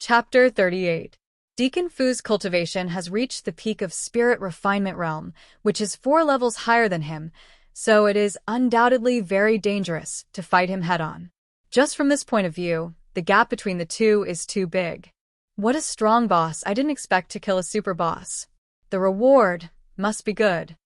Chapter 38. Deacon Fu's cultivation has reached the peak of spirit refinement realm, which is 4 levels higher than him, so it is undoubtedly very dangerous to fight him head-on. Just from this point of view, the gap between the two is too big. What a strong boss. I didn't expect to kill a super boss. The reward must be good.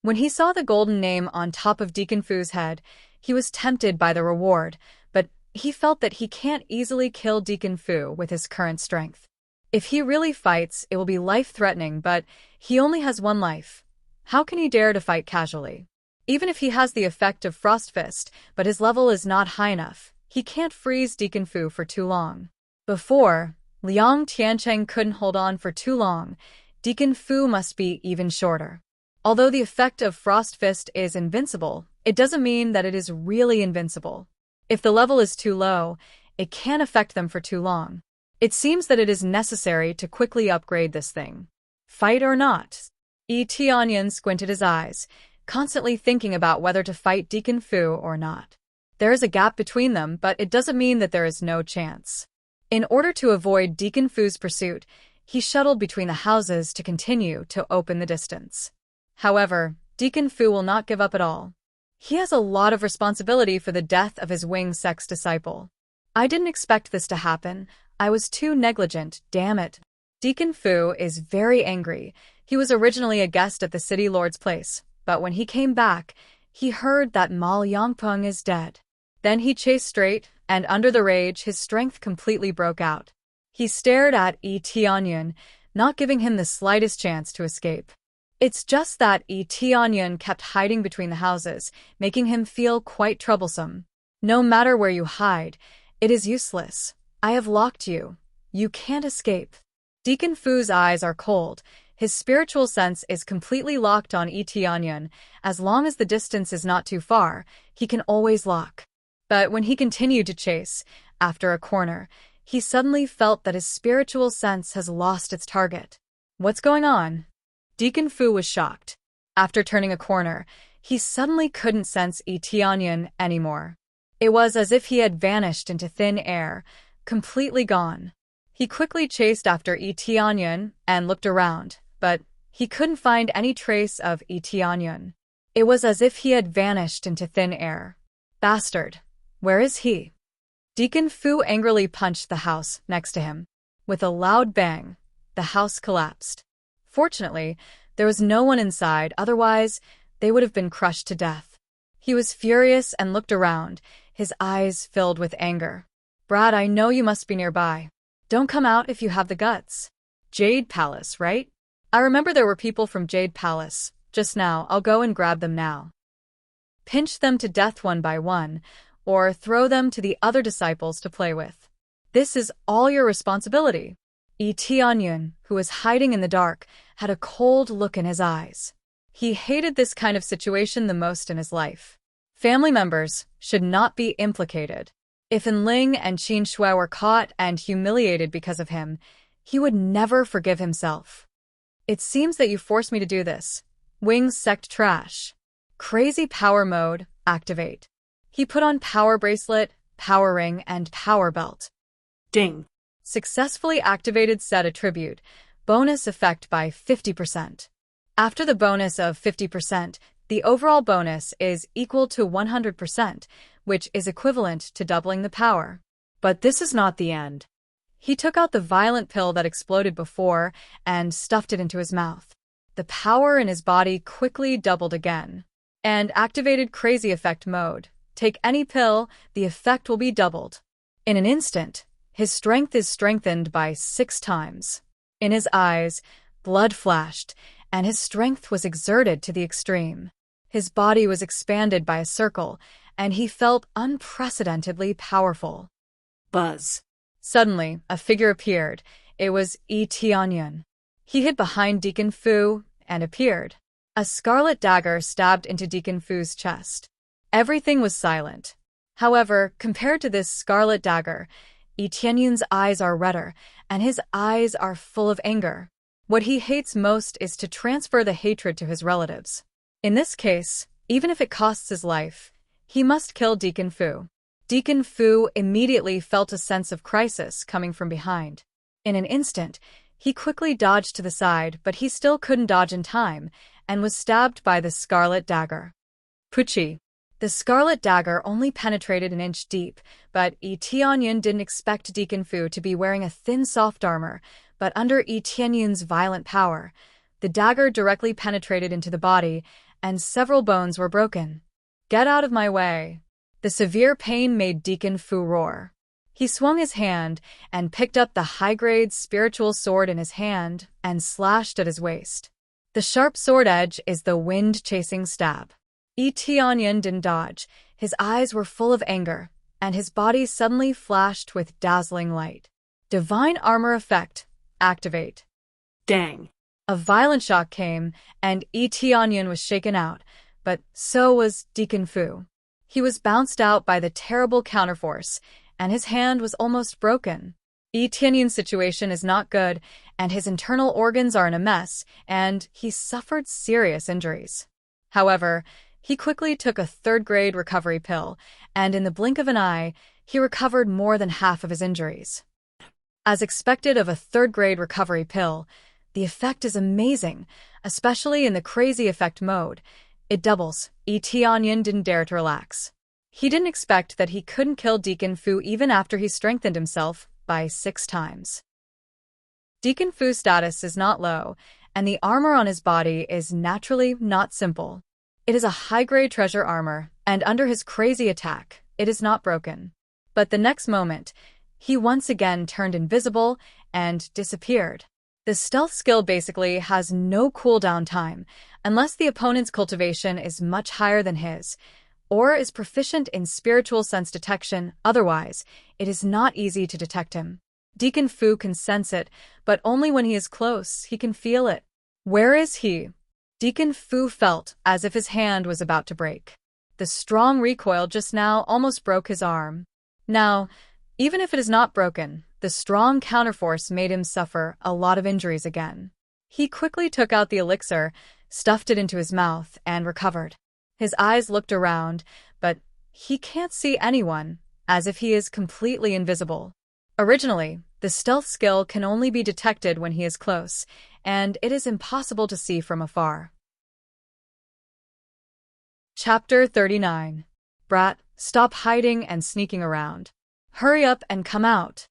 When he saw the golden name on top of Deacon Fu's head, he was tempted by the reward, but he felt that he can't easily kill Deacon Fu with his current strength. If he really fights, it will be life-threatening, but he only has 1 life. How can he dare to fight casually? Even if he has the effect of Frost Fist, but his level is not high enough, he can't freeze Deacon Fu for too long. Before, Liang Tiancheng couldn't hold on for too long. Deacon Fu must be even shorter. Although the effect of Frost Fist is invincible, it doesn't mean that it is really invincible. If the level is too low, it can't affect them for too long. It seems that it is necessary to quickly upgrade this thing. Fight or not? Tianyan squinted his eyes, constantly thinking about whether to fight Deacon Fu or not. There is a gap between them, but it doesn't mean that there is no chance. In order to avoid Deacon Fu's pursuit, he shuttled between the houses to continue to open the distance. However, Deacon Fu will not give up at all. He has a lot of responsibility for the death of his winged sex disciple. I didn't expect this to happen. I was too negligent, damn it. Deacon Fu is very angry. He was originally a guest at the city lord's place, but when he came back, he heard that Ma Yangpeng is dead. Then he chased straight, and under the rage, his strength completely broke out. He stared at Tianyan, not giving him the slightest chance to escape. It's just that Tianyan kept hiding between the houses, making him feel quite troublesome. No matter where you hide, it is useless. I have locked you. You can't escape. Deacon Fu's eyes are cold. His spiritual sense is completely locked on Tianyan. As long as the distance is not too far, he can always lock. But when he continued to chase, after a corner, he suddenly felt that his spiritual sense has lost its target. What's going on? Deacon Fu was shocked. After turning a corner, he suddenly couldn't sense Tianyan anymore. It was as if he had vanished into thin air, completely gone. He quickly chased after Tianyan and looked around, but he couldn't find any trace of Tianyan. It was as if he had vanished into thin air. Bastard! Where is he? Deacon Fu angrily punched the house next to him. With a loud bang, the house collapsed. Fortunately, there was no one inside, otherwise they would have been crushed to death. He was furious and looked around, his eyes filled with anger. Brad, I know you must be nearby. Don't come out if you have the guts. Jade Palace, right? I remember there were people from Jade Palace. Just now, I'll go and grab them now. Pinch them to death one by one, or throw them to the other disciples to play with. This is all your responsibility. Tianyan, who was hiding in the dark, had a cold look in his eyes. He hated this kind of situation the most in his life. Family members should not be implicated. If Enling and Qin Shui were caught and humiliated because of him, he would never forgive himself. It seems that you forced me to do this. Wings sect trash. Crazy power mode, activate. He put on power bracelet, power ring, and power belt. Ding. Successfully activated set attribute, bonus effect by 50%. After the bonus of 50%, the overall bonus is equal to 100%, which is equivalent to doubling the power. But this is not the end. He took out the violent pill that exploded before and stuffed it into his mouth. The power in his body quickly doubled again, and activated crazy effect mode. Take any pill, the effect will be doubled. In an instant, his strength is strengthened by 6 times. In his eyes, blood flashed, and his strength was exerted to the extreme. His body was expanded by a circle, and he felt unprecedentedly powerful. Buzz. Suddenly, a figure appeared. It was Tianyan. He hid behind Deacon Fu and appeared. A scarlet dagger stabbed into Deacon Fu's chest. Everything was silent. However, compared to this scarlet dagger, Tianyan's eyes are redder, and his eyes are full of anger. What he hates most is to transfer the hatred to his relatives. In this case, even if it costs his life, he must kill Deacon Fu. Deacon Fu immediately felt a sense of crisis coming from behind. In an instant, he quickly dodged to the side, but he still couldn't dodge in time, and was stabbed by the scarlet dagger. Pucci. The scarlet dagger only penetrated an inch deep, but Yi Tianyun didn't expect Deacon Fu to be wearing a thin soft armor, but under Yi Tianyun's violent power, the dagger directly penetrated into the body, and several bones were broken. "Get out of my way." The severe pain made Deacon Fu roar. He swung his hand and picked up the high-grade spiritual sword in his hand and slashed at his waist. The sharp sword edge is the wind-chasing stab. Yi Tianyun didn't dodge. His eyes were full of anger, and his body suddenly flashed with dazzling light. Divine Armor Effect. Activate. Dang. A violent shock came, and Yi Tianyun was shaken out, but so was Deacon Fu. He was bounced out by the terrible counterforce, and his hand was almost broken. Yi Tianyun's situation is not good, and his internal organs are in a mess, and he suffered serious injuries. However, he quickly took a third-grade recovery pill, and in the blink of an eye, he recovered more than half of his injuries. As expected of a third-grade recovery pill, the effect is amazing, especially in the crazy effect mode. It doubles. Yi Tianyun didn't dare to relax. He didn't expect that he couldn't kill Deacon Fu even after he strengthened himself by 6 times. Deacon Fu's status is not low, and the armor on his body is naturally not simple. It is a high-grade treasure armor, and under his crazy attack, it is not broken. But the next moment, he once again turned invisible and disappeared. The stealth skill basically has no cooldown time, unless the opponent's cultivation is much higher than his, or is proficient in spiritual sense detection. Otherwise, it is not easy to detect him. Deacon Fu can sense it, but only when he is close, he can feel it. Where is he? Deacon Fu felt as if his hand was about to break. The strong recoil just now almost broke his arm. Now, even if it is not broken, the strong counterforce made him suffer a lot of injuries again. He quickly took out the elixir, stuffed it into his mouth, and recovered. His eyes looked around, but he can't see anyone, as if he is completely invisible. Originally, the stealth skill can only be detected when he is close, and it is impossible to see from afar. Chapter 39. Brat, stop hiding and sneaking around. Hurry up and come out.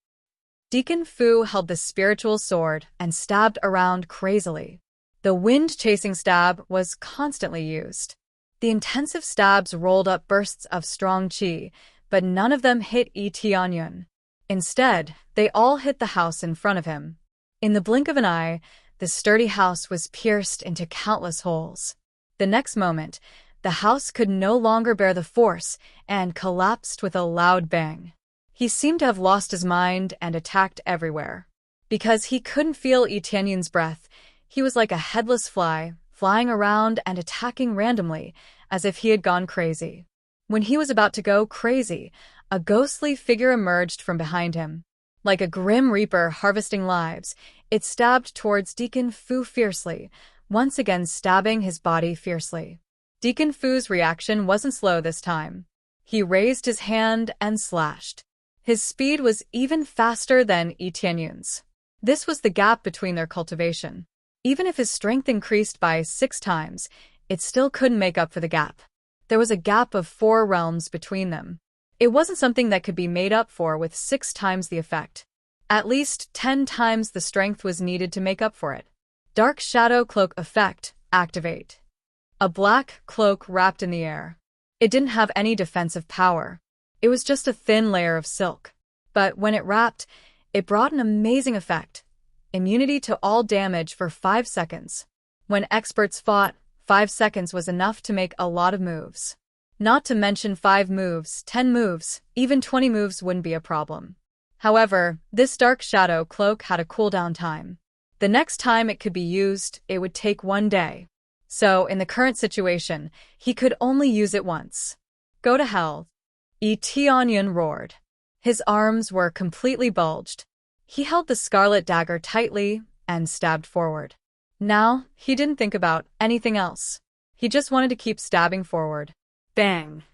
Deacon Fu held the spiritual sword and stabbed around crazily. The wind-chasing stab was constantly used. The intensive stabs rolled up bursts of strong qi, but none of them hit Yi Tianyun. Instead, they all hit the house in front of him. In the blink of an eye, the sturdy house was pierced into countless holes. The next moment, the house could no longer bear the force and collapsed with a loud bang. He seemed to have lost his mind and attacked everywhere. Because he couldn't feel Yi Tianyun's breath, he was like a headless fly, flying around and attacking randomly, as if he had gone crazy. When he was about to go crazy, a ghostly figure emerged from behind him. Like a grim reaper harvesting lives, it stabbed towards Deacon Fu fiercely, once again stabbing his body fiercely. Deacon Fu's reaction wasn't slow this time. He raised his hand and slashed. His speed was even faster than Yi Tianyun's. This was the gap between their cultivation. Even if his strength increased by 6 times, it still couldn't make up for the gap. There was a gap of 4 realms between them. It wasn't something that could be made up for with 6 times the effect. At least 10 times the strength was needed to make up for it. Dark Shadow Cloak Effect. Activate. A black cloak wrapped in the air. It didn't have any defensive power. It was just a thin layer of silk. But when it wrapped, it brought an amazing effect. Immunity to all damage for 5 seconds. When experts fought, 5 seconds was enough to make a lot of moves. Not to mention 5 moves, 10 moves, even 20 moves wouldn't be a problem. However, this dark shadow cloak had a cooldown time. The next time it could be used, it would take 1 day. So, in the current situation, he could only use it once. Go to hell. Yi Tianyun roared. His arms were completely bulged. He held the scarlet dagger tightly and stabbed forward. Now, he didn't think about anything else. He just wanted to keep stabbing forward. Bang!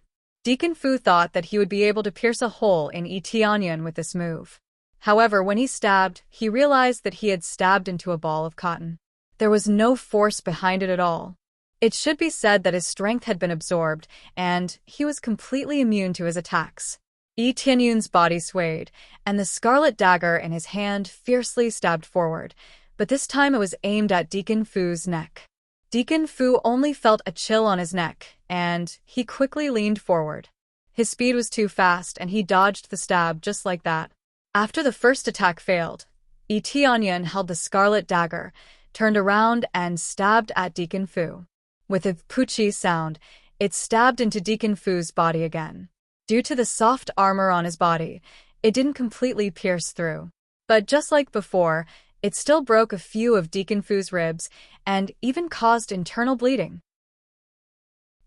Deacon Fu thought that he would be able to pierce a hole in Yi Tianyun with this move. However, when he stabbed, he realized that he had stabbed into a ball of cotton. There was no force behind it at all. It should be said that his strength had been absorbed, and he was completely immune to his attacks. Yi Tianyun's body swayed, and the scarlet dagger in his hand fiercely stabbed forward, but this time it was aimed at Deacon Fu's neck. Deacon Fu only felt a chill on his neck, and he quickly leaned forward. His speed was too fast, and he dodged the stab just like that. After the first attack failed, Yi Tianyun held the scarlet dagger, turned around, and stabbed at Deacon Fu. With a poochie sound, it stabbed into Deacon Fu's body again. Due to the soft armor on his body, it didn't completely pierce through. But just like before, it still broke a few of Deacon Fu's ribs and even caused internal bleeding.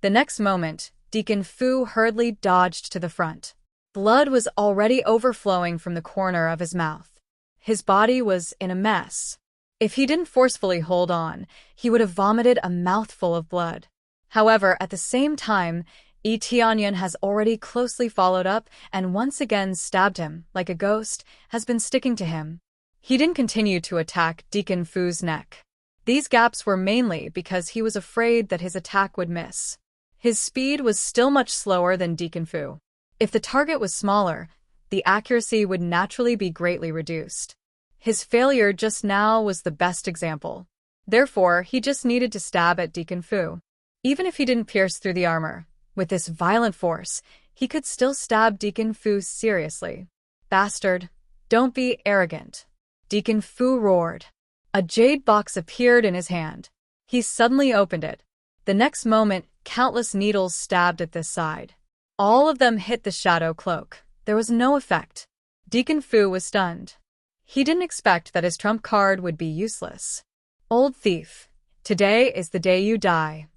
The next moment, Deacon Fu hurriedly dodged to the front. Blood was already overflowing from the corner of his mouth. His body was in a mess. If he didn't forcefully hold on, he would have vomited a mouthful of blood. However, at the same time, Yi Tianyun has already closely followed up and once again stabbed him, like a ghost, has been sticking to him. He didn't continue to attack Deacon Fu's neck. These gaps were mainly because he was afraid that his attack would miss. His speed was still much slower than Deacon Fu. If the target was smaller, the accuracy would naturally be greatly reduced. His failure just now was the best example. Therefore, he just needed to stab at Deacon Fu. Even if he didn't pierce through the armor, with this violent force, he could still stab Deacon Fu seriously. "Bastard, don't be arrogant," Deacon Fu roared. A jade box appeared in his hand. He suddenly opened it. The next moment, countless needles stabbed at this side. All of them hit the shadow cloak. There was no effect. Deacon Fu was stunned. He didn't expect that his trump card would be useless. "Old thief, today is the day you die."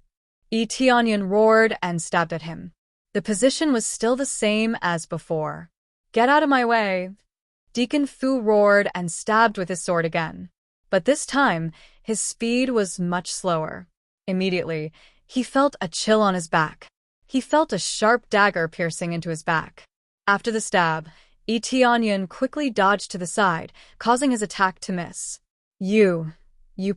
Yi Tianyun roared and stabbed at him. The position was still the same as before. "Get out of my way." Deacon Fu roared and stabbed with his sword again. But this time, his speed was much slower. Immediately, he felt a chill on his back. He felt a sharp dagger piercing into his back. After the stab, Yi Tianyun quickly dodged to the side, causing his attack to miss. You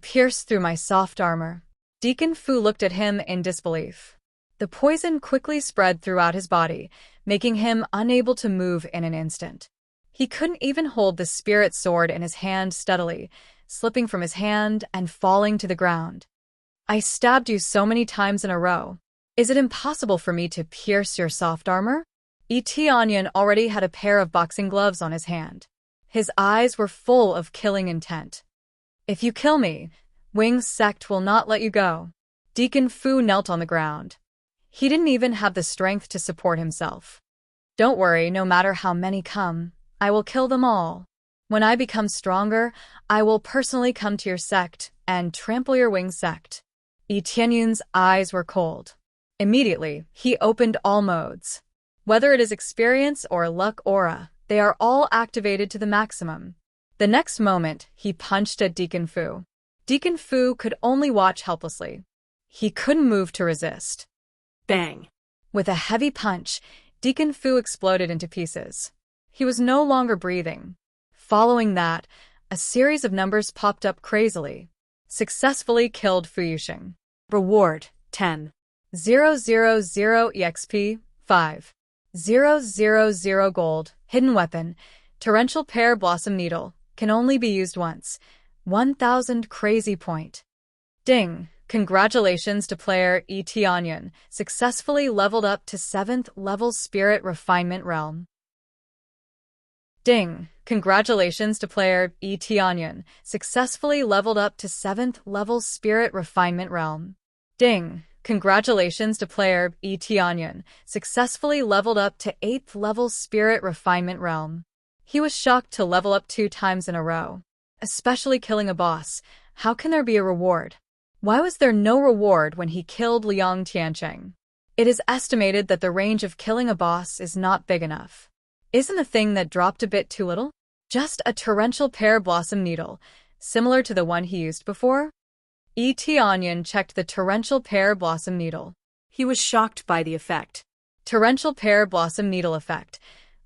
pierced through my soft armor." Deacon Fu looked at him in disbelief. The poison quickly spread throughout his body, making him unable to move in an instant. He couldn't even hold the spirit sword in his hand steadily, slipping from his hand and falling to the ground. "I stabbed you so many times in a row. Is it impossible for me to pierce your soft armor?" Yi Tianyun already had a pair of boxing gloves on his hand. His eyes were full of killing intent. "If you kill me, Wing's sect will not let you go." Deacon Fu knelt on the ground. He didn't even have the strength to support himself. "Don't worry, no matter how many come, I will kill them all. When I become stronger, I will personally come to your sect and trample your Wing sect." Yi Tianyun's eyes were cold. Immediately, he opened all modes. Whether it is experience or luck aura, they are all activated to the maximum. The next moment, he punched at Deacon Fu. Deacon Fu could only watch helplessly. He couldn't move to resist. Bang! With a heavy punch, Deacon Fu exploded into pieces. He was no longer breathing. Following that, a series of numbers popped up crazily. Successfully killed Fu Yusheng. Reward, 10. 000 EXP, 5. 000 gold, hidden weapon, torrential pear blossom needle, can only be used once, 1000 crazy point. Ding! Congratulations to player Yi Tianyun, successfully leveled up to 7th level Spirit Refinement Realm. Ding! Congratulations to player Yi Tianyun, successfully leveled up to 7th level Spirit Refinement Realm. Ding! Congratulations to player Yi Tianyun, successfully leveled up to 8th level Spirit Refinement Realm. He was shocked to level up 2 times in a row. Especially killing a boss, how can there be a reward? Why was there no reward when he killed Liang Tiancheng? It is estimated that the range of killing a boss is not big enough. Isn't the thing that dropped a bit too little? Just a torrential pear blossom needle, similar to the one he used before? Yi Tianyun checked the torrential pear blossom needle. He was shocked by the effect. Torrential pear blossom needle effect.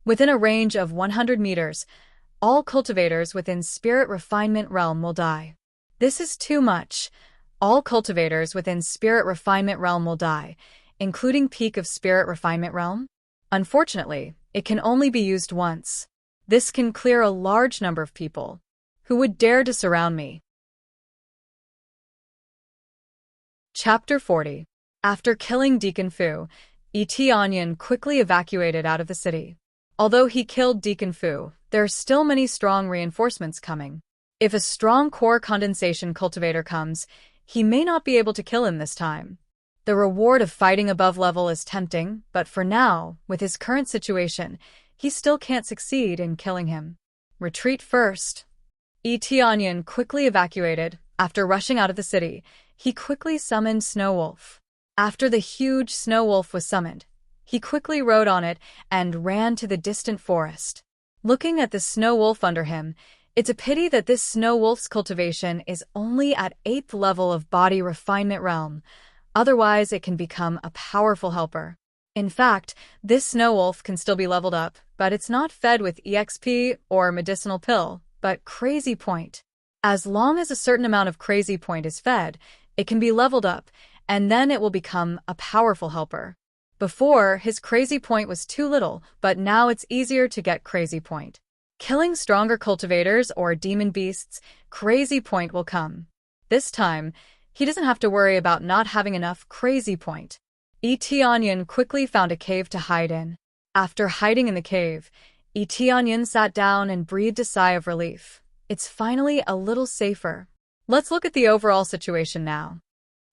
Within a range of 100 meters, All cultivators within Spirit Refinement Realm will die. This is too much. All cultivators within Spirit Refinement Realm will die, including Peak of Spirit Refinement Realm? Unfortunately, it can only be used once. This can clear a large number of people who would dare to surround me. Chapter 40. After killing Deacon Fu, Onion quickly evacuated out of the city. Although he killed Deacon Fu, there are still many strong reinforcements coming. If a strong core condensation cultivator comes, he may not be able to kill him this time. The reward of fighting above level is tempting, but for now, with his current situation, he still can't succeed in killing him. Retreat first. Onion quickly evacuated. After rushing out of the city, he quickly summoned Snow Wolf. After the huge Snow Wolf was summoned, he quickly rode on it and ran to the distant forest. Looking at the Snow Wolf under him, it's a pity that this Snow Wolf's cultivation is only at 8th level of Body Refinement Realm. Otherwise, it can become a powerful helper. In fact, this Snow Wolf can still be leveled up, but it's not fed with EXP or medicinal pill, but Crazy Point. As long as a certain amount of Crazy Point is fed, it can be leveled up, and then it will become a powerful helper. Before, his Crazy Point was too little, but now it's easier to get Crazy Point. Killing stronger cultivators or demon beasts, Crazy Point will come. This time, he doesn't have to worry about not having enough Crazy Point. Onion quickly found a cave to hide in. After hiding in the cave, Onion sat down and breathed a sigh of relief. It's finally a little safer. Let's look at the overall situation now.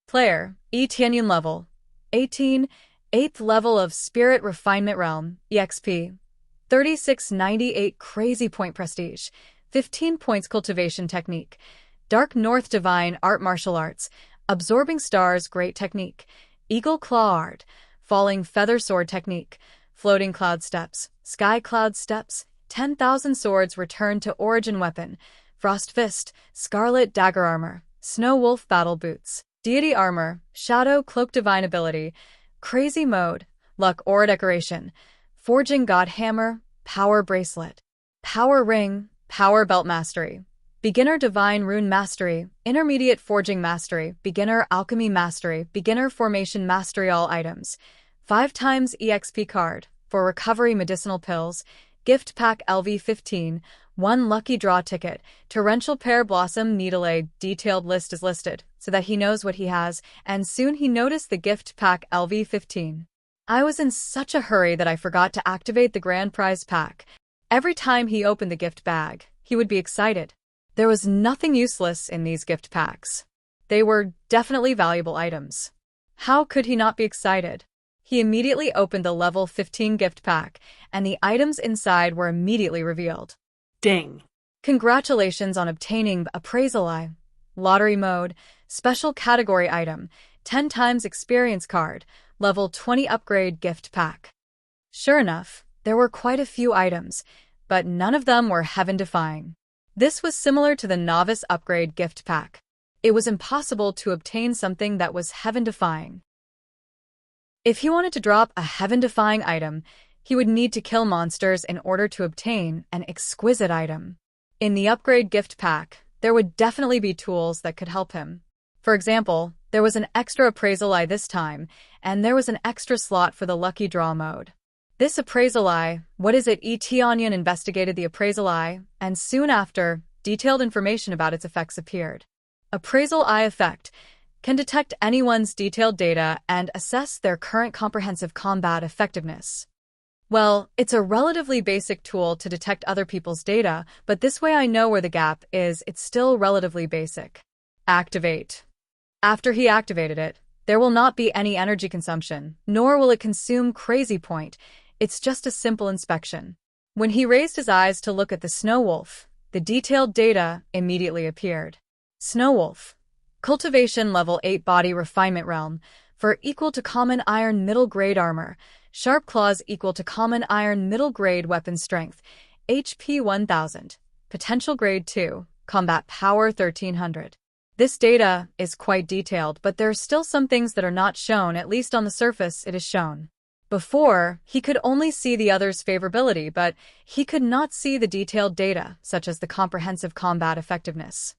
Player, Onion level 18, 8th level of Spirit Refinement Realm, EXP, 3698 Crazy Point Prestige, 15 points Cultivation Technique, Dark North Divine Art Martial Arts, Absorbing Stars Great Technique, Eagle Claw Art, Falling Feather Sword Technique, Floating Cloud Steps, Sky Cloud Steps, 10,000 Swords Return to Origin Weapon, Frost Fist, Scarlet Dagger Armor, Snow Wolf Battle Boots, Deity Armor, Shadow Cloak Divine Ability, Crazy Mode, Luck Aura Decoration, Forging God Hammer, Power Bracelet, Power Ring, Power Belt Mastery, Beginner Divine Rune Mastery, Intermediate Forging Mastery, Beginner Alchemy Mastery, Beginner Formation Mastery. All items. 5 times EXP card, for Recovery Medicinal Pills, Gift Pack LV15, 1 Lucky Draw Ticket, Torrential Pear Blossom Needle. A detailed list is listed, so that he knows what he has, and soon he noticed the Gift Pack LV15. I was in such a hurry that I forgot to activate the Grand Prize Pack. Every time he opened the gift bag, he would be excited. There was nothing useless in these gift packs. They were definitely valuable items. How could he not be excited? He immediately opened the level 15 gift pack, and the items inside were immediately revealed. Ding. Congratulations on obtaining Appraisal Eye. Lottery Mode, Special Category Item, 10 times Experience Card, Level 20 Upgrade Gift Pack. Sure enough, there were quite a few items, but none of them were heaven-defying. This was similar to the Novice Upgrade Gift Pack. It was impossible to obtain something that was heaven-defying. If he wanted to drop a heaven-defying item, he would need to kill monsters in order to obtain an exquisite item. In the Upgrade Gift Pack, there would definitely be tools that could help him. For example, there was an extra Appraisal Eye this time, and there was an extra slot for the Lucky Draw mode. This Appraisal Eye, what is it? Onion investigated the Appraisal Eye, and soon after, detailed information about its effects appeared. Appraisal Eye effect can detect anyone's detailed data and assess their current comprehensive combat effectiveness. Well, it's a relatively basic tool to detect other people's data, but this way I know where the gap is. It's still relatively basic. Activate. After he activated it, there will not be any energy consumption, nor will it consume Crazy Point. It's just a simple inspection. When he raised his eyes to look at the Snow Wolf, the detailed data immediately appeared. Snow Wolf. Cultivation Level 8 Body Refinement Realm, for equal to Common Iron Middle Grade Armor, Sharp Claws equal to Common Iron Middle Grade Weapon Strength, HP 1000, Potential Grade 2, Combat Power 1300. This data is quite detailed, but there are still some things that are not shown, at least on the surface it is shown. Before, he could only see the other's favorability, but he could not see the detailed data, such as the comprehensive combat effectiveness.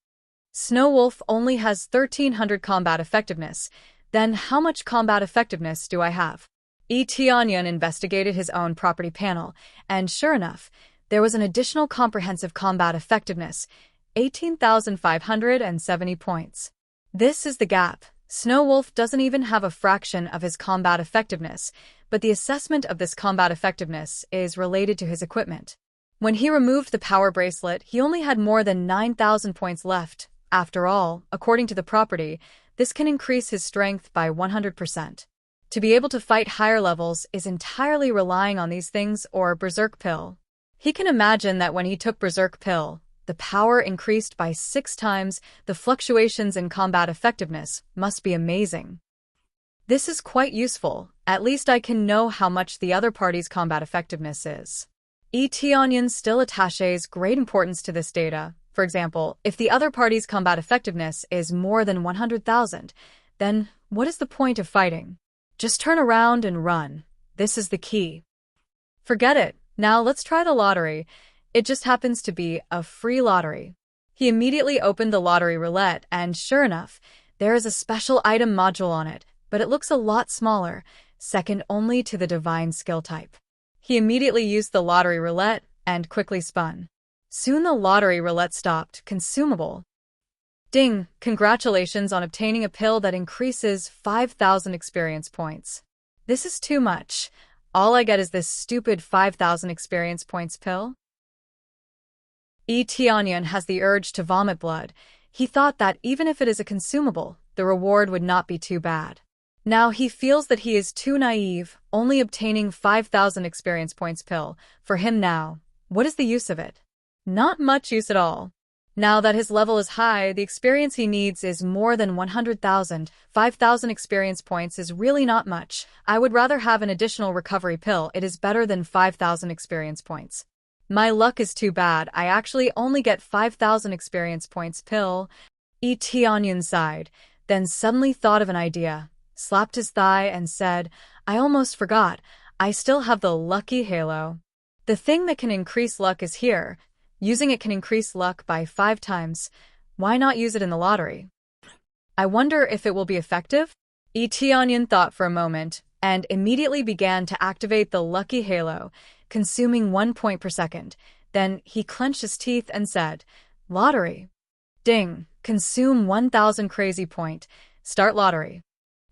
Snow Wolf only has 1300 combat effectiveness. Then how much combat effectiveness do I have? Onion investigated his own property panel, and sure enough, there was an additional comprehensive combat effectiveness, 18,570 points. This is the gap. Snow Wolf doesn't even have a fraction of his combat effectiveness, but the assessment of this combat effectiveness is related to his equipment. When he removed the power bracelet, he only had more than 9,000 points left. After all, according to the property, this can increase his strength by 100%. To be able to fight higher levels is entirely relying on these things or Berserk Pill. He can imagine that when he took Berserk Pill, the power increased by 6 times. The fluctuations in combat effectiveness must be amazing. This is quite useful. At least I can know how much the other party's combat effectiveness is. Onion still attaches great importance to this data. For example, if the other party's combat effectiveness is more than 100,000, then what is the point of fighting? Just turn around and run. This is the key. Forget it. Now let's try the lottery. It just happens to be a free lottery. He immediately opened the lottery roulette, and sure enough, there is a special item module on it, but it looks a lot smaller, second only to the divine skill type. He immediately used the lottery roulette and quickly spun. Soon the lottery roulette stopped. Consumable. Ding! Congratulations on obtaining a pill that increases 5,000 experience points. This is too much. All I get is this stupid 5,000 experience points pill. Onion has the urge to vomit blood. He thought that even if it is a consumable, the reward would not be too bad. Now he feels that he is too naive, only obtaining 5,000 experience points pill. For him now, what is the use of it? Not much use at all. Now that his level is high, the experience he needs is more than 100,000. 5,000 experience points is really not much. I would rather have an additional recovery pill. It is better than 5,000 experience points. My luck is too bad. I actually only get 5,000 experience points pill. Onion sighed, then suddenly thought of an idea, slapped his thigh and said, I almost forgot. I still have the lucky halo. The thing that can increase luck is here. Using it can increase luck by 5 times. Why not use it in the lottery? I wonder if it will be effective? Onion thought for a moment and immediately began to activate the lucky halo, consuming 1 point per second. Then he clenched his teeth and said, Lottery. Ding. Consume 1,000 crazy point. Start lottery.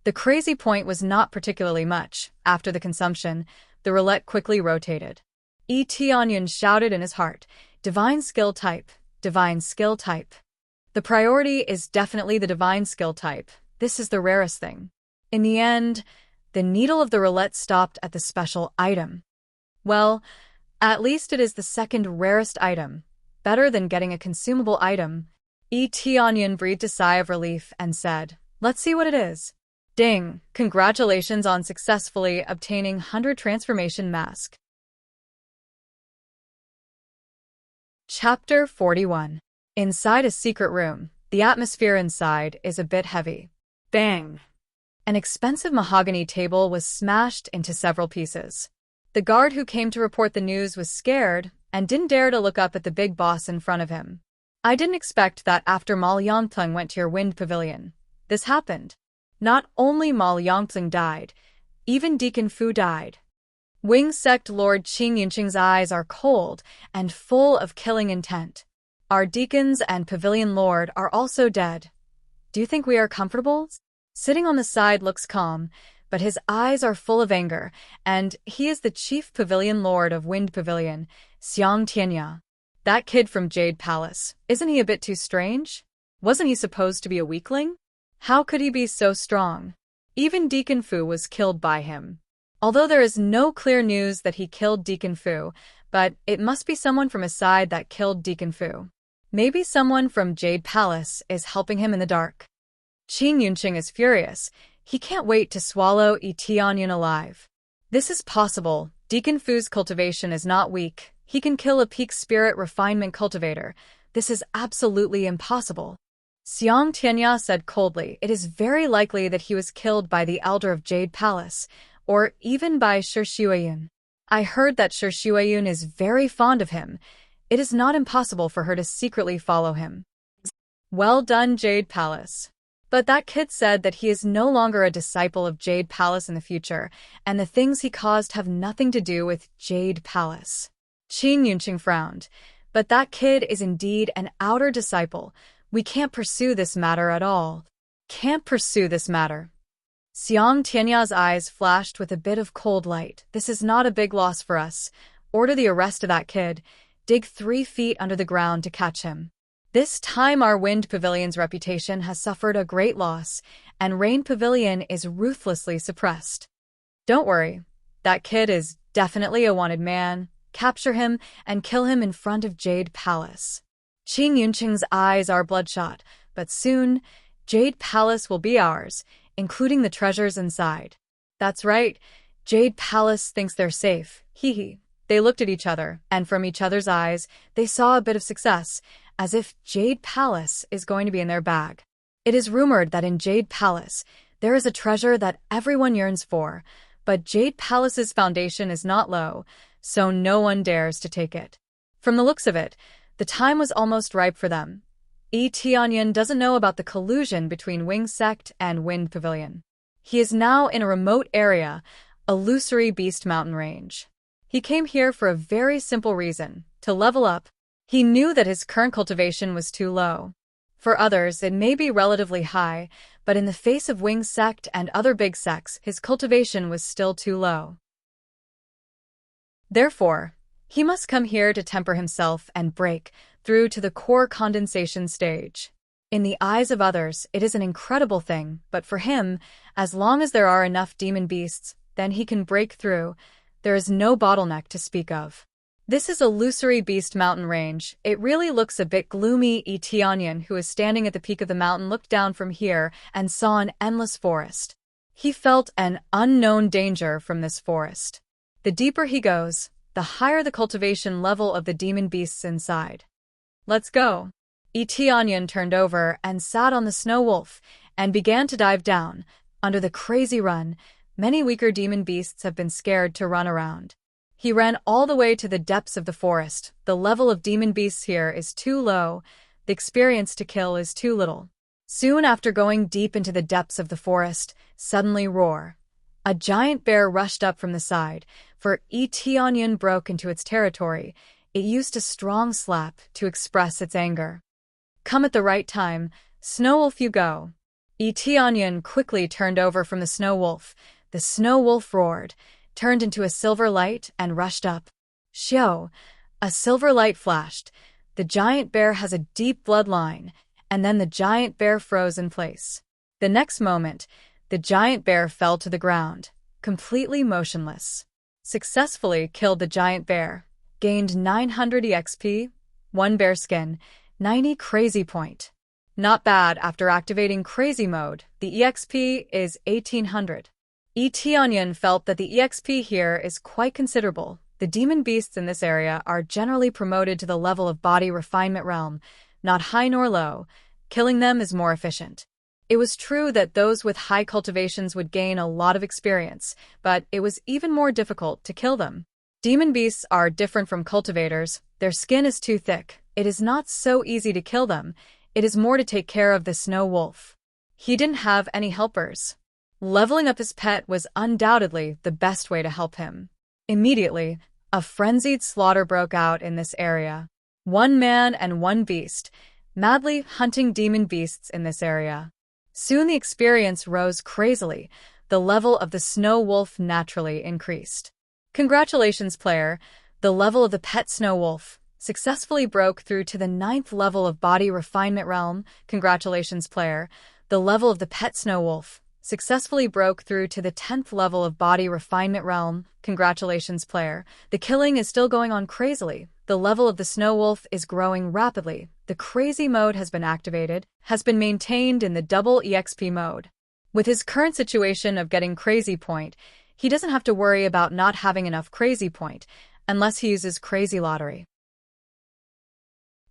The crazy point was not particularly much. After the consumption, the roulette quickly rotated. Onion shouted in his heart, Divine skill type. Divine skill type. The priority is definitely the divine skill type. This is the rarest thing. In the end, the needle of the roulette stopped at the special item. Well, at least it is the second rarest item. Better than getting a consumable item. Onion breathed a sigh of relief and said, Let's see what it is. Ding! Congratulations on successfully obtaining 100 transformation mask. Chapter 41. Inside a secret room, the atmosphere inside is a bit heavy. Bang! An expensive mahogany table was smashed into several pieces. The guard who came to report the news was scared and didn't dare to look up at the big boss in front of him. I didn't expect that after Mal Yongpeng went to your wind pavilion. This happened. Not only Mal Yongpeng died, even Deacon Fu died. Wing Sect Lord Qing Yunqing's eyes are cold and full of killing intent. Our deacons and pavilion lord are also dead. Do you think we are comfortable? Sitting on the side looks calm, but his eyes are full of anger, and he is the chief pavilion lord of Wind Pavilion, Xiang Tianya. That kid from Jade Palace, isn't he a bit too strange? Wasn't he supposed to be a weakling? How could he be so strong? Even Deacon Fu was killed by him. Although there is no clear news that he killed Deacon Fu, but it must be someone from his side that killed Deacon Fu. Maybe someone from Jade Palace is helping him in the dark. Qing Yunqing is furious. He can't wait to swallow Onion alive. This is possible. Deacon Fu's cultivation is not weak. He can kill a peak spirit refinement cultivator. This is absolutely impossible. Xiang Tianya said coldly, It is very likely that he was killed by the Elder of Jade Palace, or even by Shueyun. I heard that Shueyun is very fond of him. It is not impossible for her to secretly follow him. Well done, Jade Palace. But that kid said that he is no longer a disciple of Jade Palace in the future, and the things he caused have nothing to do with Jade Palace. Qin Yunqing frowned. But that kid is indeed an outer disciple. We can't pursue this matter at all. Can't pursue this matter. Xiang Tianya's eyes flashed with a bit of cold light. This is not a big loss for us. Order the arrest of that kid. Dig 3 feet under the ground to catch him. This time our Wind Pavilion's reputation has suffered a great loss, and Rain Pavilion is ruthlessly suppressed. Don't worry. That kid is definitely a wanted man. Capture him and kill him in front of Jade Palace. Qin Yunqing's eyes are bloodshot, but soon, Jade Palace will be ours, including the treasures inside. That's right. Jade Palace thinks they're safe. Hee hee. They looked at each other, and from each other's eyes, they saw a bit of success, as if Jade Palace is going to be in their bag. It is rumored that in Jade Palace, there is a treasure that everyone yearns for, but Jade Palace's foundation is not low, so no one dares to take it. From the looks of it, the time was almost ripe for them. Tianyan doesn't know about the collusion between Wing Sect and Wind Pavilion. He is now in a remote area, Illusory Beast Mountain Range. He came here for a very simple reason, to level up. He knew that his current cultivation was too low. For others, it may be relatively high, but in the face of Wing Sect and other big sects, his cultivation was still too low. Therefore, he must come here to temper himself and break through to the core condensation stage. In the eyes of others, it is an incredible thing, but for him, as long as there are enough demon beasts, then he can break through. There is no bottleneck to speak of. This is Illusory Beast Mountain Range. It really looks a bit gloomy. Tianyan, who is standing at the peak of the mountain, looked down from here and saw an endless forest. He felt an unknown danger from this forest. The deeper he goes, the higher the cultivation level of the demon beasts inside. Let's go. Tianyan turned over and sat on the snow wolf and began to dive down. Under the crazy run, many weaker demon beasts have been scared to run around. He ran all the way to the depths of the forest. The level of demon beasts here is too low. The experience to kill is too little. Soon after going deep into the depths of the forest, suddenly roar. A giant bear rushed up from the side, for Tianyan broke into its territory. It used a strong slap to express its anger. Come at the right time, Snow Wolf, you go. Tianyan quickly turned over from the Snow Wolf. The Snow Wolf roared, turned into a silver light, and rushed up. Xiao! A silver light flashed. The giant bear has a deep bloodline, and then the giant bear froze in place. The next moment, the giant bear fell to the ground, completely motionless. Successfully killed the giant bear. Gained 900 EXP, 1 bear skin, 90 crazy point. Not bad after activating crazy mode. The EXP is 1800. Tianyan felt that the EXP here is quite considerable. The demon beasts in this area are generally promoted to the level of body refinement realm, not high nor low. Killing them is more efficient. It was true that those with high cultivations would gain a lot of experience, but it was even more difficult to kill them. Demon beasts are different from cultivators. Their skin is too thick. It is not so easy to kill them. It is more to take care of the Snow Wolf. He didn't have any helpers. Leveling up his pet was undoubtedly the best way to help him. Immediately, a frenzied slaughter broke out in this area. 1 man and 1 beast, madly hunting demon beasts in this area. Soon the experience rose crazily. The level of the Snow Wolf naturally increased. Congratulations, player. The level of the pet Snow Wolf successfully broke through to the 9th level of body refinement realm. Congratulations, player. The level of the pet Snow Wolf successfully broke through to the 10th level of body refinement realm. Congratulations, player. The killing is still going on crazily. The level of the Snow Wolf is growing rapidly. The crazy mode has been activated, has been maintained in the double EXP mode. With his current situation of getting crazy point, he doesn't have to worry about not having enough crazy point, unless he uses crazy lottery.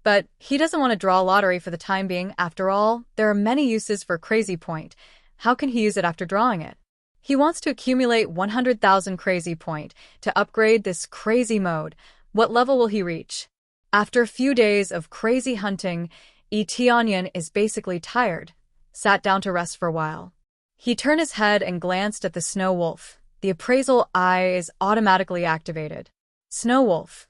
But he doesn't want to draw lottery for the time being. After all, there are many uses for crazy point. How can he use it after drawing it? He wants to accumulate 100,000 crazy point to upgrade this crazy mode. What level will he reach? After a few days of crazy hunting, Tianyan is basically tired, sat down to rest for a while. He turned his head and glanced at the snow wolf. The appraisal eye is automatically activated. Snow wolf.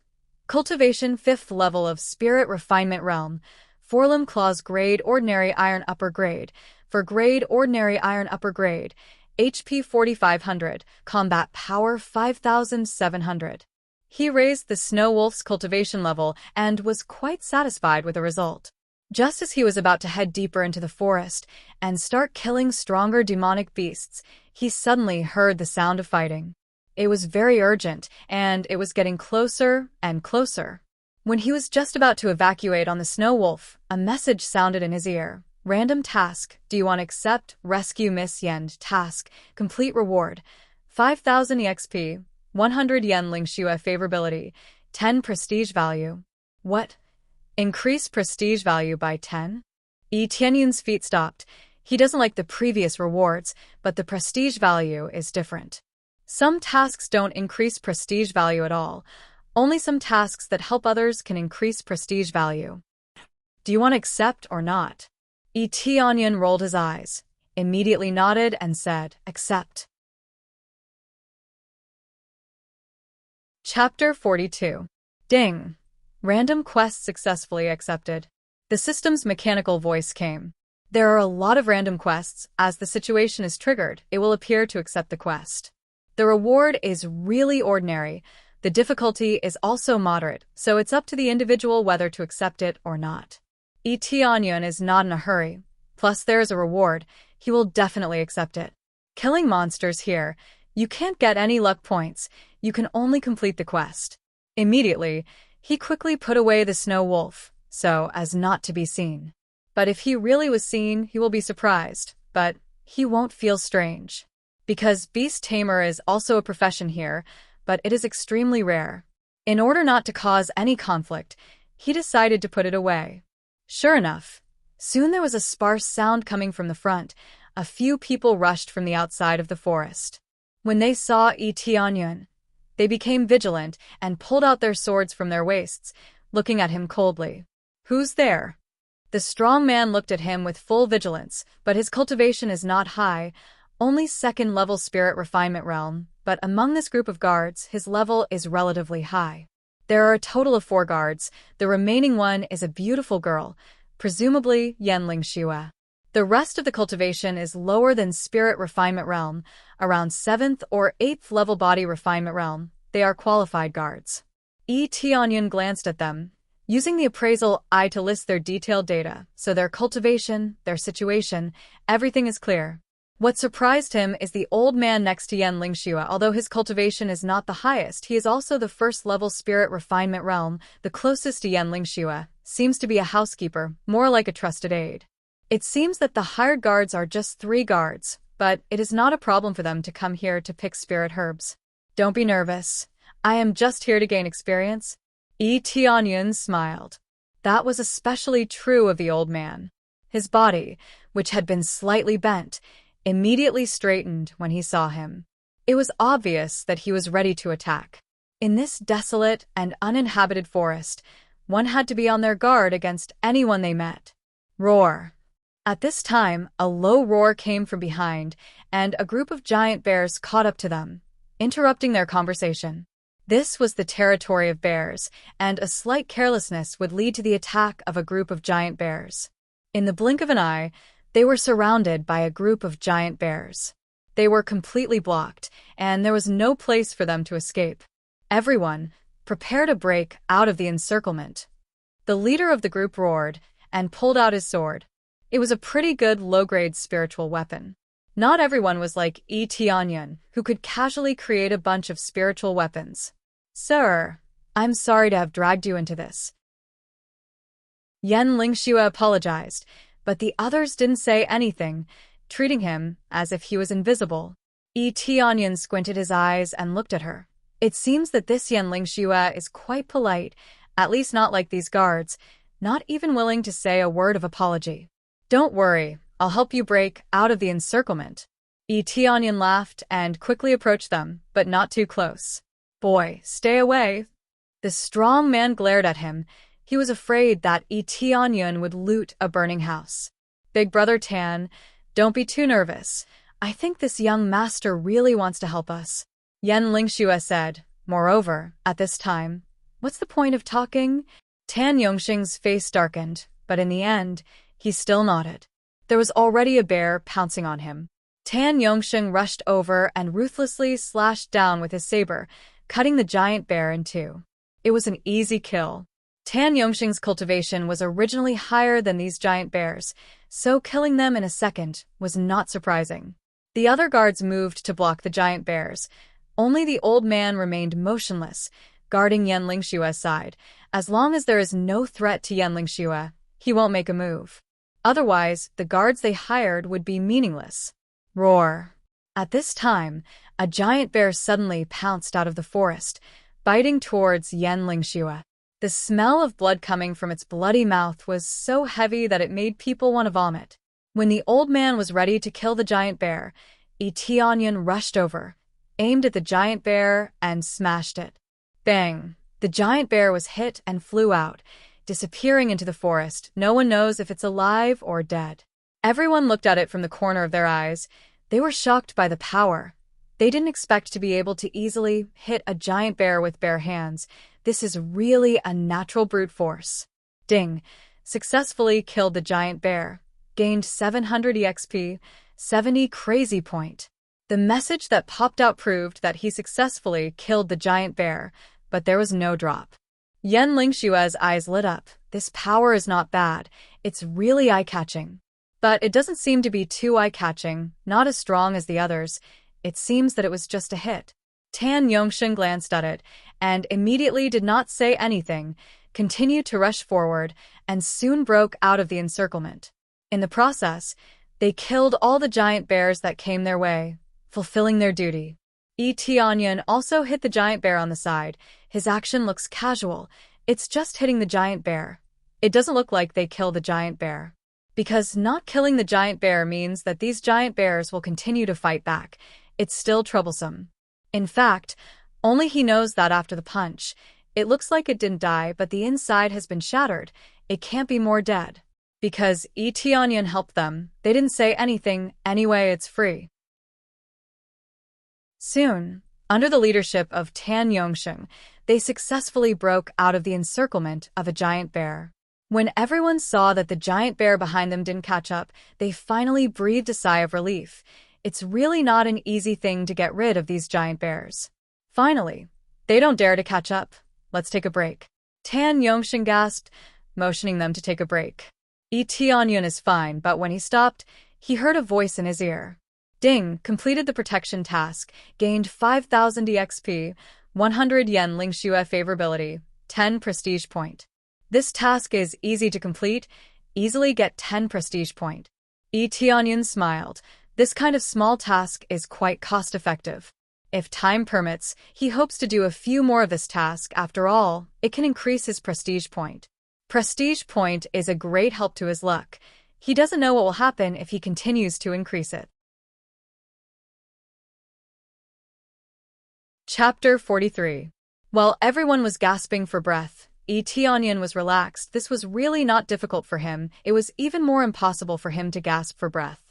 Cultivation 5th level of Spirit Refinement Realm. Forelimb claws grade ordinary iron upper grade. For grade ordinary iron upper grade, HP 4500, combat power 5700. He raised the snow wolf's cultivation level and was quite satisfied with the result. Just as he was about to head deeper into the forest and start killing stronger demonic beasts, he suddenly heard the sound of fighting. It was very urgent, and it was getting closer and closer. When he was just about to evacuate on the snow wolf, a message sounded in his ear. Random task. Do you want to accept? Rescue Miss Yen. Task. Complete reward. 5,000 EXP. 100 yen Lingxue favorability. 10 prestige value. What? Increase prestige value by 10? Tianyun's feet stopped. He doesn't like the previous rewards, but the prestige value is different. Some tasks don't increase prestige value at all. Only some tasks that help others can increase prestige value. Do you want to accept or not? Tianyun rolled his eyes, immediately nodded and said, accept. Chapter 42. Ding. Random quest successfully accepted. The system's mechanical voice came. There are a lot of random quests. As the situation is triggered, it will appear to accept the quest. The reward is really ordinary. The difficulty is also moderate, so it's up to the individual whether to accept it or not. Tianyun is not in a hurry. Plus there is a reward. He will definitely accept it. Killing monsters here. You can't get any luck points. You can only complete the quest. Immediately, he quickly put away the snow wolf, so as not to be seen. But if he really was seen, he will be surprised. But he won't feel strange. Because beast tamer is also a profession here, but it is extremely rare. In order not to cause any conflict, he decided to put it away. Sure enough, soon there was a sparse sound coming from the front. A few people rushed from the outside of the forest. When they saw Tianyun, they became vigilant and pulled out their swords from their waists, looking at him coldly. Who's there? The strong man looked at him with full vigilance, but his cultivation is not high, only 2nd level Spirit Refinement Realm, but among this group of guards, his level is relatively high. There are a total of 4 guards. The remaining one is a beautiful girl, presumably Yen Lingxue. The rest of the cultivation is lower than Spirit Refinement Realm, around 7th or 8th level Body Refinement Realm. They are qualified guards. Tianyun glanced at them, using the appraisal eye to list their detailed data, so their cultivation, their situation, everything is clear. What surprised him is the old man next to Yen Lingxue. Although his cultivation is not the highest, he is also the 1st level Spirit Refinement Realm, the closest to Yen Lingxue, seems to be a housekeeper, more like a trusted aide. It seems that the hired guards are just 3 guards, but it is not a problem for them to come here to pick spirit herbs. Don't be nervous. I am just here to gain experience. Tianyun smiled. That was especially true of the old man. His body, which had been slightly bent, immediately straightened when he saw him. It was obvious that he was ready to attack. In this desolate and uninhabited forest, one had to be on their guard against anyone they met. Roar. At this time, a low roar came from behind, and a group of giant bears caught up to them, interrupting their conversation. This was the territory of bears, and a slight carelessness would lead to the attack of a group of giant bears. In the blink of an eye, they were surrounded by a group of giant bears. They were completely blocked, and there was no place for them to escape. Everyone, prepare to break out of the encirclement. The leader of the group roared and pulled out his sword. It was a pretty good low-grade spiritual weapon. Not everyone was like Tianyun, who could casually create a bunch of spiritual weapons. Sir, I'm sorry to have dragged you into this. Yen Lingxue apologized, but the others didn't say anything, treating him as if he was invisible. Tianyun squinted his eyes and looked at her. It seems that this Yen Lingxue is quite polite, at least not like these guards, not even willing to say a word of apology. Don't worry, I'll help you break out of the encirclement. Tianyan laughed and quickly approached them, but not too close. Boy, stay away. The strong man glared at him. He was afraid that Tianyan would loot a burning house. Big brother Tan, don't be too nervous. I think this young master really wants to help us. Yan Lingxue said. Moreover, at this time, what's the point of talking? Tan Yongxing's face darkened, but in the end, he still nodded. There was already a bear pouncing on him. Tan Yongxing rushed over and ruthlessly slashed down with his saber, cutting the giant bear in two. It was an easy kill. Tan Yongxing's cultivation was originally higher than these giant bears, so killing them in a second was not surprising. The other guards moved to block the giant bears. Only the old man remained motionless, guarding Yan Lingshue's side. As long as there is no threat to Yan Lingxue, he won't make a move. Otherwise, the guards they hired would be meaningless. Roar. At this time, a giant bear suddenly pounced out of the forest, biting towards Yan Lingxue. The smell of blood coming from its bloody mouth was so heavy that it made people want to vomit. When the old man was ready to kill the giant bear, Tianyan rushed over, aimed at the giant bear, and smashed it. Bang! The giant bear was hit and flew out, disappearing into the forest. No one knows if it's alive or dead. Everyone looked at it from the corner of their eyes. They were shocked by the power. They didn't expect to be able to easily hit a giant bear with bare hands. This is really a natural brute force. Ding! Successfully killed the giant bear. Gained 700 EXP, 70 crazy point. The message that popped out proved that he successfully killed the giant bear, but there was no drop. Yan Lingshue's eyes lit up. This power is not bad. It's really eye-catching. But it doesn't seem to be too eye-catching, not as strong as the others. It seems that it was just a hit. Tan Yongxing glanced at it, and immediately did not say anything, continued to rush forward, and soon broke out of the encirclement. In the process, they killed all the giant bears that came their way, fulfilling their duty. Tianyan also hit the giant bear on the side. His action looks casual. It's just hitting the giant bear. It doesn't look like they killed the giant bear. Because not killing the giant bear means that these giant bears will continue to fight back. It's still troublesome. In fact, only he knows that after the punch. It looks like it didn't die, but the inside has been shattered. It can't be more dead. Because Tianyan helped them, they didn't say anything. Anyway, it's free. Soon, under the leadership of Tan Yongxing, they successfully broke out of the encirclement of a giant bear. When everyone saw that the giant bear behind them didn't catch up, they finally breathed a sigh of relief. It's really not an easy thing to get rid of these giant bears. Finally, they don't dare to catch up. Let's take a break. Tan Yongxing gasped, motioning them to take a break. Tianyan is fine, but when he stopped, he heard a voice in his ear. Ding, completed the protection task, gained 5,000 EXP, 100 Yen Lingxue favorability, 10 prestige point. This task is easy to complete, easily get 10 prestige point. Tianyan smiled. This kind of small task is quite cost-effective. If time permits, he hopes to do a few more of this task. After all, it can increase his prestige point. Prestige point is a great help to his luck. He doesn't know what will happen if he continues to increase it. Chapter 43. While everyone was gasping for breath, Tianyan was relaxed. This was really not difficult for him. It was even more impossible for him to gasp for breath.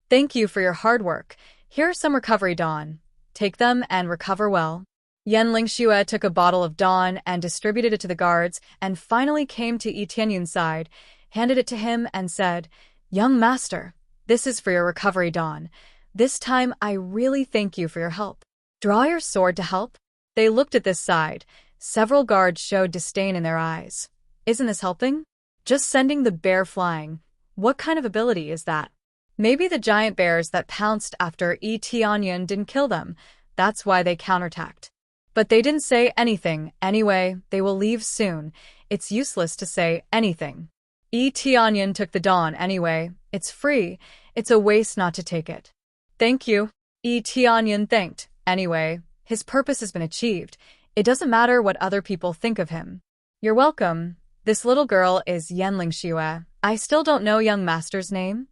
Thank you for your hard work. Here are some recovery dawn. Take them and recover well. Yan Lingxue took a bottle of dawn and distributed it to the guards, and finally came to Tianyan's side, handed it to him, and said, Young master, this is for your recovery dawn. This time I really thank you for your help. Draw your sword to help. They looked at this side. Several guards showed disdain in their eyes. Isn't this helping? Just sending the bear flying. What kind of ability is that? Maybe the giant bears that pounced after Tianyan didn't kill them. That's why they counterattacked. But they didn't say anything. Anyway, they will leave soon. It's useless to say anything. Tianyan took the dawn anyway. It's free. It's a waste not to take it. Thank you. Tianyan thanked. Anyway, his purpose has been achieved. It doesn't matter what other people think of him. You're welcome. This little girl is Yan Lingxue. I still don't know young master's name.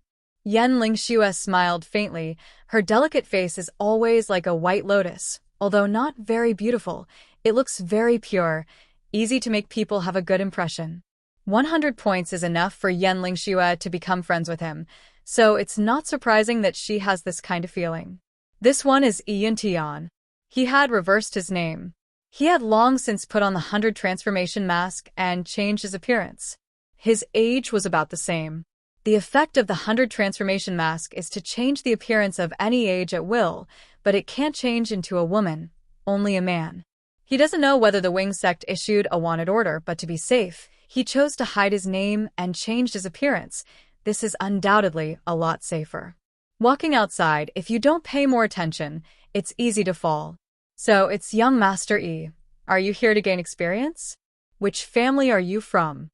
Yan Lingxue smiled faintly. Her delicate face is always like a white lotus. Although not very beautiful, it looks very pure, easy to make people have a good impression. 100 points is enough for Yan Lingxue to become friends with him, so it's not surprising that she has this kind of feeling. This one is Ian Tian. He had reversed his name. He had long since put on the 100 transformation mask and changed his appearance. His age was about the same. The effect of the 100 transformation mask is to change the appearance of any age at will, but it can't change into a woman, only a man. He doesn't know whether the Wing sect issued a wanted order, but to be safe, he chose to hide his name and changed his appearance. This is undoubtedly a lot safer. Walking outside, if you don't pay more attention, it's easy to fall. So it's young Master Yi. Are you here to gain experience? Which family are you from?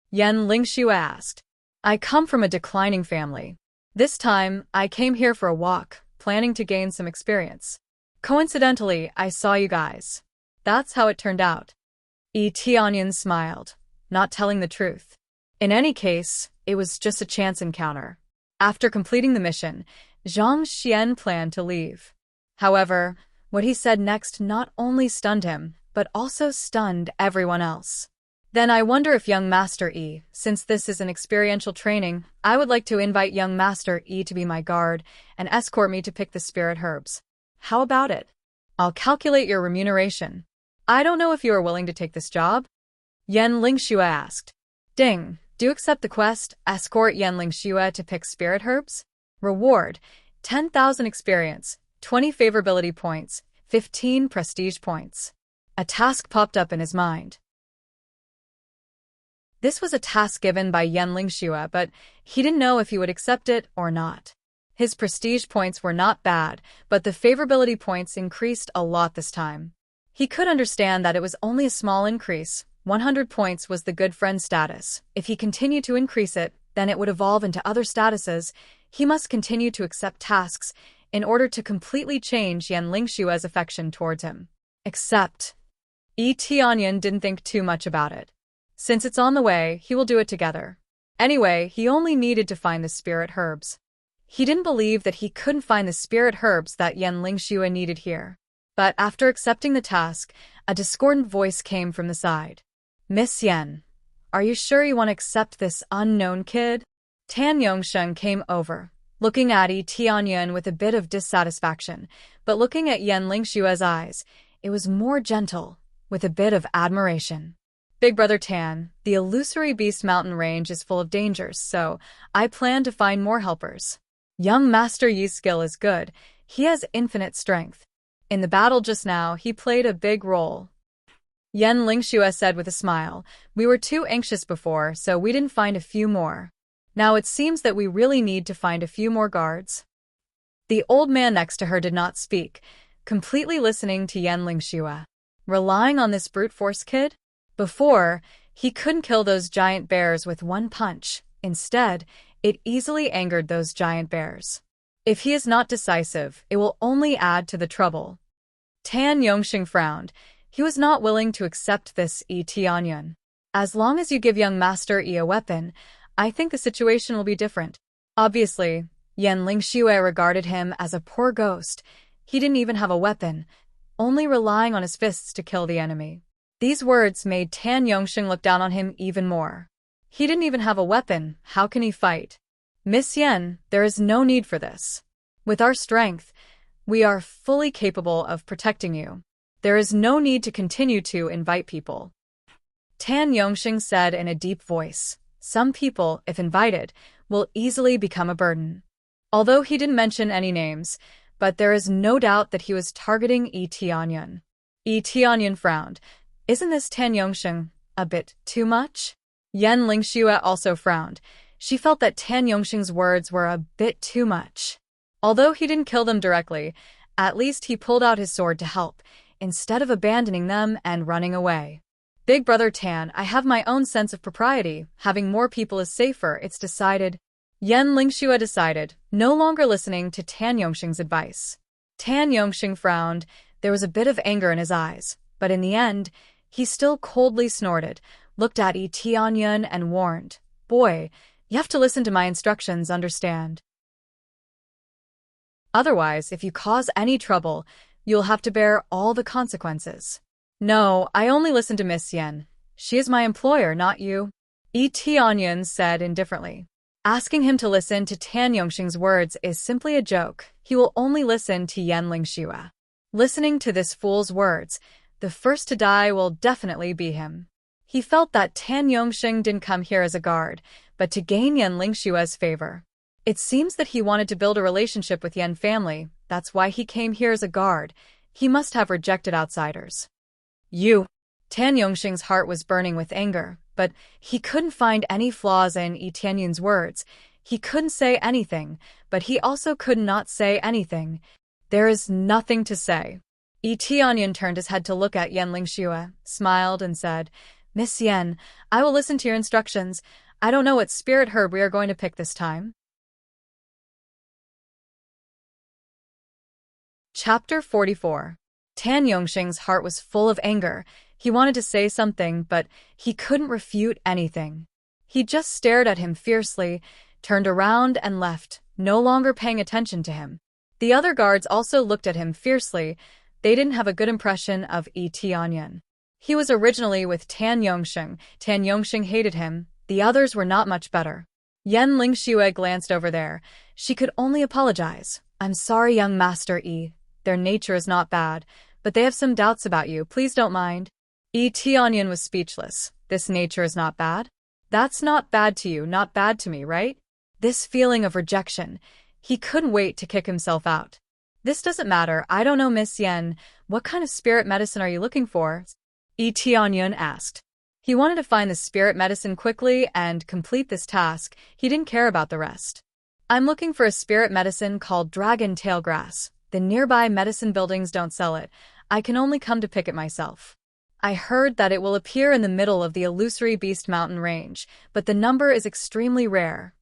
Yan Lingxue asked. I come from a declining family. This time, I came here for a walk, planning to gain some experience. Coincidentally, I saw you guys. That's how it turned out. Yi Tianyan smiled, not telling the truth. In any case, it was just a chance encounter. After completing the mission, Zhang Xian planned to leave. However, what he said next not only stunned him, but also stunned everyone else. Then I wonder if young Master Yi, since this is an experiential training, I would like to invite young Master Yi to be my guard and escort me to pick the spirit herbs. How about it? I'll calculate your remuneration. I don't know if you are willing to take this job? Yan Lingxue asked. Ding, do you accept the quest, escort Yan Lingxue to pick spirit herbs? Reward, 10,000 experience, 20 favorability points, 15 prestige points. A task popped up in his mind. This was a task given by Yan Lingxue, but he didn't know if he would accept it or not. His prestige points were not bad, but the favorability points increased a lot this time. He could understand that it was only a small increase. 100 points was the good friend status. If he continued to increase it, then it would evolve into other statuses. He must continue to accept tasks in order to completely change Yan Lingxue's affection towards him. Except, Yi Tianyan didn't think too much about it. Since it's on the way, he will do it together. Anyway, he only needed to find the spirit herbs. He didn't believe that he couldn't find the spirit herbs that Yan Lingxue needed here. But after accepting the task, a discordant voice came from the side. Miss Yan, are you sure you want to accept this unknown kid? Tan Yongsheng came over, looking at Yi Tianyan with a bit of dissatisfaction, but looking at Yan Lingxue's eyes, it was more gentle, with a bit of admiration. Big Brother Tan, the illusory Beast Mountain range is full of dangers, so I plan to find more helpers. Young Master Yi's skill is good. He has infinite strength. In the battle just now, he played a big role. Yan Lingxue said with a smile, we were too anxious before, so we didn't find a few more. Now it seems that we really need to find a few more guards. The old man next to her did not speak, completely listening to Yan Lingxue. Relying on this brute force kid? Before, he couldn't kill those giant bears with one punch. Instead, it easily angered those giant bears. If he is not decisive, it will only add to the trouble. Tan Yongxing frowned. He was not willing to accept this Yi Tianyan. As long as you give young Master Yi a weapon, I think the situation will be different. Obviously, Yan Lingxue regarded him as a poor ghost. He didn't even have a weapon, only relying on his fists to kill the enemy. These words made Tan Yongxing look down on him even more. He didn't even have a weapon, how can he fight? Miss Yan, there is no need for this. With our strength, we are fully capable of protecting you. There is no need to continue to invite people. Tan Yongxing said in a deep voice. Some people, if invited, will easily become a burden. Although he didn't mention any names, but there is no doubt that he was targeting Yi Tianyan. Yi Tianyan frowned. Isn't this Tan Yongxing a bit too much? Yan Lingxue also frowned. She felt that Tan Yongxing's words were a bit too much. Although he didn't kill them directly, at least he pulled out his sword to help, instead of abandoning them and running away. Big Brother Tan, I have my own sense of propriety. Having more people is safer, it's decided. Yan Lingxue decided, no longer listening to Tan Yongxing's advice. Tan Yongxing frowned. There was a bit of anger in his eyes, but in the end, he still coldly snorted, looked at Yi Tianyan and warned, Boy, you have to listen to my instructions, understand? Otherwise, if you cause any trouble, you'll have to bear all the consequences. No, I only listen to Miss Yen. She is my employer, not you. Tianyan said indifferently. Asking him to listen to Tan Yongxing's words is simply a joke. He will only listen to Yan Lingxue. Listening to this fool's words, the first to die will definitely be him. He felt that Tan Yongxing didn't come here as a guard, but to gain Yan Lingxue's favor. It seems that he wanted to build a relationship with Yan family. That's why he came here as a guard. He must have rejected outsiders. You. Tan Yongxing's heart was burning with anger, but he couldn't find any flaws in Tianyan's words. He couldn't say anything, but he also could not say anything. There is nothing to say. Tianyan turned his head to look at Yan Lingxue, smiled, and said, Miss Yen, I will listen to your instructions. I don't know what spirit herb we are going to pick this time. Chapter 44. Tan Yongxing's heart was full of anger. He wanted to say something, but he couldn't refute anything. He just stared at him fiercely, turned around and left, no longer paying attention to him. The other guards also looked at him fiercely. They didn't have a good impression of Tianyan. He was originally with Tan Yongxing. Tan Yongxing hated him. The others were not much better. Yan Lingxue glanced over there. She could only apologize. I'm sorry, young Master Yi. Their nature is not bad, but they have some doubts about you. Please don't mind. Tianyan was speechless. This nature is not bad? That's not bad to you, not bad to me, right? This feeling of rejection. He couldn't wait to kick himself out. This doesn't matter. I don't know, Miss Yen. What kind of spirit medicine are you looking for? Tianyan asked. He wanted to find the spirit medicine quickly and complete this task. He didn't care about the rest. I'm looking for a spirit medicine called dragon tail grass. The nearby medicine buildings don't sell it. I can only come to pick it myself. I heard that it will appear in the middle of the illusory beast mountain range, but the number is extremely rare.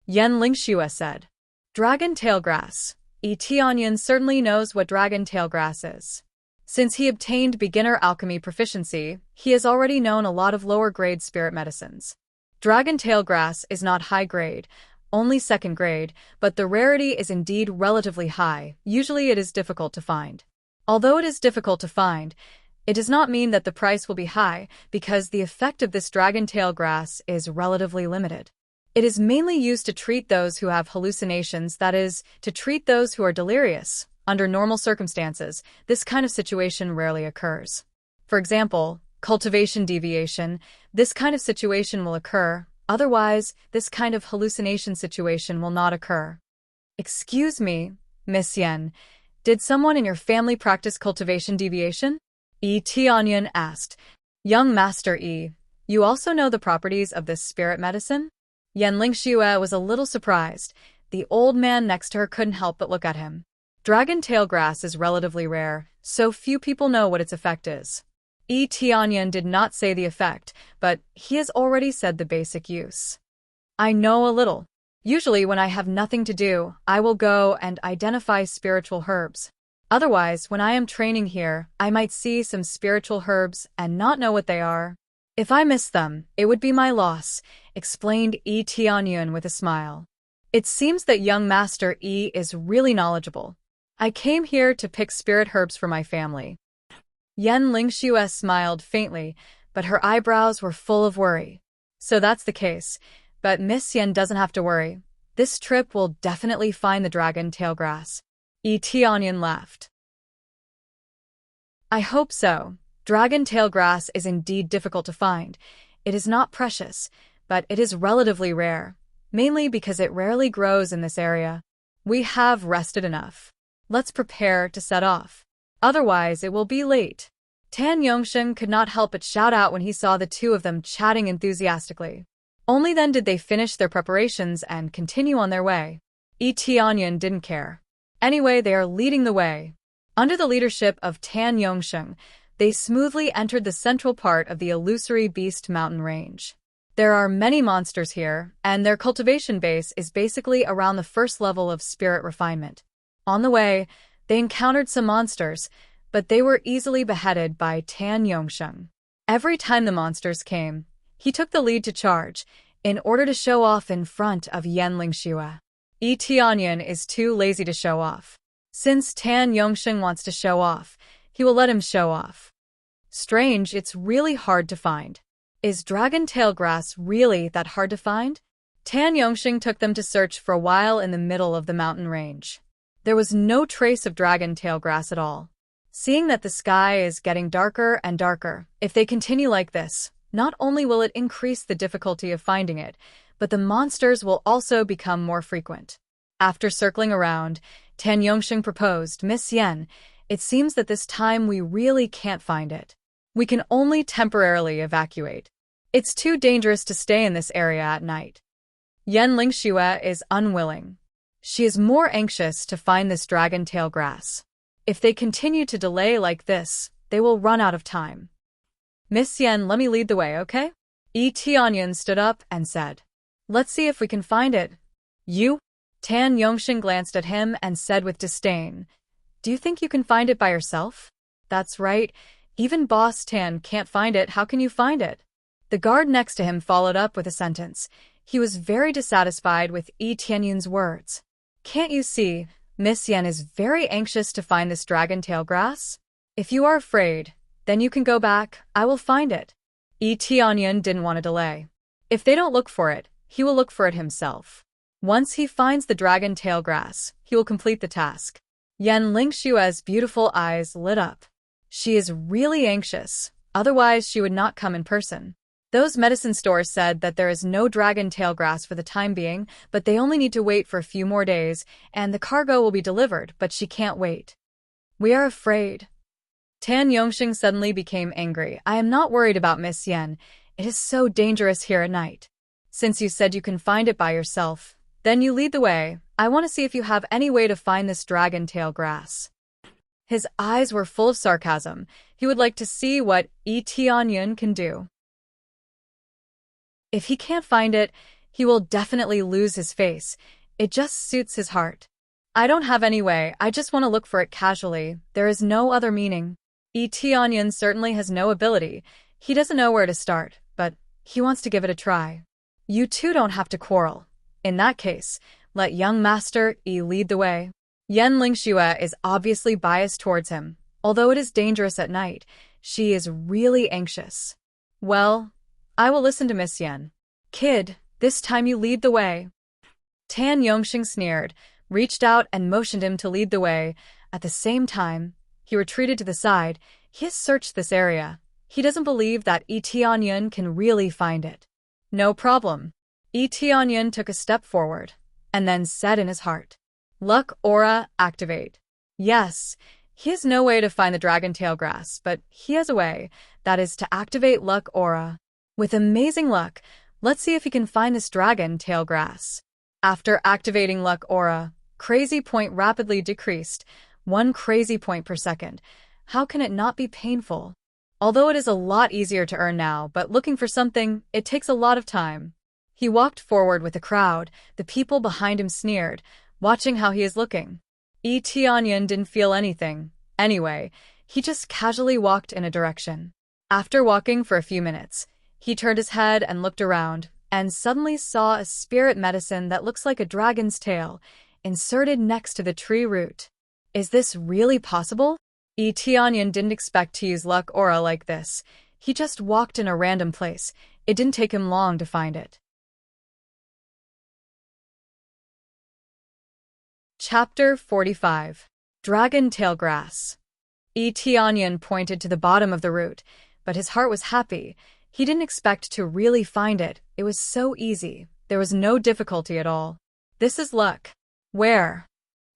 Yan Lingxue said. Dragon tail grass. Tianyan certainly knows what dragon tail grass is. Since he obtained beginner alchemy proficiency, he has already known a lot of lower-grade spirit medicines. Dragon tail grass is not high grade, only second grade, but the rarity is indeed relatively high. Usually it is difficult to find. Although it is difficult to find, it does not mean that the price will be high, because the effect of this dragon tail grass is relatively limited. It is mainly used to treat those who have hallucinations, that is, to treat those who are delirious. Under normal circumstances, this kind of situation rarely occurs. For example, cultivation deviation, this kind of situation will occur. Otherwise, this kind of hallucination situation will not occur. Excuse me, Miss Yen, did someone in your family practice cultivation deviation? Tianyan asked. Young Master Yi, you also know the properties of this spirit medicine? Yan Lingxue was a little surprised. The old man next to her couldn't help but look at him. Dragon tail grass is relatively rare, so few people know what its effect is. Tianyan did not say the effect, but he has already said the basic use. I know a little. Usually when I have nothing to do, I will go and identify spiritual herbs. Otherwise, when I am training here, I might see some spiritual herbs and not know what they are. If I miss them, it would be my loss, explained Tianyan with a smile. It seems that young Master Yi is really knowledgeable. I came here to pick spirit herbs for my family. Yan Lingxue smiled faintly, but her eyebrows were full of worry. So that's the case, but Miss Yen doesn't have to worry. This trip will definitely find the dragon tail grass. Tianyan laughed. I hope so. Dragon tail grass is indeed difficult to find. It is not precious, but it is relatively rare, mainly because it rarely grows in this area. We have rested enough. Let's prepare to set off. Otherwise, it will be late. Tan Yongxing could not help but shout out when he saw the two of them chatting enthusiastically. Only then did they finish their preparations and continue on their way. Tianyan didn't care. Anyway, they are leading the way. Under the leadership of Tan Yongxing, they smoothly entered the central part of the illusory beast mountain range. There are many monsters here, and their cultivation base is basically around the first level of spirit refinement. On the way, they encountered some monsters, but they were easily beheaded by Tan Yongxing. Every time the monsters came, he took the lead to charge, in order to show off in front of Yan Lingxue. Tianyan is too lazy to show off. Since Tan Yongsheng wants to show off, he will let him show off. Strange, it's really hard to find. Is dragon tail grass really that hard to find? Tan Yongsheng took them to search for a while in the middle of the mountain range. There was no trace of dragon tail grass at all. Seeing that the sky is getting darker and darker, if they continue like this, not only will it increase the difficulty of finding it, but the monsters will also become more frequent. After circling around, Tan Yongsheng proposed, "Miss Yen, it seems that this time we really can't find it. We can only temporarily evacuate. It's too dangerous to stay in this area at night." Yen Lingxue is unwilling. She is more anxious to find this dragon tail grass. If they continue to delay like this, they will run out of time. "Miss Yen, let me lead the way, okay?" Tianyan stood up and said. "Let's see if we can find it." "You?" Tan Yongsheng glanced at him and said with disdain, "Do you think you can find it by yourself?" "That's right. Even Boss Tan can't find it. How can you find it?" The guard next to him followed up with a sentence. He was very dissatisfied with Tianyan's words. "Can't you see, Miss Yen is very anxious to find this dragon tail grass? If you are afraid, then you can go back. I will find it." Tianyan didn't want to delay. If they don't look for it, he will look for it himself. Once he finds the dragon tail grass, he will complete the task. Yen Lingxue's beautiful eyes lit up. She is really anxious, otherwise she would not come in person. Those medicine stores said that there is no dragon tail grass for the time being, but they only need to wait for a few more days, and the cargo will be delivered, but she can't wait. "We are afraid." Tan Yongsheng suddenly became angry. "I am not worried about Miss Yen. It is so dangerous here at night. Since you said you can find it by yourself, then you lead the way. I want to see if you have any way to find this dragon tail grass." His eyes were full of sarcasm. He would like to see what Tianyan can do. If he can't find it, he will definitely lose his face. It just suits his heart. "I don't have any way. I just want to look for it casually. There is no other meaning." Tianyan certainly has no ability. He doesn't know where to start, but he wants to give it a try. "You two don't have to quarrel. In that case, let young Master Yi lead the way." Yen Lingxue is obviously biased towards him. Although it is dangerous at night, she is really anxious. "Well, I will listen to Miss Yen. Kid, this time you lead the way." Tan Yongsheng sneered, reached out and motioned him to lead the way. At the same time, he retreated to the side. He has searched this area. He doesn't believe that Tianyan can really find it. "No problem." Tianyan took a step forward, and then said in his heart, "Luck aura, activate." Yes, he has no way to find the dragon tail grass, but he has a way, that is to activate luck aura. With amazing luck, let's see if he can find this dragon tail grass. After activating luck aura, crazy point rapidly decreased, 1 crazy point per second. How can it not be painful? Although it is a lot easier to earn now, but looking for something, it takes a lot of time. He walked forward with the crowd. The people behind him sneered, watching how he is looking. Tianyan didn't feel anything. Anyway, he just casually walked in a direction. After walking for a few minutes, he turned his head and looked around, and suddenly saw a spirit medicine that looks like a dragon's tail, inserted next to the tree root. Is this really possible? Tianyan didn't expect to use luck aura like this. He just walked in a random place. It didn't take him long to find it. Chapter 45. Dragon Tail Grass. Tianyan pointed to the bottom of the root, but his heart was happy. He didn't expect to really find it. It was so easy. There was no difficulty at all. This is luck. Where?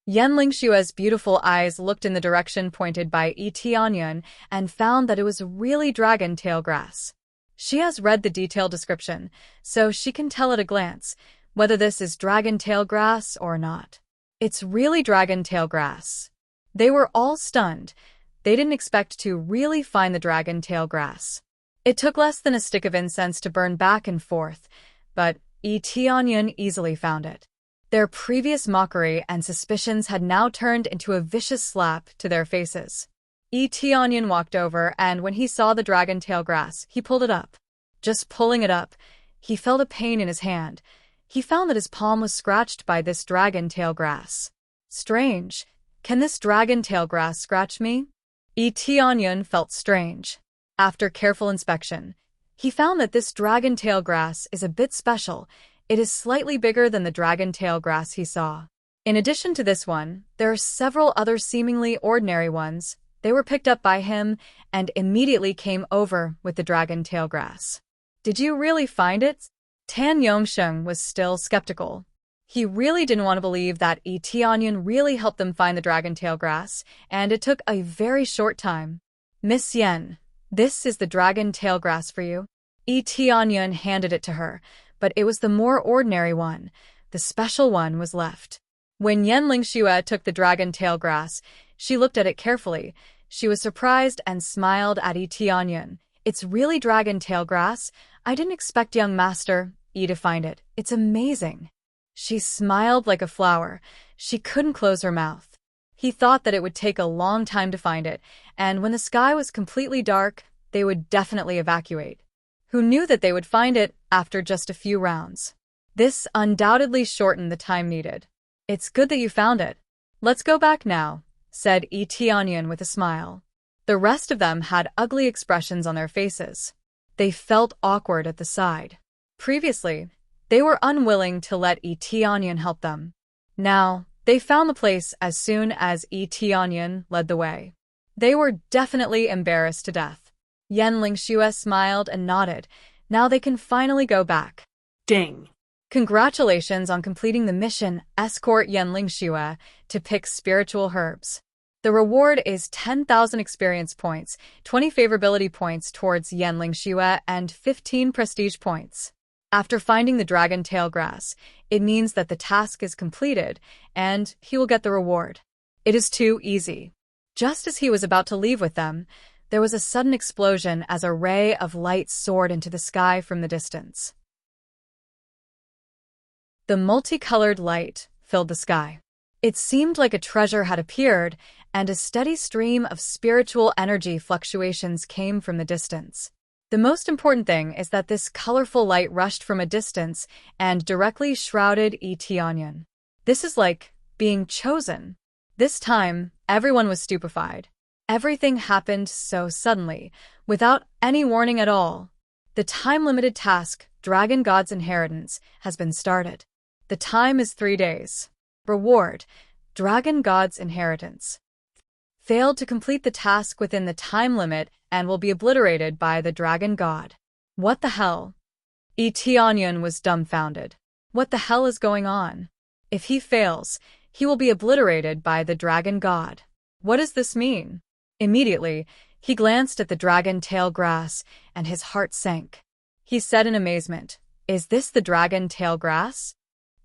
Yen Lingxue's beautiful eyes looked in the direction pointed by Tianyan and found that it was really dragon tail grass. She has read the detailed description, so she can tell at a glance whether this is dragon tail grass or not. It's really dragon tail grass. They were all stunned. They didn't expect to really find the dragon tail grass. It took less than a stick of incense to burn back and forth, but Tianyan easily found it. Their previous mockery and suspicions had now turned into a vicious slap to their faces. Tianyan walked over, and when he saw the dragon tail grass, he pulled it up. Just pulling it up, he felt a pain in his hand. he found that his palm was scratched by this dragon tail grass. Strange. Can this dragon tail grass scratch me? Tianyun felt strange. After careful inspection, he found that this dragon tail grass is a bit special. It is slightly bigger than the dragon tail grass he saw. In addition to this one, there are several other seemingly ordinary ones. They were picked up by him and immediately came over with the dragon tail grass. Did you really find it? Tan Yongsheng was still skeptical. He really didn't want to believe that Tianyun really helped them find the dragon tail grass, and it took a very short time. Miss Yen, this is the dragon tail grass for you. Tianyun handed it to her, but it was the more ordinary one. The special one was left. When Yen Lingxue took the dragon tail grass, she looked at it carefully. She was surprised and smiled at Tianyun. It's really dragon tail grass. I didn't expect young master to find it. It's amazing. She smiled like a flower. She couldn't close her mouth. He thought that it would take a long time to find it, and when the sky was completely dark, they would definitely evacuate. Who knew that they would find it after just a few rounds? This undoubtedly shortened the time needed. It's good that you found it. Let's go back now, said Tianyun with a smile. The rest of them had ugly expressions on their faces. They felt awkward at the side. Previously, they were unwilling to let Tianyun help them. Now, they found the place as soon as Tianyun led the way. They were definitely embarrassed to death. Yen Lingxue smiled and nodded. Now they can finally go back. Ding. Congratulations on completing the mission. Escort Yen Lingxue to pick spiritual herbs. The reward is 10,000 experience points, 20 favorability points towards Yen Lingxue, and 15 prestige points. After finding the dragon tail grass, it means that the task is completed, and he will get the reward. It is too easy. Just as he was about to leave with them, there was a sudden explosion as a ray of light soared into the sky from the distance. The multicolored light filled the sky. It seemed like a treasure had appeared, and a steady stream of spiritual energy fluctuations came from the distance. The most important thing is that this colorful light rushed from a distance and directly shrouded Tianyun. This is like being chosen. This time, everyone was stupefied. Everything happened so suddenly, without any warning at all. The time-limited task, Dragon God's Inheritance, has been started. The time is 3 days. Reward, Dragon God's Inheritance. Failed to complete the task within the time limit and will be obliterated by the Dragon God. What the hell? Tianyun was dumbfounded. What the hell is going on? If he fails, he will be obliterated by the Dragon God. What does this mean? Immediately, he glanced at the dragon tail grass, and his heart sank. He said in amazement, "Is this the dragon tail grass?"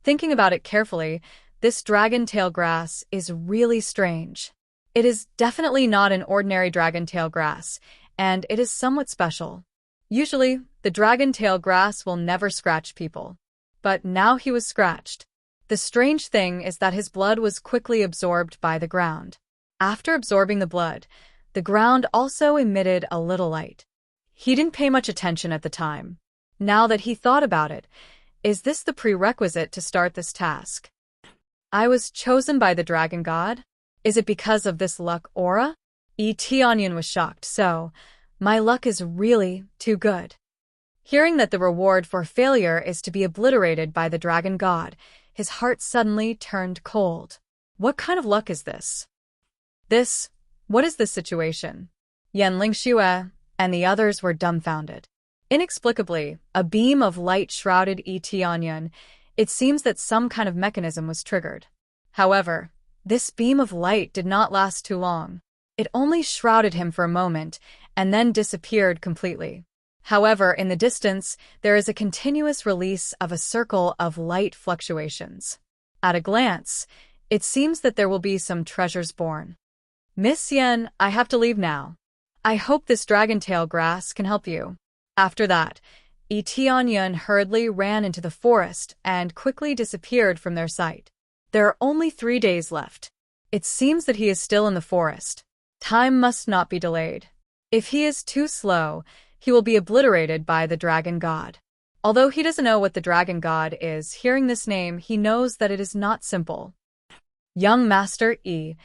Thinking about it carefully, this dragon tail grass is really strange. It is definitely not an ordinary dragon tail grass, and it is somewhat special. Usually, the dragon tail grass will never scratch people. But now he was scratched. The strange thing is that his blood was quickly absorbed by the ground. After absorbing the blood, the ground also emitted a little light. He didn't pay much attention at the time. Now that he thought about it, is this the prerequisite to start this task? I was chosen by the Dragon God? Is it because of this luck aura? Tianyun was shocked, so, my luck is really too good. Hearing that the reward for failure is to be obliterated by the Dragon God, his heart suddenly turned cold. What kind of luck is this? What is this situation? Yen Lingxue and the others were dumbfounded. Inexplicably, a beam of light shrouded Tianyun. It seems that some kind of mechanism was triggered. However, this beam of light did not last too long. It only shrouded him for a moment and then disappeared completely. However, in the distance, there is a continuous release of a circle of light fluctuations. At a glance, it seems that there will be some treasures born. Miss Yen, I have to leave now. I hope this dragon tail grass can help you. After that, Tianyun hurriedly ran into the forest and quickly disappeared from their sight. There are only 3 days left. It seems that he is still in the forest. Time must not be delayed. If he is too slow, he will be obliterated by the Dragon God. Although he doesn't know what the dragon god is, hearing this name, he knows that it is not simple. Young Master Yi.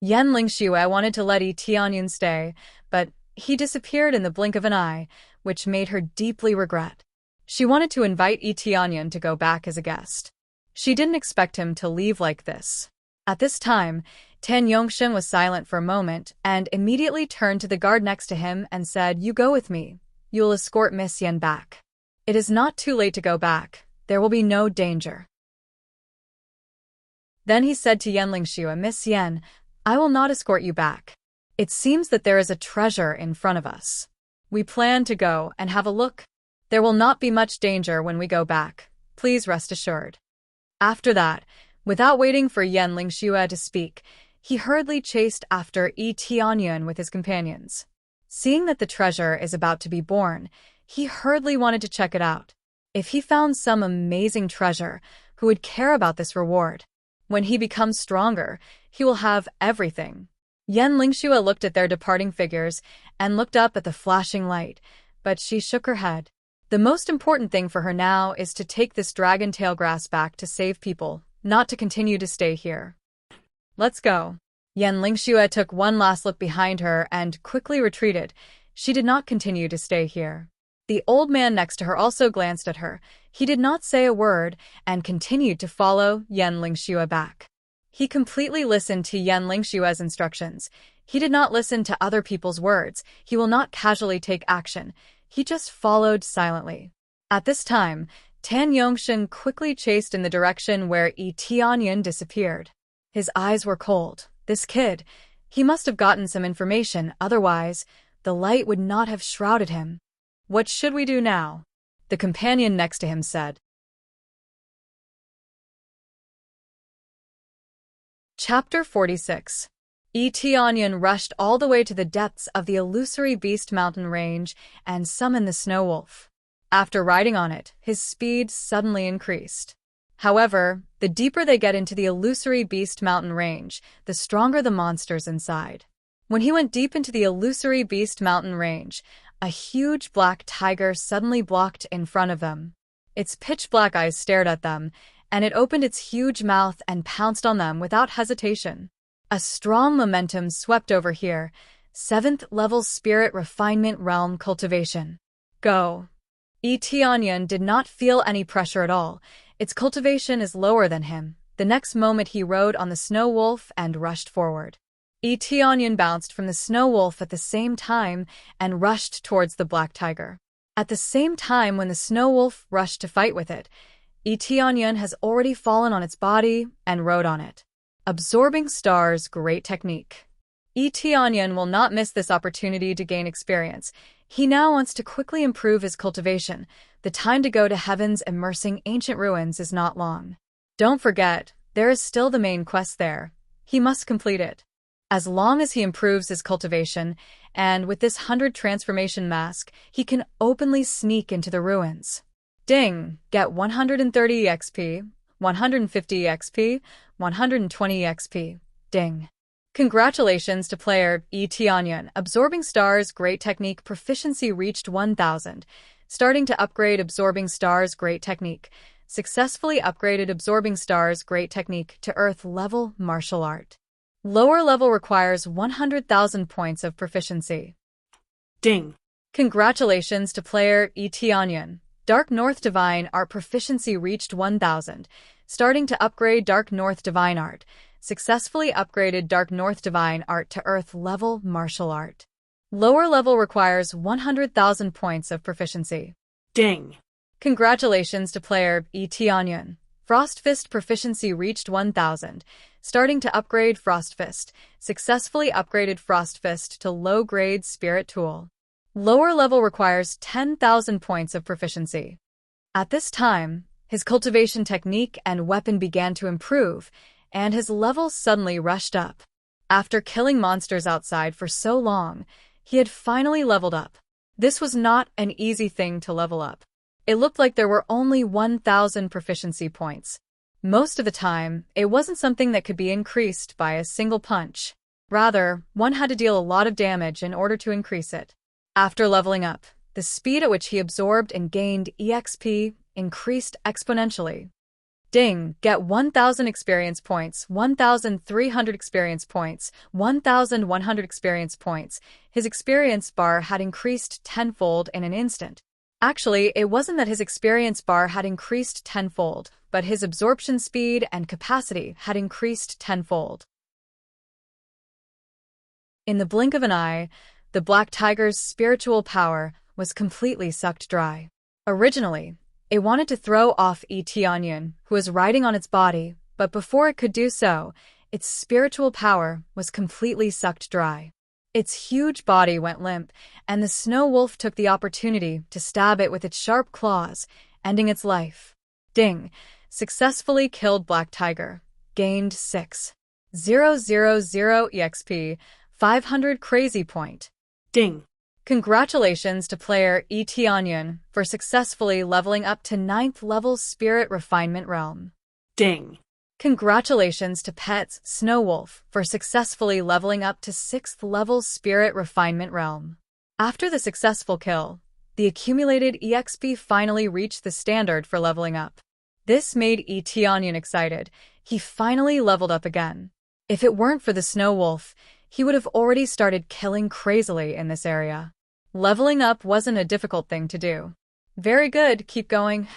Yan Lingxue wanted to let Yi Tianyun stay, but he disappeared in the blink of an eye, which made her deeply regret. She wanted to invite Yi Tianyun to go back as a guest. She didn't expect him to leave like this. At this time, Tan Yongshen was silent for a moment and immediately turned to the guard next to him and said, "You go with me. You'll escort Miss Yan back. It is not too late to go back. There will be no danger." Then he said to Yan Lingxue, "Miss Yan, I will not escort you back. It seems that there is a treasure in front of us. We plan to go and have a look. There will not be much danger when we go back. Please rest assured." After that, without waiting for Yan Lingxue to speak, he hurriedly chased after Yi Tianyun with his companions. Seeing that the treasure is about to be born, he hurriedly wanted to check it out. If he found some amazing treasure, who would care about this reward? When he becomes stronger, he will have everything. Yan Lingxue looked at their departing figures and looked up at the flashing light, but she shook her head. The most important thing for her now is to take this dragon tail grass back to save people, not to continue to stay here. "Let's go." Yan Lingxue took one last look behind her and quickly retreated. She did not continue to stay here. The old man next to her also glanced at her. He did not say a word and continued to follow Yan Lingxue back. He completely listened to Yan Lingxue's instructions. He did not listen to other people's words. He will not casually take action. He just followed silently. At this time, Tan Yongshen quickly chased in the direction where Yi Tianyun disappeared. His eyes were cold. This kid, he must have gotten some information, otherwise, the light would not have shrouded him. "What should we do now?" the companion next to him said. Chapter 46. Yi Tianyun rushed all the way to the depths of the illusory beast mountain range and summoned the snow wolf. After riding on it, his speed suddenly increased. However, the deeper they get into the illusory beast mountain range, the stronger the monsters inside. When he went deep into the illusory beast mountain range, a huge black tiger suddenly blocked in front of them. Its pitch-black eyes stared at them, and it opened its huge mouth and pounced on them without hesitation. A strong momentum swept over here. 7th level spirit refinement realm cultivation. Go. Yi Tianyun did not feel any pressure at all. Its cultivation is lower than him. The next moment he rode on the snow wolf and rushed forward. Yi Tianyun bounced from the snow wolf at the same time and rushed towards the black tiger. At the same time when the snow wolf rushed to fight with it, Yi Tianyun has already fallen on its body and rode on it. Absorbing stars, great technique. Yi Tianyun will not miss this opportunity to gain experience. He now wants to quickly improve his cultivation. The time to go to heaven's immersing ancient ruins is not long. Don't forget, there is still the main quest there. He must complete it. As long as he improves his cultivation, and with this 100 transformation mask, he can openly sneak into the ruins. Ding! Get 130 XP, 150 XP, 120 XP. Ding! Congratulations to player Yi Tianyun. Absorbing stars, great technique. Proficiency reached 1000. Starting to upgrade absorbing stars, great technique. Successfully upgraded absorbing stars, great technique to earth level martial art. Lower level requires 100,000 points of proficiency. Ding! Congratulations to player Yi Tianyun. Dark North Divine Art proficiency reached 1000. Starting to upgrade Dark North Divine Art. Successfully upgraded Dark North Divine Art to Earth level martial art. Lower level requires 100,000 points of proficiency. Ding! Congratulations to player Yi Tianyun. Frost Fist proficiency reached 1000. Starting to upgrade Frost Fist. Successfully upgraded Frost Fist to low-grade Spirit Tool. Lower level requires 10,000 points of proficiency. At this time, his cultivation technique and weapon began to improve, and his level suddenly rushed up. After killing monsters outside for so long, he had finally leveled up. This was not an easy thing to level up. It looked like there were only 1,000 proficiency points. Most of the time, it wasn't something that could be increased by a single punch. Rather, one had to deal a lot of damage in order to increase it. After leveling up, The speed at which he absorbed and gained EXP increased exponentially. Ding! Get 1,000 experience points, 1,300 experience points, 1,100 experience points. His experience bar had increased tenfold in an instant. Actually, it wasn't that his experience bar had increased tenfold, but his absorption speed and capacity had increased tenfold. In the blink of an eye, the Black Tiger's spiritual power was completely sucked dry. Originally, it wanted to throw off Etianyan, who was riding on its body, but before it could do so, its spiritual power was completely sucked dry. Its huge body went limp, and the snow wolf took the opportunity to stab it with its sharp claws, ending its life. Ding! Successfully killed Black Tiger. Gained 6,000 EXP, 500 crazy point. Ding. Congratulations to player Etianyan for successfully leveling up to 9th level Spirit Refinement Realm. Ding. Congratulations to Pets Snow Wolf for successfully leveling up to 6th level Spirit Refinement Realm. After the successful kill, the accumulated EXP finally reached the standard for leveling up. This made Etianyan excited. He finally leveled up again. If it weren't for the Snow Wolf, he would have already started killing crazily in this area. Leveling up wasn't a difficult thing to do. Very good, keep going.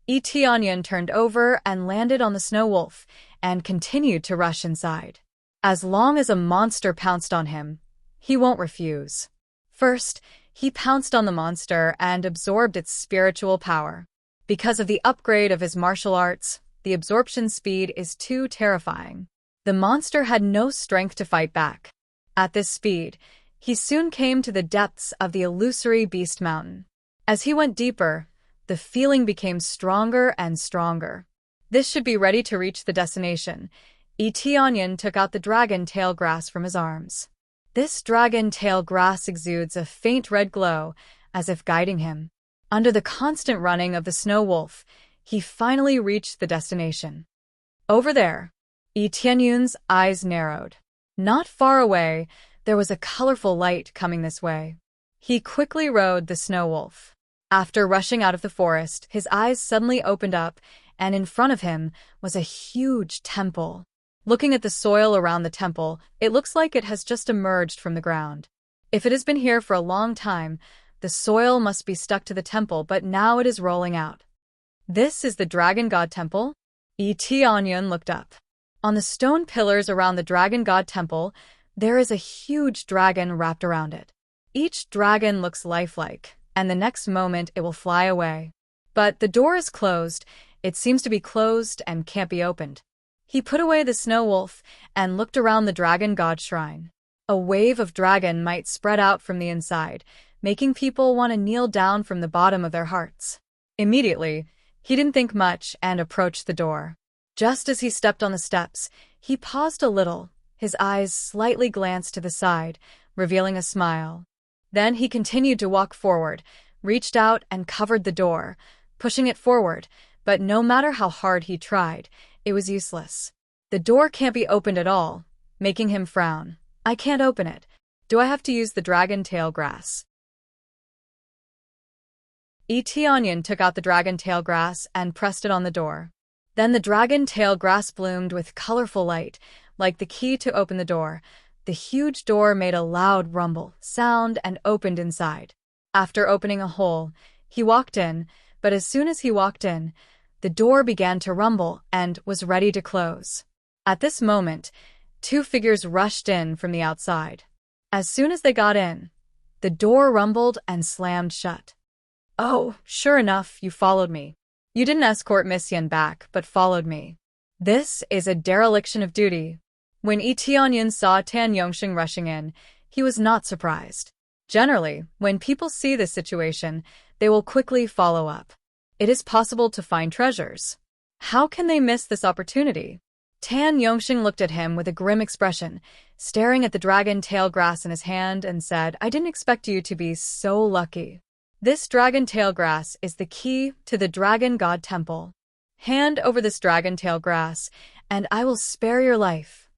Etianyan turned over and landed on the Snow Wolf, and continued to rush inside. As long as a monster pounced on him, he won't refuse. First, he pounced on the monster and absorbed its spiritual power. Because of the upgrade of his martial arts, the absorption speed is too terrifying. The monster had no strength to fight back. At this speed, he soon came to the depths of the illusory Beast Mountain. As he went deeper, the feeling became stronger and stronger. This should be ready to reach the destination. Etianyan took out the dragon tail grass from his arms. This dragon tail grass exudes a faint red glow, as if guiding him. Under the constant running of the Snow Wolf, he finally reached the destination. Over there, Etianyan's eyes narrowed. Not far away, there was a colorful light coming this way. He quickly rode the Snow Wolf. After rushing out of the forest, his eyes suddenly opened up, and in front of him was a huge temple. Looking at the soil around the temple, it looks like it has just emerged from the ground. If it has been here for a long time, the soil must be stuck to the temple, but now it is rolling out. This is the Dragon God Temple? Etianyan looked up. On the stone pillars around the Dragon God Temple, there is a huge dragon wrapped around it. Each dragon looks lifelike, and the next moment it will fly away. But the door is closed. It seems to be closed and can't be opened. He put away the Snow Wolf and looked around the Dragon God Shrine. A wave of dragon might spread out from the inside, making people want to kneel down from the bottom of their hearts. Immediately, he didn't think much and approached the door. Just as he stepped on the steps, he paused a little. His eyes slightly glanced to the side, revealing a smile. Then he continued to walk forward, reached out and covered the door, pushing it forward, but no matter how hard he tried, it was useless. The door can't be opened at all, making him frown. I can't open it. Do I have to use the dragon tail grass? Etianyan took out the dragon tail grass and pressed it on the door. Then the dragon tail grass bloomed with colorful light, like the key to open the door. The huge door made a loud rumble sound and opened inside. After opening a hole, he walked in, but as soon as he walked in, the door began to rumble and was ready to close. At this moment, two figures rushed in from the outside. As soon as they got in, the door rumbled and slammed shut. Oh, sure enough, you followed me. You didn't escort Miss Yen back, but followed me. This is a dereliction of duty. When Etianyan saw Tan Yongxing rushing in, he was not surprised. Generally, when people see this situation, they will quickly follow up. It is possible to find treasures. How can they miss this opportunity? Tan Yongxing looked at him with a grim expression, staring at the dragon tail grass in his hand, and said, I didn't expect you to be so lucky. This dragon tail grass is the key to the Dragon God Temple. Hand over this dragon tail grass, and I will spare your life.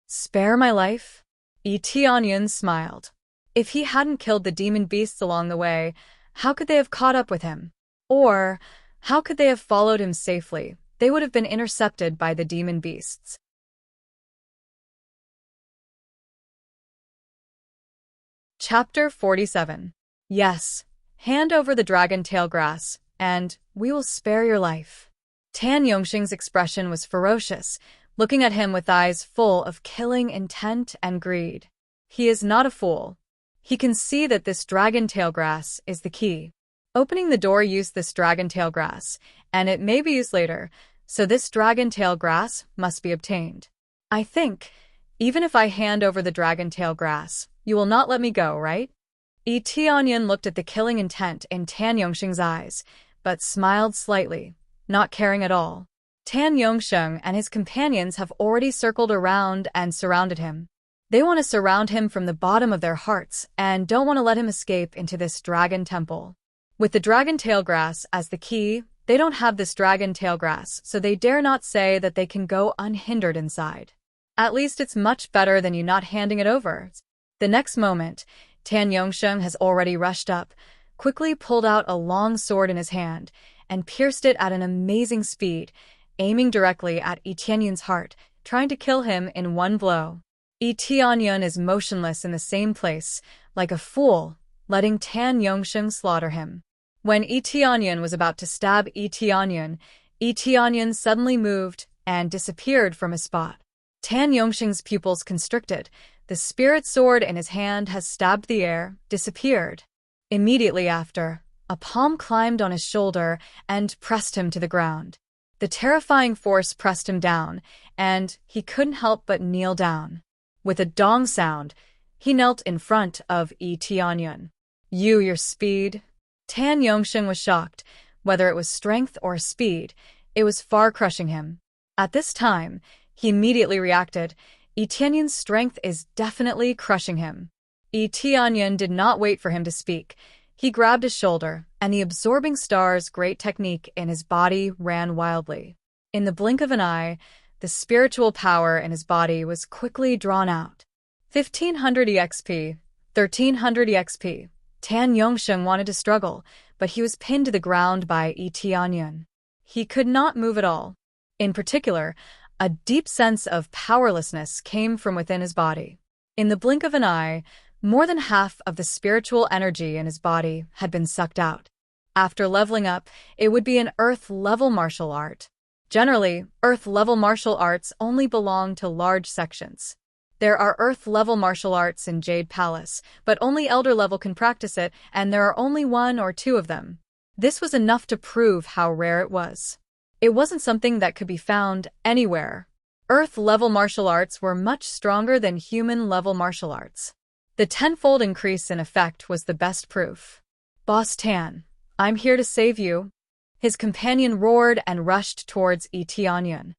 Spare my life? Etianyan smiled. If he hadn't killed the demon beasts along the way, How could they have caught up with him? Or, how could they have followed him safely? They would have been intercepted by the demon beasts. Chapter 47. Yes, hand over the dragon tail grass, and we will spare your life. Tan Yongxing's expression was ferocious, looking at him with eyes full of killing intent and greed. He is not a fool. He can see that this dragon tail grass is the key. Opening the door used this dragon tail grass, and it may be used later, so this dragon tail grass must be obtained. I think, even if I hand over the dragon tail grass, you will not let me go, right? Yi Tianyan looked at the killing intent in Tan Yongxing's eyes, but smiled slightly, not caring at all. Tan Yongxing and his companions have already circled around and surrounded him. They want to surround him from the bottom of their hearts and don't want to let him escape into this dragon temple. With the dragon tail grass as the key, they don't have this dragon tail grass, so they dare not say that they can go unhindered inside. At least it's much better than you not handing it over. The next moment, Tan Yongxing has already rushed up, quickly pulled out a long sword in his hand, and pierced it at an amazing speed, aiming directly at Yi Tianyan's heart, trying to kill him in one blow. Yi Tianyan is motionless in the same place, like a fool, letting Tan Yongxing slaughter him. When Yi Tianyan was about to stab Yi Tianyan suddenly moved and disappeared from his spot. Tan Yongxing's pupils constricted. The spirit sword in his hand has stabbed the air, disappeared. Immediately after, a palm climbed on his shoulder and pressed him to the ground. The terrifying force pressed him down, and he couldn't help but kneel down. With a dong sound, he knelt in front of Yi Tianyan. Your speed? Tan Yongxing was shocked. Whether it was strength or speed, it was far crushing him. At this time, he immediately reacted. Yi Tianyan's strength is definitely crushing him. Yi Tianyan did not wait for him to speak. He grabbed his shoulder, and the absorbing star's great technique in his body ran wildly. In the blink of an eye, the spiritual power in his body was quickly drawn out. 1500 EXP, 1300 EXP. Tan Yongxing wanted to struggle, but he was pinned to the ground by Yi Tianyan. He could not move at all. In particular, a deep sense of powerlessness came from within his body. In the blink of an eye, more than half of the spiritual energy in his body had been sucked out. After leveling up, it would be an Earth-level martial art. Generally, Earth-level martial arts only belong to large sections. There are Earth-level martial arts in Jade Palace, but only Elder level can practice it, and there are only 1 or 2 of them. This was enough to prove how rare it was. It wasn't something that could be found anywhere. Earth-level martial arts were much stronger than human-level martial arts. The tenfold increase in effect was the best proof. Boss Tan, I'm here to save you. His companion roared and rushed towards Yi Tianyan.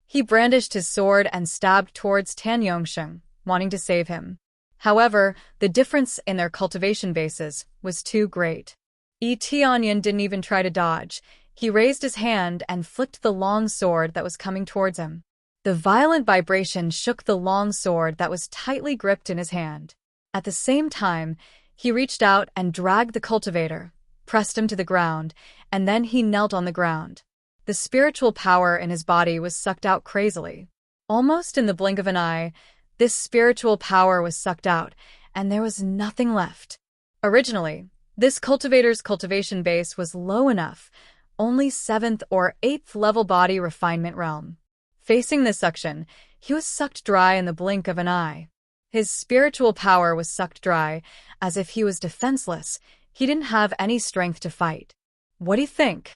He brandished his sword and stabbed towards Tan Yongxing, wanting to save him. However, the difference in their cultivation bases was too great. Yi Tianyan didn't even try to dodge. He raised his hand and flicked the long sword that was coming towards him. The violent vibration shook the long sword that was tightly gripped in his hand. At the same time, he reached out and dragged the cultivator, pressed him to the ground, and then he knelt on the ground. The spiritual power in his body was sucked out crazily. Almost in the blink of an eye, this spiritual power was sucked out, and there was nothing left. Originally, this cultivator's cultivation base was low enough, only 7th or 8th level body refinement realm. Facing this suction, he was sucked dry in the blink of an eye. His spiritual power was sucked dry, as if he was defenseless. He didn't have any strength to fight. What do you think?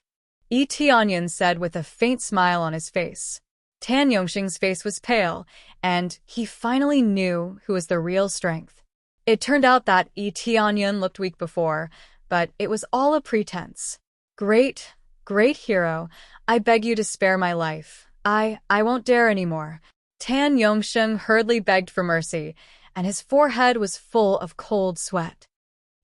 Yi Tianyan said with a faint smile on his face. Tan Yongxing's face was pale, and he finally knew who was the real strength. It turned out that Yi Tianyan looked weak before, but it was all a pretense. Great hero, I beg you to spare my life. I won't dare anymore. Tan Yongxing hurriedly begged for mercy, and his forehead was full of cold sweat.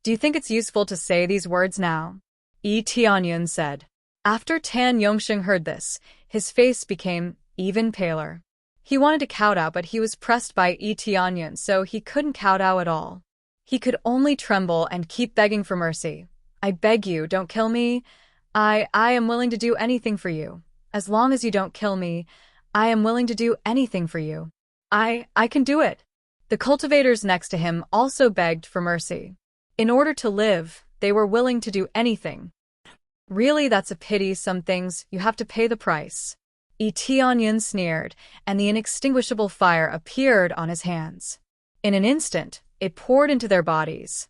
Do you think it's useful to say these words now? Yi Tianyan said. After Tan Yongxing heard this, his face became even paler. He wanted to kowtow, but he was pressed by Yi Tianyan, so he couldn't kowtow at all. He could only tremble and keep begging for mercy. I beg you, don't kill me. I am willing to do anything for you. As long as you don't kill me, I am willing to do anything for you. I can do it. The cultivators next to him also begged for mercy. In order to live, they were willing to do anything. Really, that's a pity. Some things you have to pay the price. Tianyin sneered, and the inextinguishable fire appeared on his hands. In an instant, it poured into their bodies.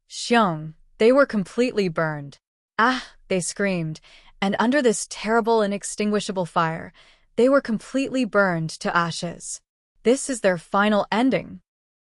Xiong, they were completely burned. Ah, they screamed, and under this terrible inextinguishable fire, they were completely burned to ashes. This is their final ending.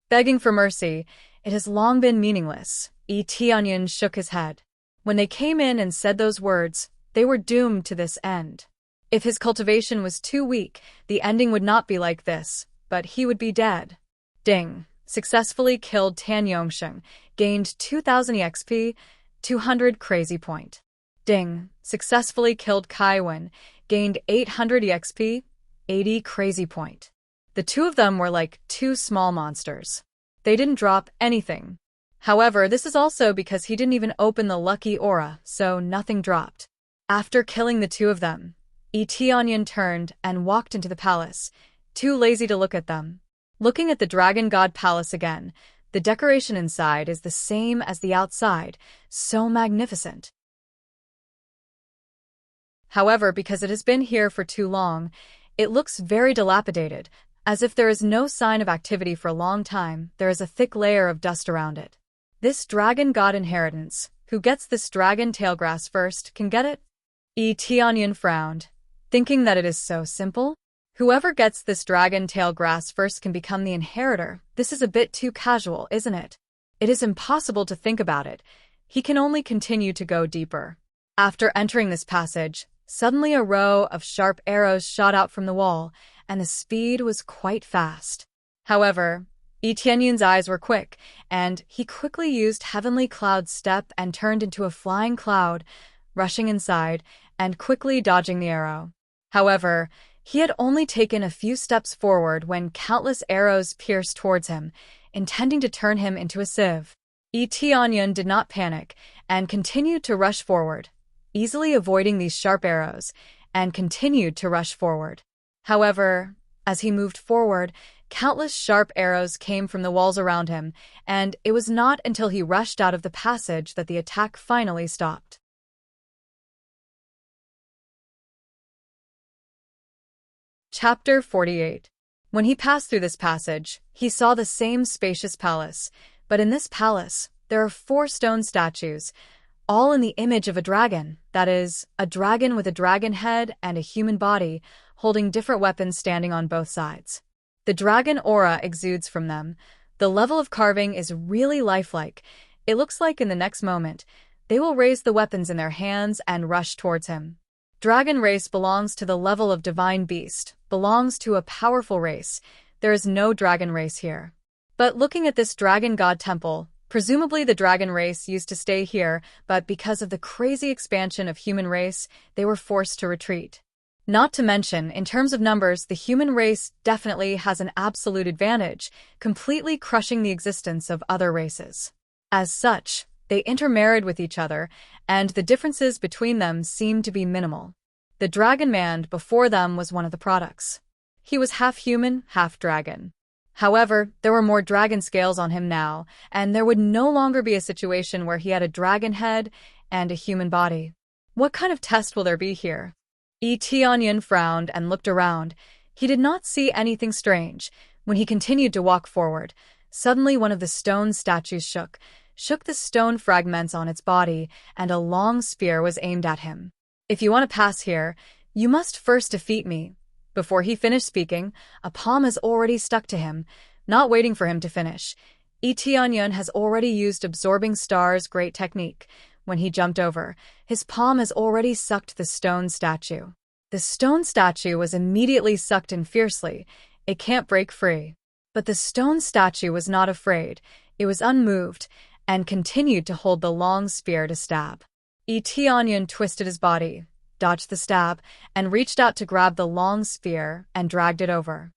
Begging for mercy, it has long been meaningless. Tianyin shook his head. When they came in and said those words, they were doomed to this end. If his cultivation was too weak, the ending would not be like this, but he would be dead. Ding. Successfully killed Tan Yongsheng, gained 2000 EXP, 200 crazy point. Ding. Successfully killed Kai Wen, gained 800 EXP, 80 crazy point. The two of them were like two small monsters. They didn't drop anything. However, this is also because he didn't even open the lucky aura, so nothing dropped. After killing the two of them, Tianyin turned and walked into the palace, too lazy to look at them. Looking at the Dragon God Palace again, the decoration inside is the same as the outside, so magnificent. However, because it has been here for too long, it looks very dilapidated. As if there is no sign of activity for a long time, there is a thick layer of dust around it. This Dragon God inheritance, who gets this dragon tail grass first, can get it? Tianyin frowned, thinking that it is so simple. Whoever gets this dragon tail grass first can become the inheritor. This is a bit too casual, isn't it? It is impossible to think about it. He can only continue to go deeper. After entering this passage, suddenly a row of sharp arrows shot out from the wall, and the speed was quite fast. However, Tianyin's eyes were quick, and he quickly used Heavenly Cloud's step and turned into a flying cloud, rushing inside and quickly dodging the arrow. However, he had only taken a few steps forward when countless arrows pierced towards him, intending to turn him into a sieve. Tianyin did not panic and continued to rush forward, easily avoiding these sharp arrows, and continued to rush forward. However, as he moved forward, countless sharp arrows came from the walls around him, and it was not until he rushed out of the passage that the attack finally stopped. Chapter 48. When he passed through this passage, he saw the same spacious palace, but in this palace, there are 4 stone statues, all in the image of a dragon, that is, a dragon with a dragon head and a human body, holding different weapons standing on both sides. The dragon aura exudes from them. The level of carving is really lifelike. It looks like in the next moment, they will raise the weapons in their hands and rush towards him. Dragon race belongs to the level of divine beast, belongs to a powerful race. There is no dragon race here. But looking at this dragon god temple, presumably the dragon race used to stay here, but because of the crazy expansion of human race, they were forced to retreat. Not to mention, in terms of numbers, the human race definitely has an absolute advantage, completely crushing the existence of other races. As such, they intermarried with each other, and the differences between them seemed to be minimal. The dragon man before them was one of the products. He was half human, half dragon. However, there were more dragon scales on him now, and there would no longer be a situation where he had a dragon head and a human body. What kind of test will there be here? Tianyin frowned and looked around. He did not see anything strange. When he continued to walk forward, suddenly one of the stone statues shook the stone fragments on its body, and a long spear was aimed at him. If you want to pass here, you must first defeat me. Before he finished speaking, a palm has already stuck to him, not waiting for him to finish. Tianyin has already used Absorbing Star's great technique. When he jumped over, his palm has already sucked the stone statue. The stone statue was immediately sucked in fiercely. It can't break free. But the stone statue was not afraid. It was unmoved, and continued to hold the long spear to stab. Tianyin twisted his body, dodged the stab, and reached out to grab the long spear and dragged it over.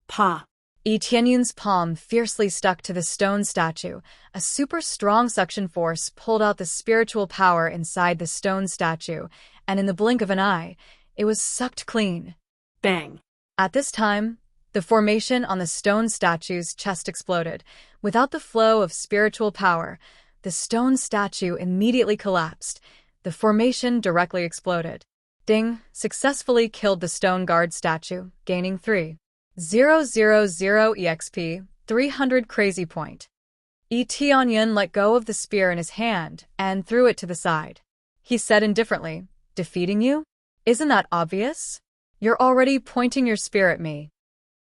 Pa! Yi Tianyun's palm fiercely stuck to the stone statue. A super strong suction force pulled out the spiritual power inside the stone statue, and in the blink of an eye, it was sucked clean. Bang. At this time, the formation on the stone statue's chest exploded. Without the flow of spiritual power, the stone statue immediately collapsed. The formation directly exploded. Ding successfully killed the stone guard statue, gaining 3,000 EXP, 300 crazy point. Yi Tianyun let go of the spear in his hand and threw it to the side. He said indifferently, "Defeating you? Isn't that obvious? You're already pointing your spear at me."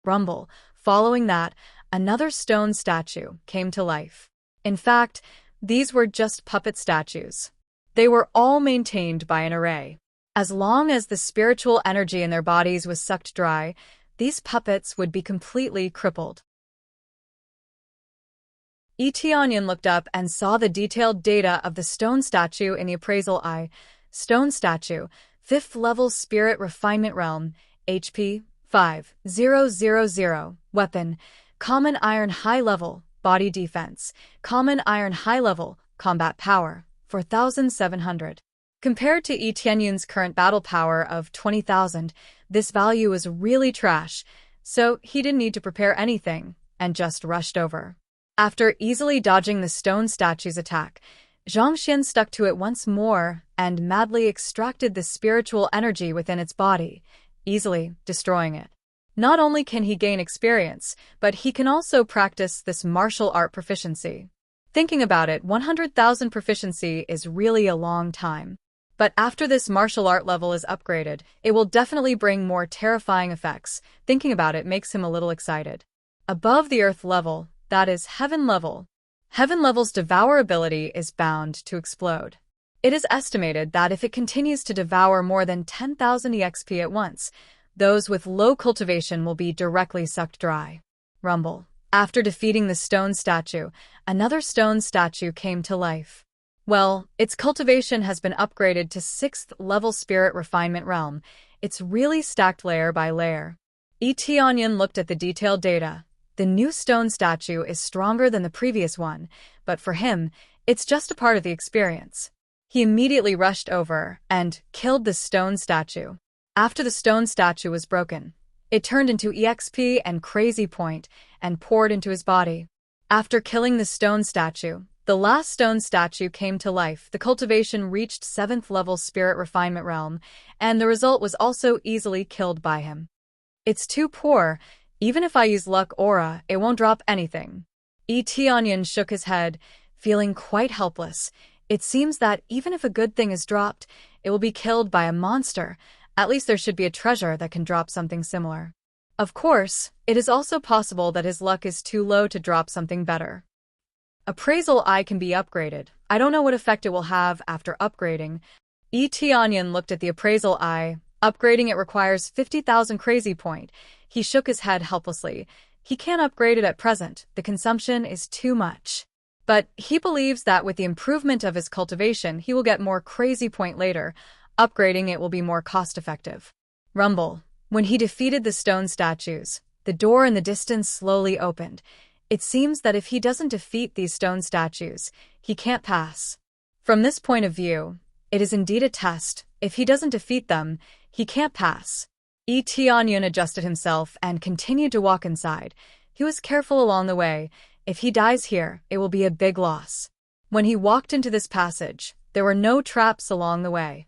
Rumble. Following that, another stone statue came to life. In fact, these were just puppet statues. They were all maintained by an array. As long as the spiritual energy in their bodies was sucked dry, these puppets would be completely crippled. Yi Tianyun looked up and saw the detailed data of the stone statue in the appraisal eye. Stone statue, 5th level spirit refinement realm, HP 5000, weapon, common iron high level, body defense, common iron high level, combat power, 4,700. Compared to Yi Tianyun's current battle power of 20,000, this value was really trash, so he didn't need to prepare anything, and just rushed over. After easily dodging the stone statue's attack, Zhang Xian stuck to it once more and madly extracted the spiritual energy within its body, easily destroying it. Not only can he gain experience, but he can also practice this martial art proficiency. Thinking about it, 100,000 proficiency is really a long time. But after this martial art level is upgraded, it will definitely bring more terrifying effects. Thinking about it makes him a little excited. Above the earth level, that is heaven level. Heaven level's devour ability is bound to explode. It is estimated that if it continues to devour more than 10,000 EXP at once, those with low cultivation will be directly sucked dry. Rumble. After defeating the stone statue, another stone statue came to life. Well, its cultivation has been upgraded to 6th level spirit refinement realm. It's really stacked layer by layer. Yi Tianyun looked at the detailed data. The new stone statue is stronger than the previous one, but for him, it's just a part of the experience. He immediately rushed over and killed the stone statue. After the stone statue was broken, it turned into EXP and crazy point and poured into his body. After killing the stone statue, the last stone statue came to life. The cultivation reached 7th level spirit refinement realm, and the result was also easily killed by him. It's too poor. Even if I use luck aura, it won't drop anything. Yi Tianyun shook his head, feeling quite helpless. It seems that even if a good thing is dropped, it will be killed by a monster. At least there should be a treasure that can drop something similar. Of course, it is also possible that his luck is too low to drop something better. Appraisal eye can be upgraded. I don't know what effect it will have after upgrading. Yi Tianyun looked at the appraisal eye. Upgrading it requires 50,000 crazy point. He shook his head helplessly. He can't upgrade it at present. The consumption is too much. But he believes that with the improvement of his cultivation, he will get more crazy point later. Upgrading it will be more cost-effective. Rumble. When he defeated the stone statues, the door in the distance slowly opened. It seems that if he doesn't defeat these stone statues, he can't pass. From this point of view, it is indeed a test. If he doesn't defeat them, he can't pass. Yi Tianyun adjusted himself and continued to walk inside. He was careful along the way. If he dies here, it will be a big loss. When he walked into this passage, there were no traps along the way.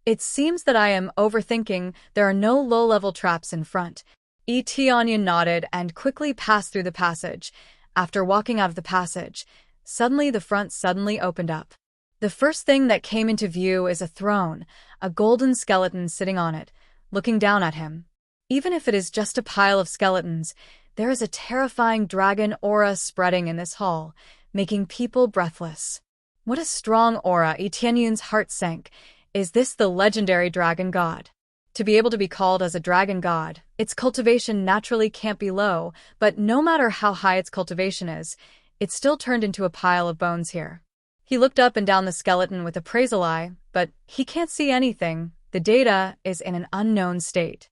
It seems that I am overthinking. There are no low-level traps in front. Yi Tianyun nodded and quickly passed through the passage. After walking out of the passage, suddenly the front suddenly opened up. The first thing that came into view is a throne, a golden skeleton sitting on it, looking down at him. Even if it is just a pile of skeletons, there is a terrifying dragon aura spreading in this hall, making people breathless. What a strong aura! Yi Tianyun's heart sank. Is this the legendary dragon god? To be able to be called as a dragon god, its cultivation naturally can't be low, but no matter how high its cultivation is, it's still turned into a pile of bones here. He looked up and down the skeleton with appraisal eye, but he can't see anything. The data is in an unknown state.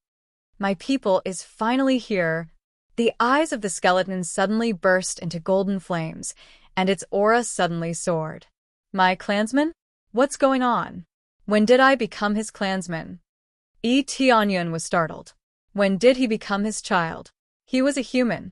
My people is finally here. The eyes of the skeleton suddenly burst into golden flames, and its aura suddenly soared. My clansman? What's going on? When did I become his clansman? Tianyun was startled. When did he become his child? He was a human.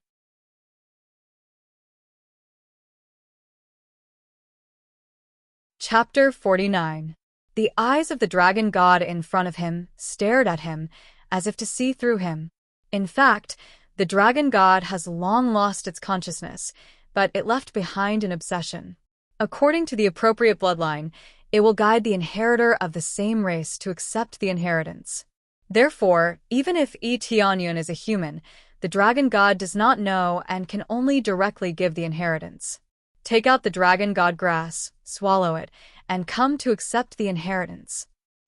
Chapter 49. The eyes of the dragon god in front of him stared at him as if to see through him. In fact, the dragon god has long lost its consciousness, but it left behind an obsession. According to the appropriate bloodline, it will guide the inheritor of the same race to accept the inheritance. Therefore, even if Tianyun is a human, the dragon god does not know and can only directly give the inheritance. Take out the dragon god grass, swallow it, and come to accept the inheritance.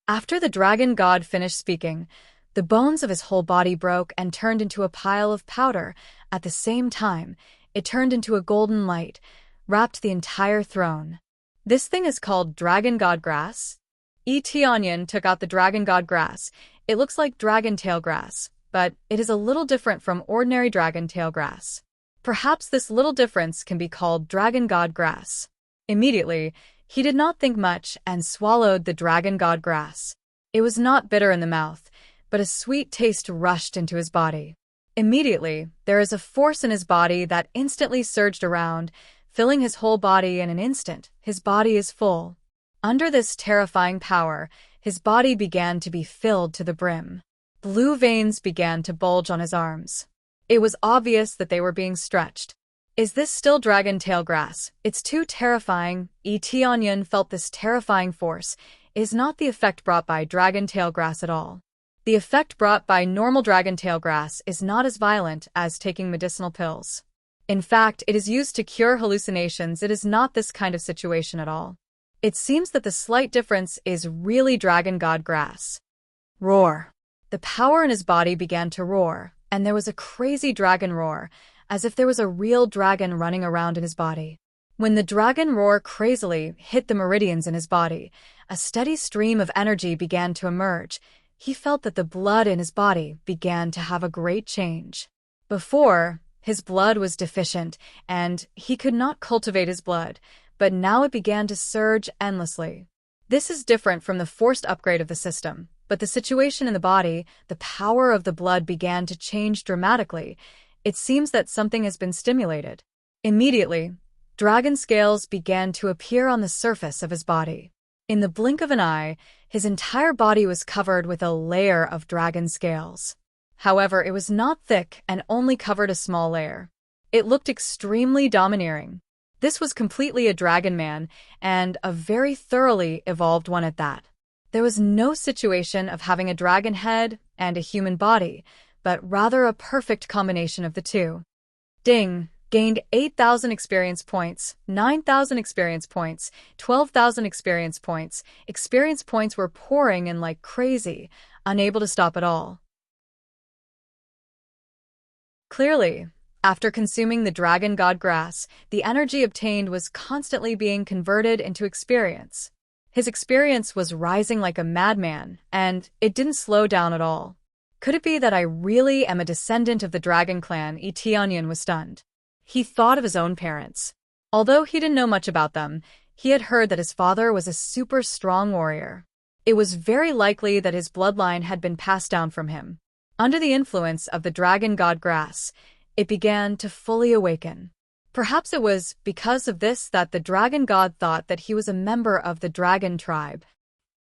After the dragon god finished speaking, the bones of his whole body broke and turned into a pile of powder. At the same time, it turned into a golden light, wrapped the entire throne. This thing is called dragon god grass. Tianyun took out the dragon god grass. It looks like dragon tail grass, but it is a little different from ordinary dragon tail grass. Perhaps this little difference can be called dragon god grass. Immediately, he did not think much and swallowed the dragon god grass. It was not bitter in the mouth, but a sweet taste rushed into his body. Immediately, there is a force in his body that instantly surged around, filling his whole body in an instant. His body is full. Under this terrifying power, his body began to be filled to the brim. Blue veins began to bulge on his arms. It was obvious that they were being stretched. Is this still dragon tail grass? It's too terrifying. Tianyun felt this terrifying force is not the effect brought by dragon tail grass at all. The effect brought by normal dragon tail grass is not as violent as taking medicinal pills. In fact, it is used to cure hallucinations. It is not this kind of situation at all. It seems that the slight difference is really dragon god grass. Roar. The power in his body began to roar, and there was a crazy dragon roar, as if there was a real dragon running around in his body. When the dragon roar crazily hit the meridians in his body, a steady stream of energy began to emerge. He felt that the blood in his body began to have a great change. Before, his blood was deficient, and he could not cultivate his blood, but now it began to surge endlessly. This is different from the forced upgrade of the system, but the situation in the body, the power of the blood began to change dramatically. It seems that something has been stimulated. Immediately, dragon scales began to appear on the surface of his body. In the blink of an eye, his entire body was covered with a layer of dragon scales. However, it was not thick and only covered a small layer. It looked extremely domineering. This was completely a dragon man, and a very thoroughly evolved one at that. There was no situation of having a dragon head and a human body, but rather a perfect combination of the two. Ding! Gained 8,000 experience points, 9,000 experience points, 12,000 experience points. Experience points were pouring in like crazy, unable to stop at all. Clearly, after consuming the dragon god grass, the energy obtained was constantly being converted into experience. His experience was rising like a madman, and it didn't slow down at all. Could it be that I really am a descendant of the dragon clan? Tianyun was stunned. He thought of his own parents. Although he didn't know much about them, he had heard that his father was a super strong warrior. It was very likely that his bloodline had been passed down from him. Under the influence of the dragon god grass, it began to fully awaken. Perhaps it was because of this that the dragon god thought that he was a member of the dragon tribe.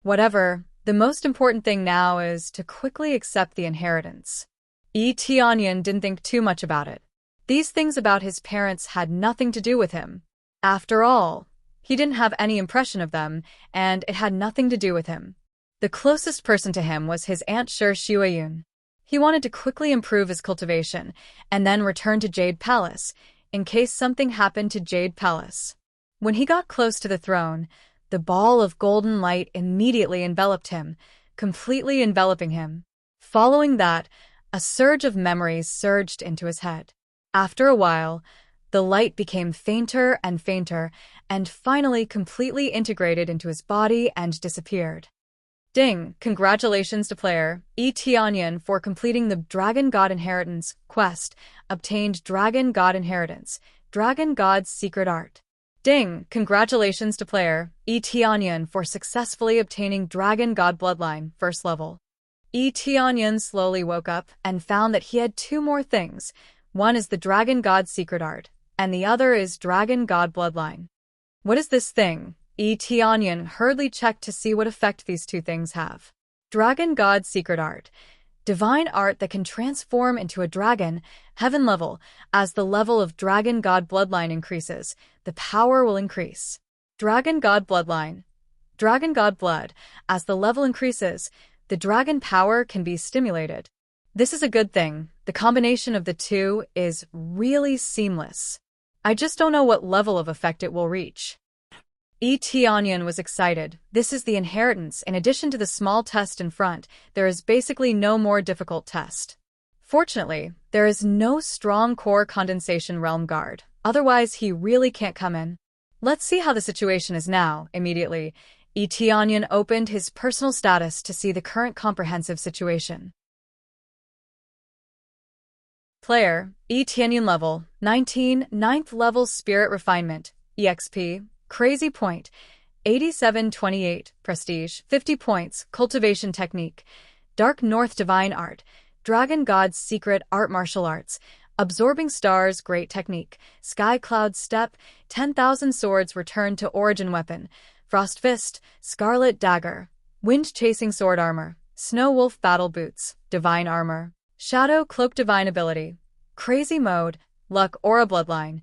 Whatever, the most important thing now is to quickly accept the inheritance. Tianyun didn't think too much about it. These things about his parents had nothing to do with him. After all, he didn't have any impression of them, and it had nothing to do with him. The closest person to him was his aunt Shuayun. He wanted to quickly improve his cultivation, and then return to Jade Palace, in case something happened to Jade Palace. When he got close to the throne, the ball of golden light immediately enveloped him, completely enveloping him. Following that, a surge of memories surged into his head. After a while, the light became fainter and fainter, and finally completely integrated into his body and disappeared. Ding! Congratulations to player E. Tianyan for completing the Dragon God Inheritance quest. Obtained Dragon God Inheritance, Dragon God's Secret Art. Ding! Congratulations to player E. Tianyan for successfully obtaining Dragon God Bloodline, first level. E. Tianyan slowly woke up and found that he had two more things. One is the Dragon God Secret Art, and the other is Dragon God Bloodline. What is this thing? E. Tianyan hurriedly checked to see what effect these two things have. Dragon God Secret Art. Divine art that can transform into a dragon, heaven level. As the level of Dragon God Bloodline increases, the power will increase. Dragon God Bloodline. Dragon God Blood. As the level increases, the dragon power can be stimulated. This is a good thing. The combination of the two is really seamless. I just don't know what level of effect it will reach. E. Tianyan was excited. This is the inheritance. In addition to the small test in front, there is basically no more difficult test. Fortunately, there is no strong core condensation realm guard. Otherwise, he really can't come in. Let's see how the situation is now. Immediately, E. Tianyan opened his personal status to see the current comprehensive situation. Player, E. Tianyan level, 19, 9th level Spirit Refinement, EXP, Crazy Point, 8728, Prestige, 50 points, Cultivation Technique, Dark North Divine Art, Dragon God's Secret Art Martial Arts, Absorbing Stars Great Technique, Sky Cloud Step, 10,000 Swords Return to Origin Weapon, Frost Fist, Scarlet Dagger, Wind Chasing Sword Armor, Snow Wolf Battle Boots, Divine Armor, Shadow Cloak Divine Ability, Crazy Mode, Luck Aura Bloodline,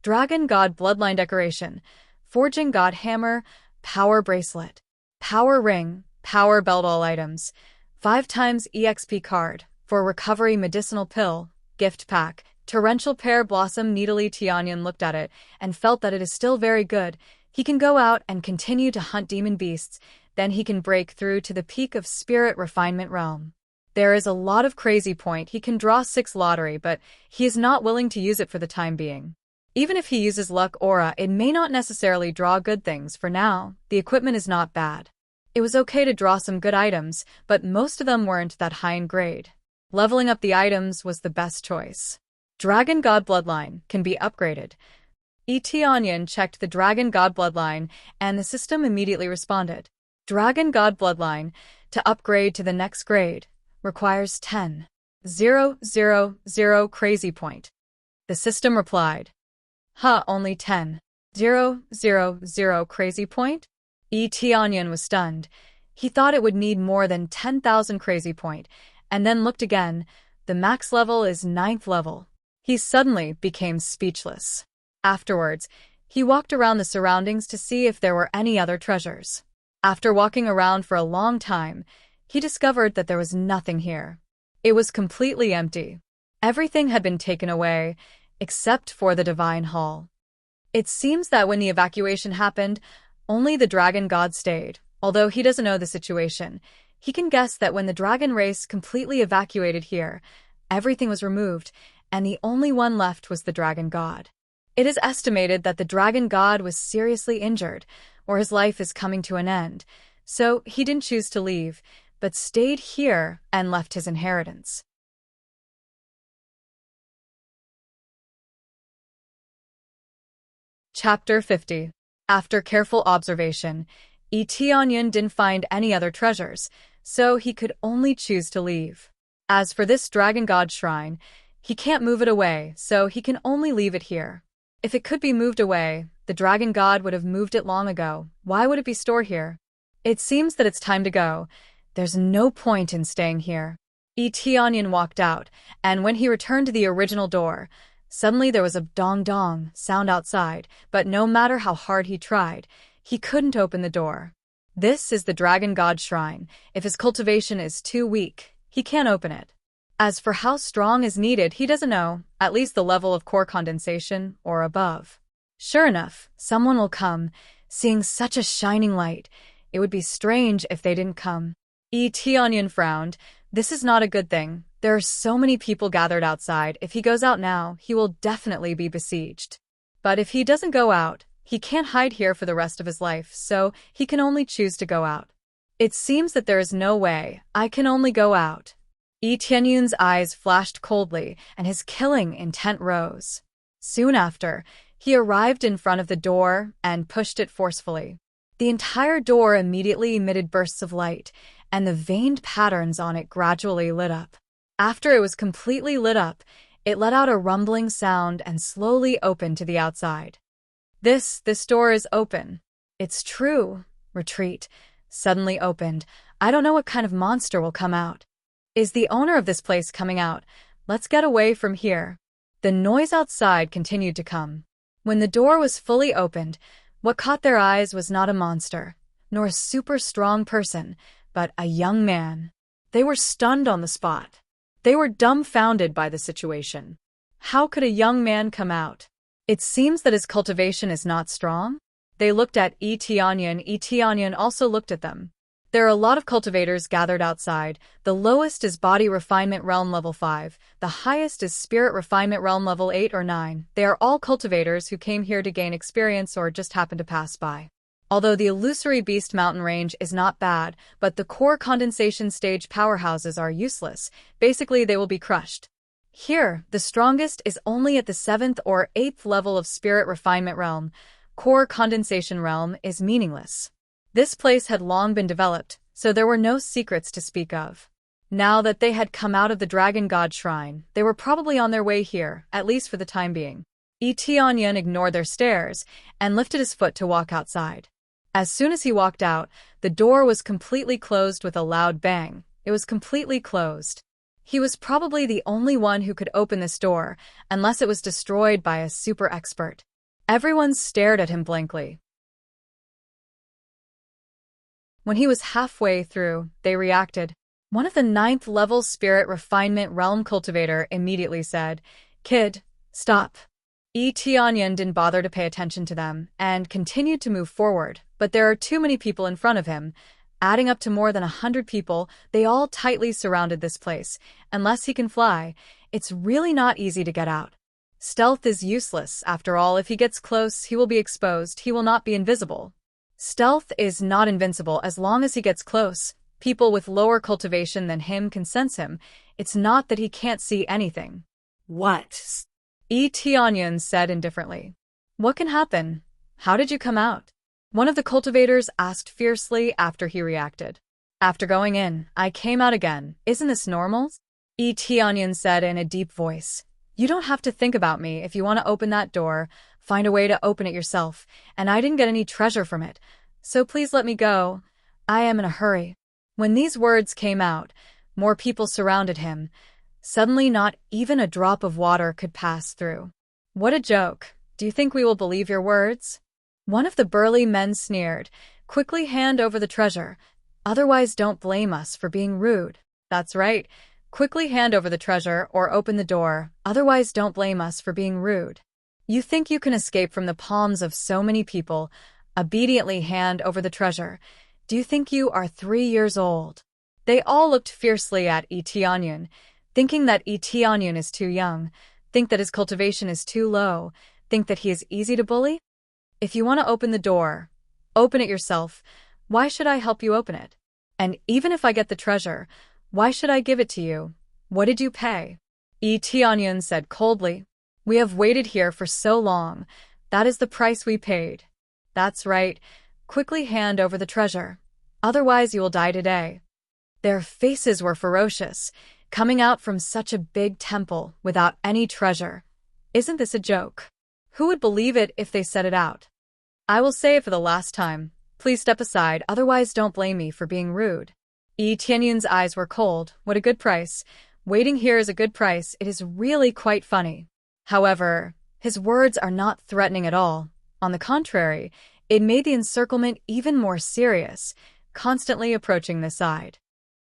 Dragon God Bloodline Decoration, Forging God Hammer, Power Bracelet, Power Ring, Power Belt. All items, 5 times EXP card, for Recovery Medicinal Pill, Gift Pack, Torrential Pear Blossom Needle. Tianyan looked at it and felt that it is still very good. He can go out and continue to hunt demon beasts, then he can break through to the peak of Spirit Refinement Realm. There is a lot of crazy point. He can draw 6 lottery, but he is not willing to use it for the time being. Even if he uses Luck Aura, it may not necessarily draw good things. For now, the equipment is not bad. It was okay to draw some good items, but most of them weren't that high in grade. Leveling up the items was the best choice. Dragon God Bloodline can be upgraded. E. Tianyan checked the Dragon God Bloodline, and the system immediately responded. Dragon God Bloodline, to upgrade to the next grade, requires 10,000 crazy point. The system replied. Only 10,000 crazy point? E. Tianyan was stunned. He thought it would need more than 10,000 crazy point, and then looked again. The max level is 9th level. He suddenly became speechless. Afterwards, he walked around the surroundings to see if there were any other treasures. After walking around for a long time, he discovered that there was nothing here. It was completely empty. Everything had been taken away, except for the Divine Hall. It seems that when the evacuation happened, only the Dragon God stayed. Although he doesn't know the situation, he can guess that when the dragon race completely evacuated here, everything was removed, and the only one left was the Dragon God. It is estimated that the Dragon God was seriously injured, or his life is coming to an end, so he didn't choose to leave, but stayed here and left his inheritance. Chapter 50. After careful observation, E. Tianyan didn't find any other treasures, so he could only choose to leave. As for this Dragon God shrine, he can't move it away, so he can only leave it here. If it could be moved away, the Dragon God would have moved it long ago. Why would it be stored here? It seems that it's time to go. There's no point in staying here. E. Tianyan walked out, and when he returned to the original door, suddenly there was a dong-dong sound outside, but no matter how hard he tried, he couldn't open the door. This is the Dragon God Shrine. If his cultivation is too weak, he can't open it. As for how strong is needed, he doesn't know, at least the level of core condensation or above. Sure enough, someone will come. Seeing such a shining light, it would be strange if they didn't come. E. Tianyan frowned. This is not a good thing. There are so many people gathered outside. If he goes out now, he will definitely be besieged. But if he doesn't go out, he can't hide here for the rest of his life, so he can only choose to go out. It seems that there is no way. I can only go out. Yi Tianyun's eyes flashed coldly, and his killing intent rose. Soon after, he arrived in front of the door and pushed it forcefully. The entire door immediately emitted bursts of light, and the veined patterns on it gradually lit up. After it was completely lit up, it let out a rumbling sound and slowly opened to the outside. This door is open. It's true. Retreat. Suddenly opened. I don't know what kind of monster will come out. Is the owner of this place coming out? Let's get away from here. The noise outside continued to come. When the door was fully opened, what caught their eyes was not a monster, nor a super strong person, but a young man. They were stunned on the spot. They were dumbfounded by the situation. How could a young man come out? It seems that his cultivation is not strong. They looked at Yi Tianyun. Yi Tianyun also looked at them. There are a lot of cultivators gathered outside. The lowest is Body Refinement Realm Level 5. The highest is Spirit Refinement Realm Level 8 or 9. They are all cultivators who came here to gain experience or just happened to pass by. Although the illusory Beast Mountain range is not bad, but the core condensation stage powerhouses are useless. Basically, they will be crushed. Here, the strongest is only at the 7th or 8th level of Spirit Refinement Realm. Core condensation realm is meaningless. This place had long been developed, so there were no secrets to speak of. Now that they had come out of the Dragon God Shrine, they were probably on their way here, at least for the time being. Yi Tianyun ignored their stares and lifted his foot to walk outside. As soon as he walked out, the door was completely closed with a loud bang. It was completely closed. He was probably the only one who could open this door, unless it was destroyed by a super expert. Everyone stared at him blankly. When he was halfway through, they reacted. One of the 9th level Spirit Refinement Realm cultivator immediately said, "Kid, stop." Yi Tianyun didn't bother to pay attention to them and continued to move forward, but there are too many people in front of him. Adding up to more than 100 people, they all tightly surrounded this place. Unless he can fly, it's really not easy to get out. Stealth is useless. After all, if he gets close, he will be exposed. He will not be invisible. Stealth is not invincible as long as he gets close. People with lower cultivation than him can sense him. It's not that he can't see anything. What? Yi Tianyun said indifferently. What can happen? How did you come out? One of the cultivators asked fiercely after he reacted. After going in, I came out again. Isn't this normal? Yi Tianyun said in a deep voice. You don't have to think about me. If you want to open that door, find a way to open it yourself, and I didn't get any treasure from it. So please let me go. I am in a hurry. When these words came out, more people surrounded him. Suddenly not even a drop of water could pass through. What a joke. Do you think we will believe your words? One of the burly men sneered. Quickly hand over the treasure. Otherwise don't blame us for being rude. That's right. Quickly hand over the treasure or open the door. Otherwise don't blame us for being rude. You think you can escape from the palms of so many people. Obediently hand over the treasure. Do you think you are 3 years old? They all looked fiercely at Yi Tianyun, thinking that Yi Tianyun is too young, think that his cultivation is too low, think that he is easy to bully? If you want to open the door, open it yourself. Why should I help you open it? And even if I get the treasure, why should I give it to you? What did you pay? Yi Tianyun said coldly. We have waited here for so long. That is the price we paid. That's right. Quickly hand over the treasure. Otherwise you will die today. Their faces were ferocious, coming out from such a big temple without any treasure. Isn't this a joke? Who would believe it if they said it out? I will say it for the last time. Please step aside, otherwise don't blame me for being rude. Yi Tianyun's eyes were cold. What a good price. Waiting here is a good price. It is really quite funny. However, his words are not threatening at all. On the contrary, it made the encirclement even more serious, constantly approaching the side.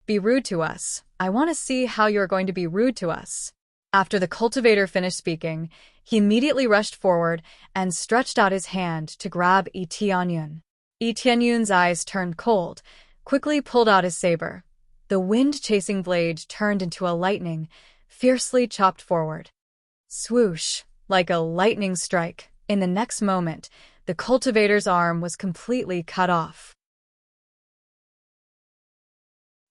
Be rude to us. I want to see how you are going to be rude to us. After the cultivator finished speaking, he immediately rushed forward and stretched out his hand to grab Yi Tianyun. Yi Tianyun's eyes turned cold, quickly pulled out his saber. The wind-chasing blade turned into a lightning, fiercely chopped forward. Swoosh! Like a lightning strike. In the next moment, the cultivator's arm was completely cut off.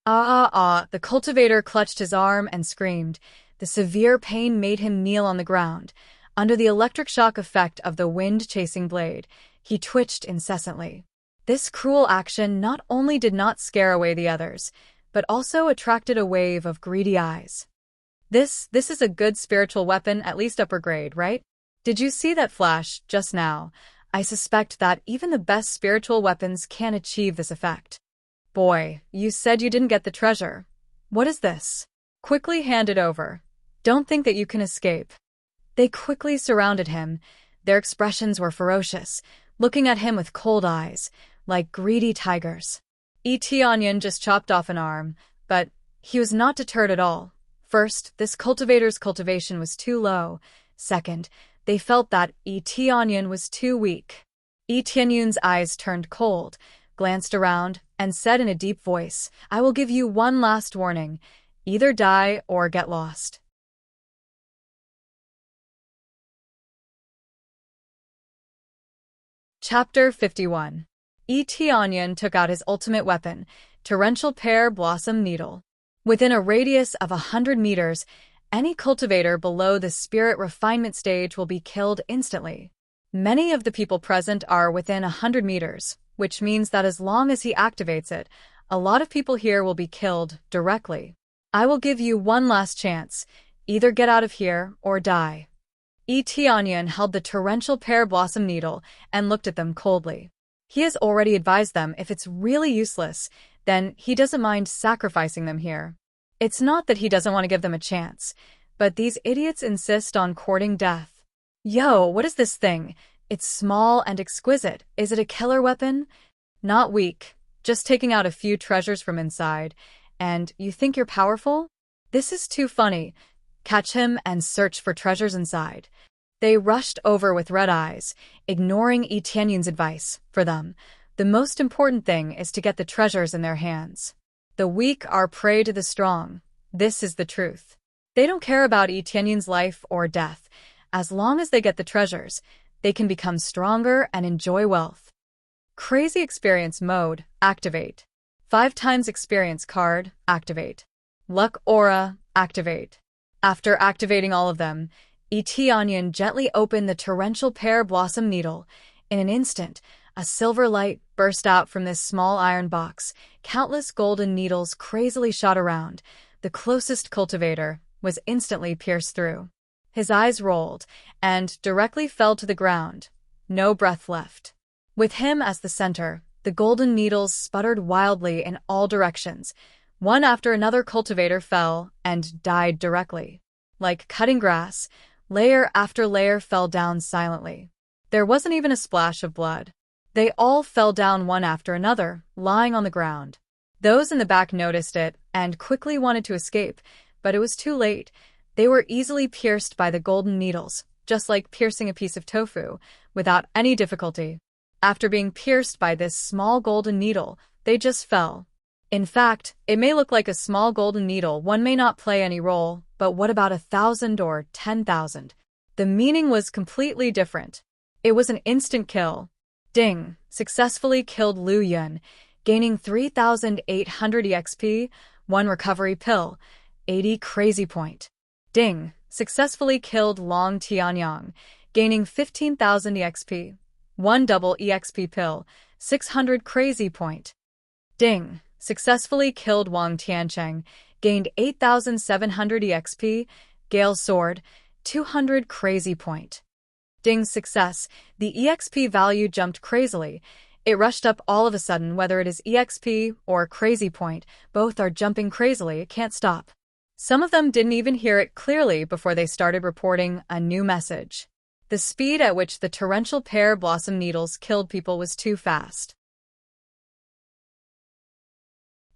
The cultivator clutched his arm and screamed. The severe pain made him kneel on the ground. Under the electric shock effect of the wind-chasing blade, he twitched incessantly. This cruel action not only did not scare away the others, but also attracted a wave of greedy eyes. This is a good spiritual weapon, at least upper grade, right? Did you see that flash just now? I suspect that even the best spiritual weapons can't achieve this effect. Boy, you said you didn't get the treasure. What is this? Quickly hand it over. Don't think that you can escape. They quickly surrounded him. Their expressions were ferocious, looking at him with cold eyes, like greedy tigers. Onion just chopped off an arm, but he was not deterred at all. First, this cultivator's cultivation was too low. Second, they felt that Onion was too weak. Onion's eyes turned cold, glanced around, and said in a deep voice, "I will give you one last warning. Either die or get lost." Chapter 51. Onion took out his ultimate weapon, Torrential Pear Blossom Needle. Within a radius of 100 meters, any cultivator below the spirit refinement stage will be killed instantly. Many of the people present are within 100 meters, which means that as long as he activates it, a lot of people here will be killed directly. I will give you one last chance. Either get out of here or die. Onion held the Torrential Pear Blossom Needle and looked at them coldly. He has already advised them if it's really useless, then he doesn't mind sacrificing them here. It's not that he doesn't want to give them a chance, but these idiots insist on courting death. Yo, what is this thing? It's small and exquisite. Is it a killer weapon? Not weak, just taking out a few treasures from inside. And you think you're powerful? This is too funny. Catch him and search for treasures inside. They rushed over with red eyes, ignoring Onion's advice. For them, the most important thing is to get the treasures in their hands. The weak are prey to the strong. This is the truth. They don't care about Onion's life or death. As long as they get the treasures, they can become stronger and enjoy wealth. Crazy Experience Mode, activate. 5 times Experience card, activate. Luck Aura, activate. After activating all of them, Onion gently opened the Torrential Pear Blossom Needle. In an instant, a silver light burst out from this small iron box. Countless golden needles crazily shot around. The closest cultivator was instantly pierced through. His eyes rolled and directly fell to the ground. No breath left. With him as the center, the golden needles sputtered wildly in all directions. One after another cultivator fell and died directly. Like cutting grass, layer after layer fell down silently. There wasn't even a splash of blood. They all fell down one after another, lying on the ground. Those in the back noticed it and quickly wanted to escape, but it was too late. They were easily pierced by the golden needles, just like piercing a piece of tofu, without any difficulty. After being pierced by this small golden needle, they just fell. In fact, it may look like a small golden needle, one may not play any role, but what about 1,000 or 10,000? The meaning was completely different. It was an instant kill. Ding, successfully killed Lu Yun, gaining 3,800 EXP, 1 recovery pill, 80 crazy point. Ding, successfully killed Long Tianyang, gaining 15,000 EXP, 1 double EXP pill, 600 crazy point. Ding, successfully killed Wang Tiancheng, gained 8,700 EXP, Gale Sword, 200 crazy point. Ding's success, the EXP value jumped crazily. It rushed up all of a sudden. Whether it is EXP or crazy point, both are jumping crazily, it can't stop. Some of them didn't even hear it clearly before they started reporting a new message. The speed at which the Torrential Pear Blossom Needles killed people was too fast.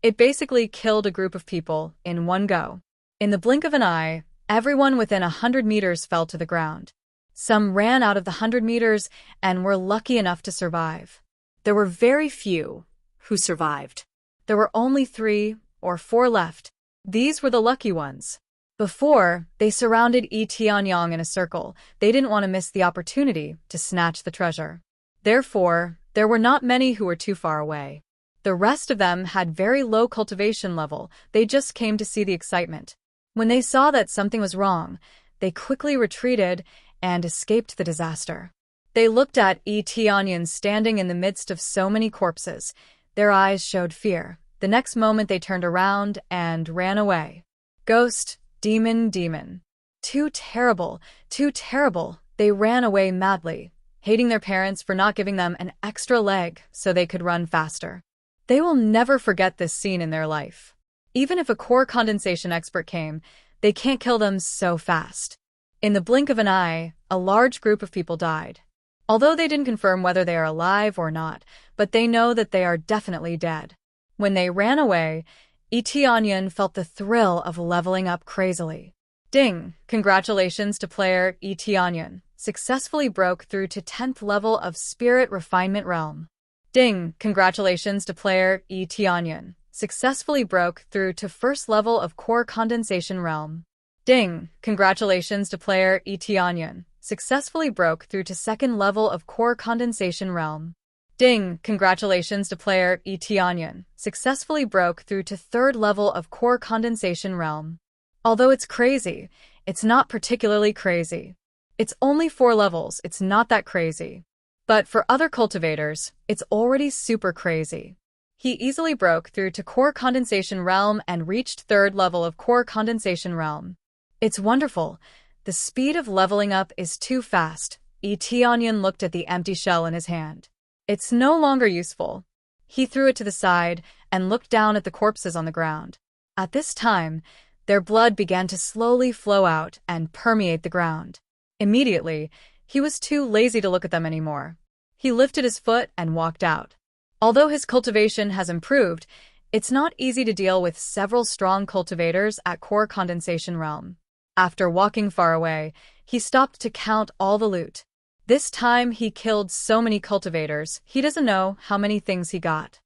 It basically killed a group of people in one go. In the blink of an eye, everyone within 100 meters fell to the ground. Some ran out of the 100 meters and were lucky enough to survive. There were very few who survived. There were only 3 or 4 left. These were the lucky ones. Before, they surrounded Tianyang in a circle. They didn't want to miss the opportunity to snatch the treasure. Therefore, there were not many who were too far away. The rest of them had very low cultivation level, they just came to see the excitement. When they saw that something was wrong, they quickly retreated and escaped the disaster. They looked at Onion standing in the midst of so many corpses. Their eyes showed fear. The next moment they turned around and ran away. Ghost, demon, demon. Too terrible, too terrible. They ran away madly, hating their parents for not giving them an extra leg so they could run faster. They will never forget this scene in their life. Even if a core condensation expert came, they can't kill them so fast. In the blink of an eye, a large group of people died. Although they didn't confirm whether they are alive or not, but they know that they are definitely dead. When they ran away, Onion felt the thrill of leveling up crazily. Ding! Congratulations to player Onion. Successfully broke through to 10th level of Spirit Refinement Realm. Ding! Congratulations to player Onion. Successfully broke through to 1st level of Core Condensation Realm. Ding! Congratulations to player Onion. Successfully broke through to 2nd level of Core Condensation Realm. Ding! Congratulations to player Onion. Successfully broke through to 3rd level of Core Condensation Realm. Although it's crazy, it's not particularly crazy. It's only 4 levels, it's not that crazy. But for other cultivators, it's already super crazy. He easily broke through to Core Condensation Realm and reached 3rd level of Core Condensation Realm. It's wonderful. The speed of leveling up is too fast. Onion looked at the empty shell in his hand. It's no longer useful. He threw it to the side and looked down at the corpses on the ground. At this time, their blood began to slowly flow out and permeate the ground. Immediately, he was too lazy to look at them anymore. He lifted his foot and walked out. Although his cultivation has improved, it's not easy to deal with several strong cultivators at Core Condensation Realm. After walking far away, he stopped to count all the loot. This time he killed so many cultivators, he doesn't know how many things he got.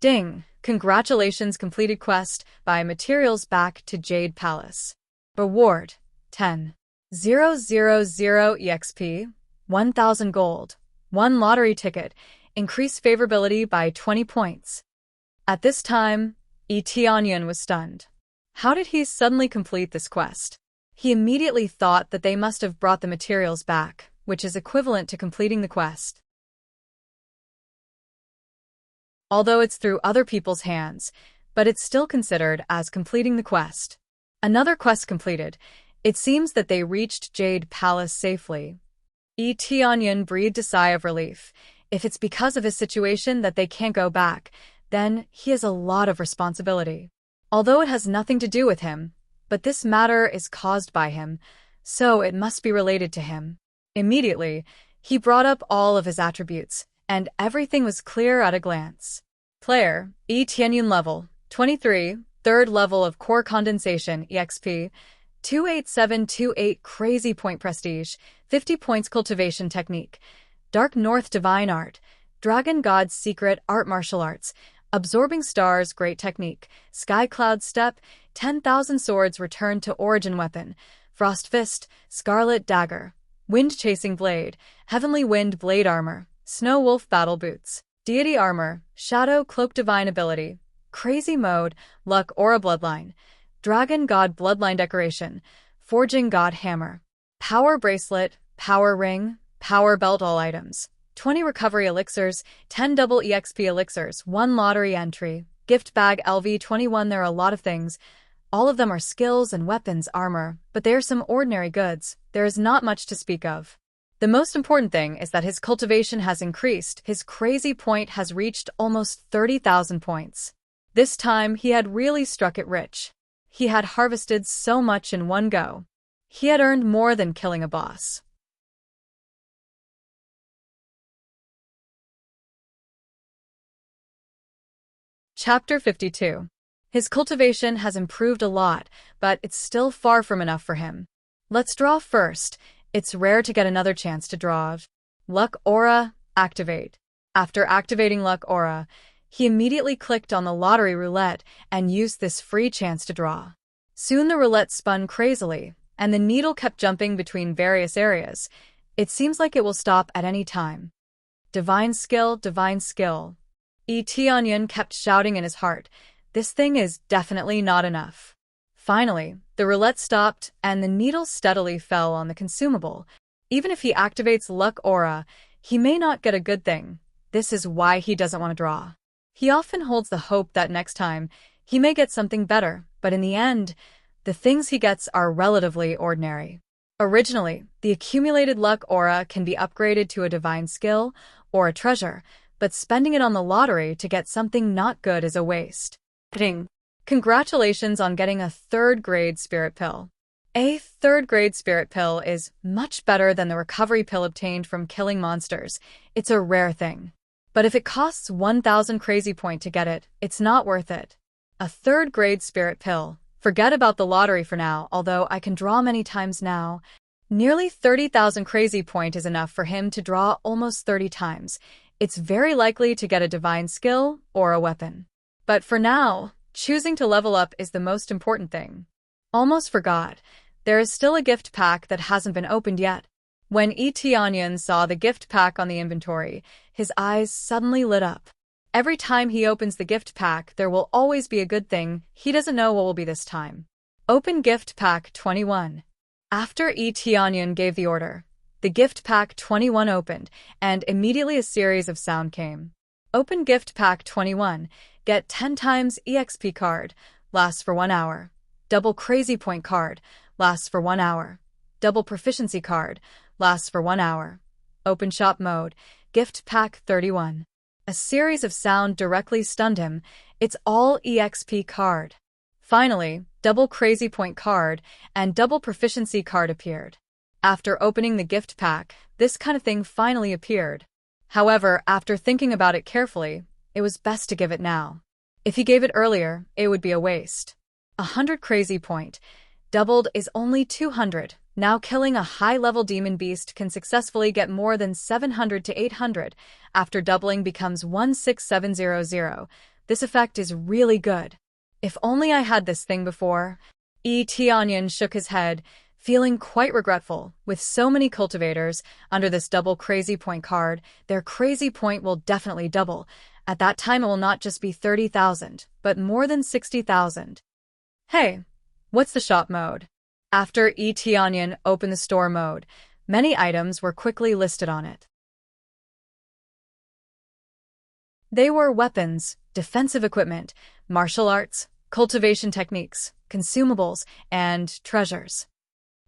Ding! Congratulations, completed quest, buy materials back to Jade Palace. Reward, 10,000 EXP, 1,000 gold, 1 lottery ticket, increase favorability by 20 points. At this time, Onion was stunned. How did he suddenly complete this quest? He immediately thought that they must have brought the materials back, which is equivalent to completing the quest. Although it's through other people's hands, but it's still considered as completing the quest. Another quest completed. It seems that they reached Jade Palace safely. Onion breathed a sigh of relief. If it's because of his situation that they can't go back, then he has a lot of responsibility. Although it has nothing to do with him, but this matter is caused by him, so it must be related to him. Immediately, he brought up all of his attributes, and everything was clear at a glance. Player, Onion level, 23, 3rd level of Core Condensation, EXP, 28728 Crazy Point Prestige, 50 points Cultivation Technique, Dark North Divine Art, Dragon God's Secret Art Martial Arts, Absorbing Stars Great Technique, Sky Cloud Step, 10,000 Swords Return to Origin Weapon, Frost Fist, Scarlet Dagger, Wind Chasing Blade, Heavenly Wind Blade Armor, Snow Wolf Battle Boots, Deity Armor, Shadow Cloak Divine Ability, Crazy Mode, Luck Aura Bloodline, Dragon God Bloodline Decoration, Forging God Hammer, Power Bracelet, Power Ring, Power Belt All items, 20 Recovery Elixirs, 10 double EXP Elixirs, 1 Lottery Entry, Gift Bag LV21. There are a lot of things. All of them are skills and weapons, armor, but they are some ordinary goods. There is not much to speak of. The most important thing is that his cultivation has increased. His crazy point has reached almost 30,000 points. This time he had really struck it rich. He had harvested so much in one go. He had earned more than killing a boss. Chapter 52. His cultivation has improved a lot, but it's still far from enough for him. Let's draw first. It's rare to get another chance to draw. Luck Aura, activate. After activating Luck Aura, he immediately clicked on the lottery roulette and used this free chance to draw. Soon the roulette spun crazily, and the needle kept jumping between various areas. It seems like it will stop at any time. Divine skill, divine skill. Tianyan kept shouting in his heart, "This thing is definitely not enough." Finally, the roulette stopped and the needle steadily fell on the consumable. Even if he activates luck aura, he may not get a good thing. This is why he doesn't want to draw. He often holds the hope that next time, he may get something better, but in the end, the things he gets are relatively ordinary. Originally, the accumulated luck aura can be upgraded to a divine skill or a treasure, but spending it on the lottery to get something not good is a waste. Ding. Congratulations on getting a third-grade spirit pill. A third-grade spirit pill is much better than the recovery pill obtained from killing monsters. It's a rare thing. But if it costs 1,000 crazy point to get it, it's not worth it. A third-grade spirit pill. Forget about the lottery for now, although I can draw many times now. Nearly 30,000 crazy point is enough for him to draw almost 30 times. It's very likely to get a divine skill or a weapon. But for now, choosing to level up is the most important thing. Almost forgot. There is still a gift pack that hasn't been opened yet. When Tianyan saw the gift pack on the inventory, his eyes suddenly lit up. Every time he opens the gift pack, there will always be a good thing. He doesn't know what will be this time. Open gift pack 21. After Tianyan gave the order, the gift pack 21 opened, and immediately a series of sound came. Open gift pack 21. Get 10 times EXP card. Lasts for 1 hour. Double crazy point card. Lasts for 1 hour. Double proficiency card. Lasts for 1 hour. Open shop mode. Gift pack 31. A series of sound directly stunned him. It's all EXP card. Finally, double crazy point card and double proficiency card appeared. After opening the gift pack, this kind of thing finally appeared. However, after thinking about it carefully, it was best to give it now. If he gave it earlier, it would be a waste. 100 crazy point. Doubled is only 200. Now killing a high-level demon beast can successfully get more than 700 to 800. After doubling becomes 16700. This effect is really good. If only I had this thing before. Tianyan shook his head, feeling quite regretful. With so many cultivators under this double crazy point card, their crazy point will definitely double. At that time it will not just be 30,000, but more than 60,000. Hey, what's the shop mode? After Tianyan opened the store mode, many items were quickly listed on it. They were weapons, defensive equipment, martial arts, cultivation techniques, consumables, and treasures.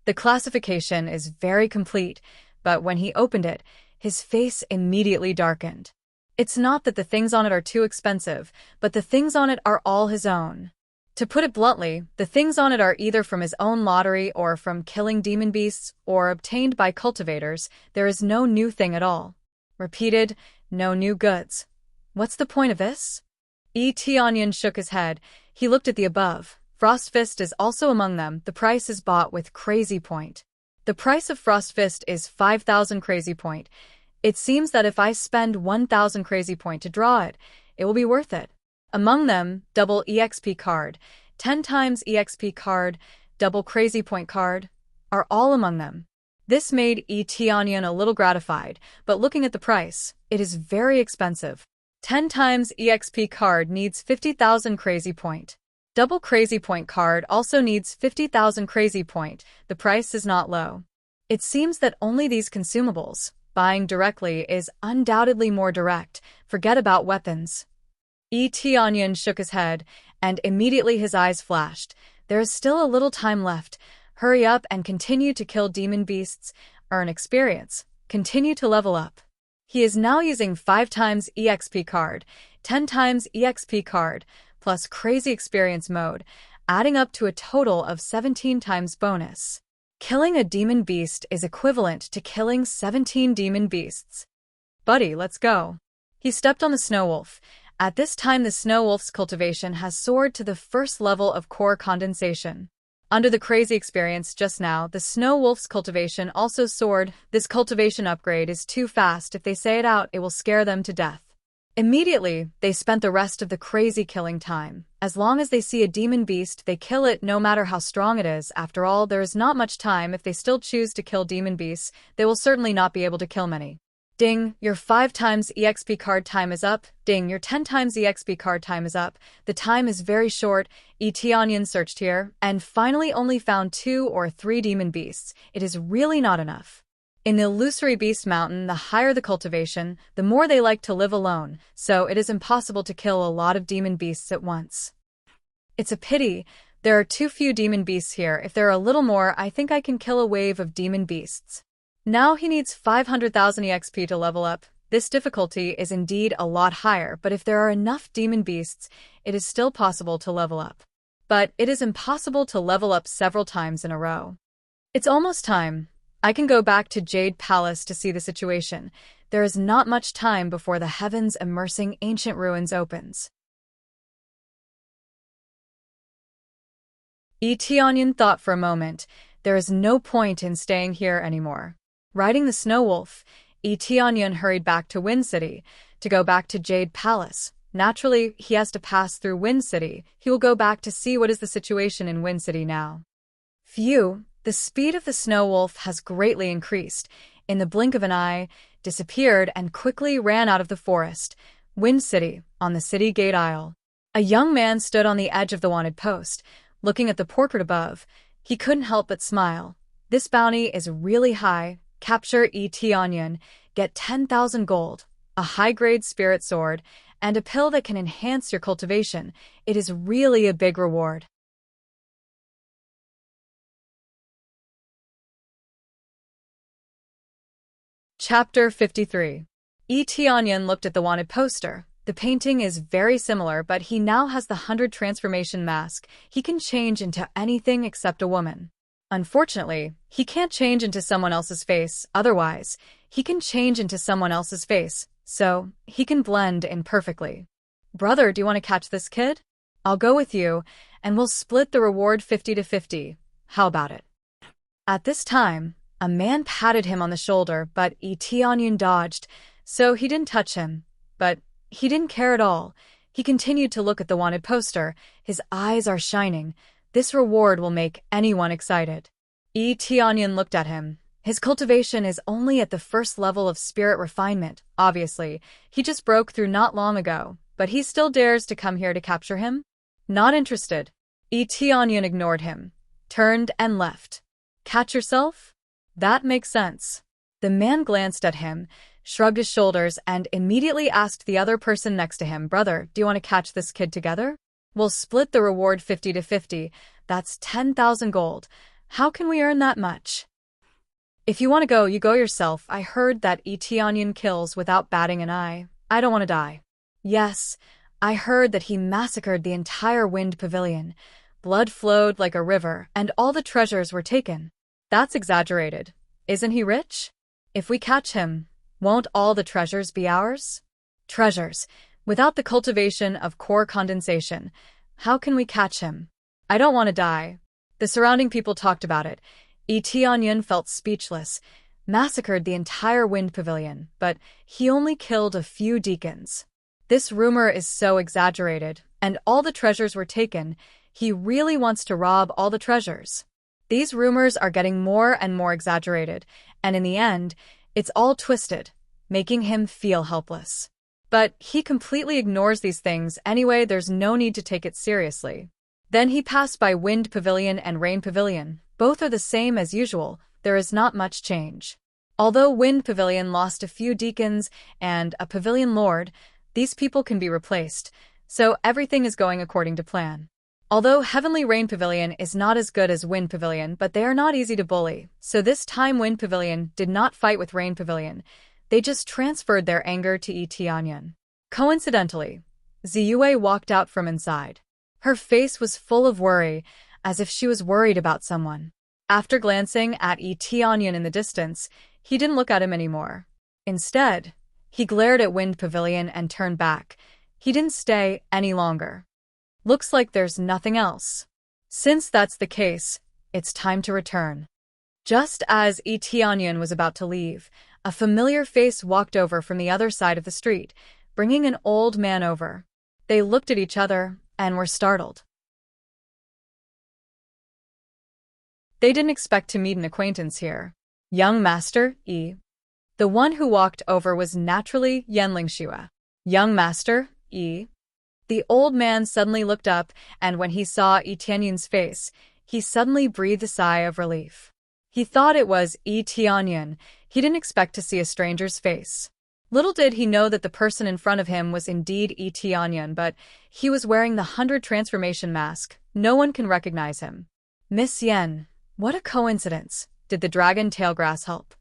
The classification is very complete, but when he opened it, his face immediately darkened. It's not that the things on it are too expensive, but the things on it are all his own. To put it bluntly, the things on it are either from his own lottery or from killing demon beasts or obtained by cultivators. There is no new thing at all. Repeated, no new goods. What's the point of this? Tianyan shook his head. He looked at the above. Frost Fist is also among them. The price is bought with crazy point. The price of Frost Fist is 5,000 crazy point. It seems that if I spend 1,000 crazy point to draw it, it will be worth it. Among them, double EXP card, 10 times EXP card, double crazy point card, are all among them. This made Tianyan a little gratified, but looking at the price, it is very expensive. 10 times EXP card needs 50,000 crazy point. Double crazy point card also needs 50,000 crazy point. The price is not low. It seems that only these consumables, buying directly is undoubtedly more direct. Forget about weapons. Tianyan shook his head, and immediately his eyes flashed. There is still a little time left. Hurry up and continue to kill demon beasts, earn experience, continue to level up. He is now using 5 times EXP card, 10 times EXP card, plus crazy experience mode, adding up to a total of 17 times bonus. Killing a demon beast is equivalent to killing 17 demon beasts. Buddy, let's go. He stepped on the snow wolf. At this time, the snow wolf's cultivation has soared to the first level of core condensation. Under the crazy experience just now, the snow wolf's cultivation also soared. This cultivation upgrade is too fast. If they say it out, it will scare them to death. Immediately, they spent the rest of the crazy killing time. As long as they see a demon beast, they kill it no matter how strong it is. After all, there is not much time. If they still choose to kill demon beasts, they will certainly not be able to kill many. Ding, your 5 times EXP card time is up. Ding, your 10 times EXP card time is up. The time is very short. Onion searched here and finally only found 2 or 3 demon beasts. It is really not enough. In the illusory beast mountain, the higher the cultivation, the more they like to live alone, so it is impossible to kill a lot of demon beasts at once. It's a pity. There are too few demon beasts here. If there are a little more, I think I can kill a wave of demon beasts. Now he needs 500,000 EXP to level up. This difficulty is indeed a lot higher, but if there are enough demon beasts, it is still possible to level up. But it is impossible to level up several times in a row. It's almost time. I can go back to Jade Palace to see the situation. There is not much time before the heavens immersing ancient ruins opens. Onion thought for a moment. There is no point in staying here anymore. Riding the snow wolf, Onion hurried back to Wind City to go back to Jade Palace. Naturally, he has to pass through Wind City. He will go back to see what is the situation in Wind City now. Phew, the speed of the snow wolf has greatly increased. In the blink of an eye, disappeared and quickly ran out of the forest. Wind City, on the city gate aisle. A young man stood on the edge of the wanted post, looking at the portrait above. He couldn't help but smile. This bounty is really high. Capture Onion, get 10,000 gold, a high-grade spirit sword, and a pill that can enhance your cultivation. It is really a big reward. Chapter 53. Onion looked at the wanted poster. The painting is very similar, but he now has the 100 transformation mask. He can change into anything except a woman. Unfortunately, he can't change into someone else's face, otherwise, he can change into someone else's face, so he can blend in perfectly. Brother, do you want to catch this kid? I'll go with you, and we'll split the reward 50-50. How about it? At this time, a man patted him on the shoulder, but Onion dodged, so he didn't touch him. But he didn't care at all. He continued to look at the wanted poster. His eyes are shining. This reward will make anyone excited. Onion looked at him. His cultivation is only at the first level of spirit refinement, obviously. He just broke through not long ago, but he still dares to come here to capture him? Not interested. Onion ignored him, turned and left. Catch yourself? That makes sense. The man glanced at him, shrugged his shoulders, and immediately asked the other person next to him, Brother, do you want to catch this kid together? We'll split the reward 50-50. That's 10,000 gold. How can we earn that much? If you want to go, you go yourself. I heard that Onion kills without batting an eye. I don't want to die. Yes, I heard that he massacred the entire Wind Pavilion. Blood flowed like a river, and all the treasures were taken. That's exaggerated. Isn't he rich? If we catch him, won't all the treasures be ours? Treasures. Without the cultivation of core condensation, how can we catch him? I don't want to die. The surrounding people talked about it. Onion felt speechless. Massacred the entire Wind Pavilion, but he only killed a few deacons. This rumor is so exaggerated, and all the treasures were taken. He really wants to rob all the treasures. These rumors are getting more and more exaggerated, and in the end, it's all twisted, making him feel helpless. But he completely ignores these things anyway. There's no need to take it seriously. Then he passed by Wind Pavilion and Rain Pavilion. Both are the same as usual. There is not much change. Although Wind Pavilion lost a few deacons and a pavilion lord, these people can be replaced, so everything is going according to plan. Although Heavenly Rain Pavilion is not as good as Wind Pavilion, but they are not easy to bully, so this time Wind Pavilion did not fight with Rain Pavilion. They just transferred their anger to Onion. Coincidentally, Ziyue walked out from inside. Her face was full of worry, as if she was worried about someone. After glancing at Onion in the distance, he didn't look at him anymore. Instead, he glared at Wind Pavilion and turned back. He didn't stay any longer. Looks like there's nothing else. Since that's the case, it's time to return. Just as Onion was about to leave, a familiar face walked over from the other side of the street, bringing an old man over. They looked at each other and were startled. They didn't expect to meet an acquaintance here. Young Master, The one who walked over was naturally Yan Lingxue. Young master, Yi. The old man suddenly looked up, and when he saw Yi Tianyun's face, he suddenly breathed a sigh of relief. He thought it was Yi Tianyun. He didn't expect to see a stranger's face. Little did he know that the person in front of him was indeed Yi Tianyun, but he was wearing the 100 transformation mask. No one can recognize him. Miss Yen, what a coincidence. Did the dragon tailgrass help?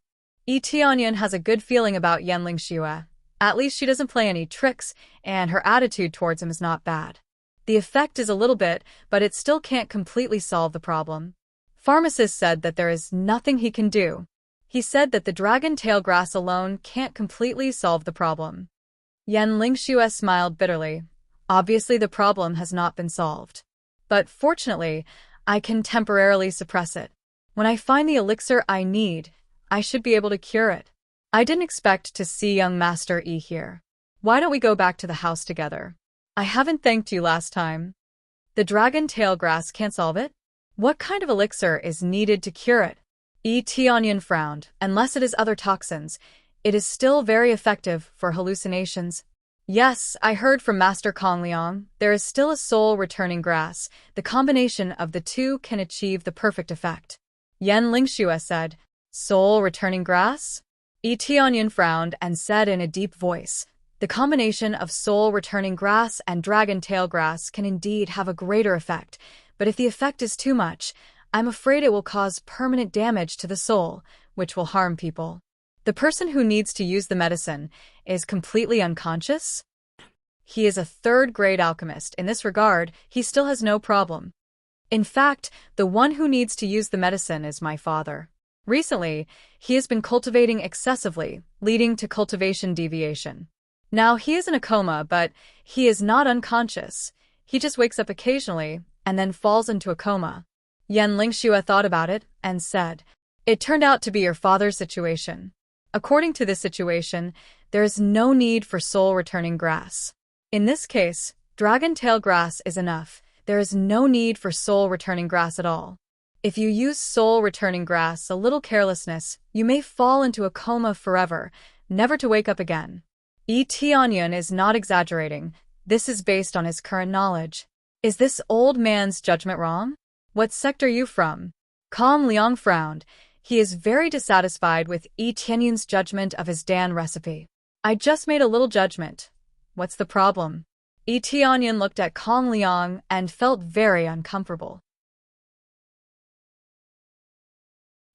Yi Tianyun has a good feeling about Yan Lingxue. At least she doesn't play any tricks, and her attitude towards him is not bad. The effect is a little bit, but it still can't completely solve the problem. Pharmacist said that there is nothing he can do. He said that the dragon tail grass alone can't completely solve the problem. Yan Lingxue smiled bitterly. Obviously the problem has not been solved. But fortunately, I can temporarily suppress it. When I find the elixir I need, I should be able to cure it. I didn't expect to see young Master Yi here. Why don't we go back to the house together? I haven't thanked you last time. The dragon tail grass can't solve it? What kind of elixir is needed to cure it? Yi Tianyun frowned. Unless it is other toxins, it is still very effective for hallucinations. Yes, I heard from Master Kong Liang. There is still a soul-returning grass. The combination of the two can achieve the perfect effect. Yan Lingxue said, Soul-returning grass? Yi Tianyun frowned and said in a deep voice, the combination of soul-returning grass and dragon tail grass can indeed have a greater effect, but if the effect is too much, I'm afraid it will cause permanent damage to the soul, which will harm people. The person who needs to use the medicine is completely unconscious? He is a third-grade alchemist. In this regard, he still has no problem. In fact, the one who needs to use the medicine is my father. Recently, he has been cultivating excessively, leading to cultivation deviation. Now he is in a coma, but he is not unconscious. He just wakes up occasionally and then falls into a coma. Yan Lingxue thought about it and said, It turned out to be your father's situation. According to this situation, there is no need for soul-returning grass. In this case, dragon tail grass is enough. There is no need for soul-returning grass at all. If you use soul-returning grass, a little carelessness, you may fall into a coma forever, never to wake up again. Yi Tianyun is not exaggerating. This is based on his current knowledge. Is this old man's judgment wrong? What sect are you from? Kong Liang frowned. He is very dissatisfied with Yi Tianyun's judgment of his Dan recipe. I just made a little judgment. What's the problem? Yi Tianyun looked at Kong Liang and felt very uncomfortable.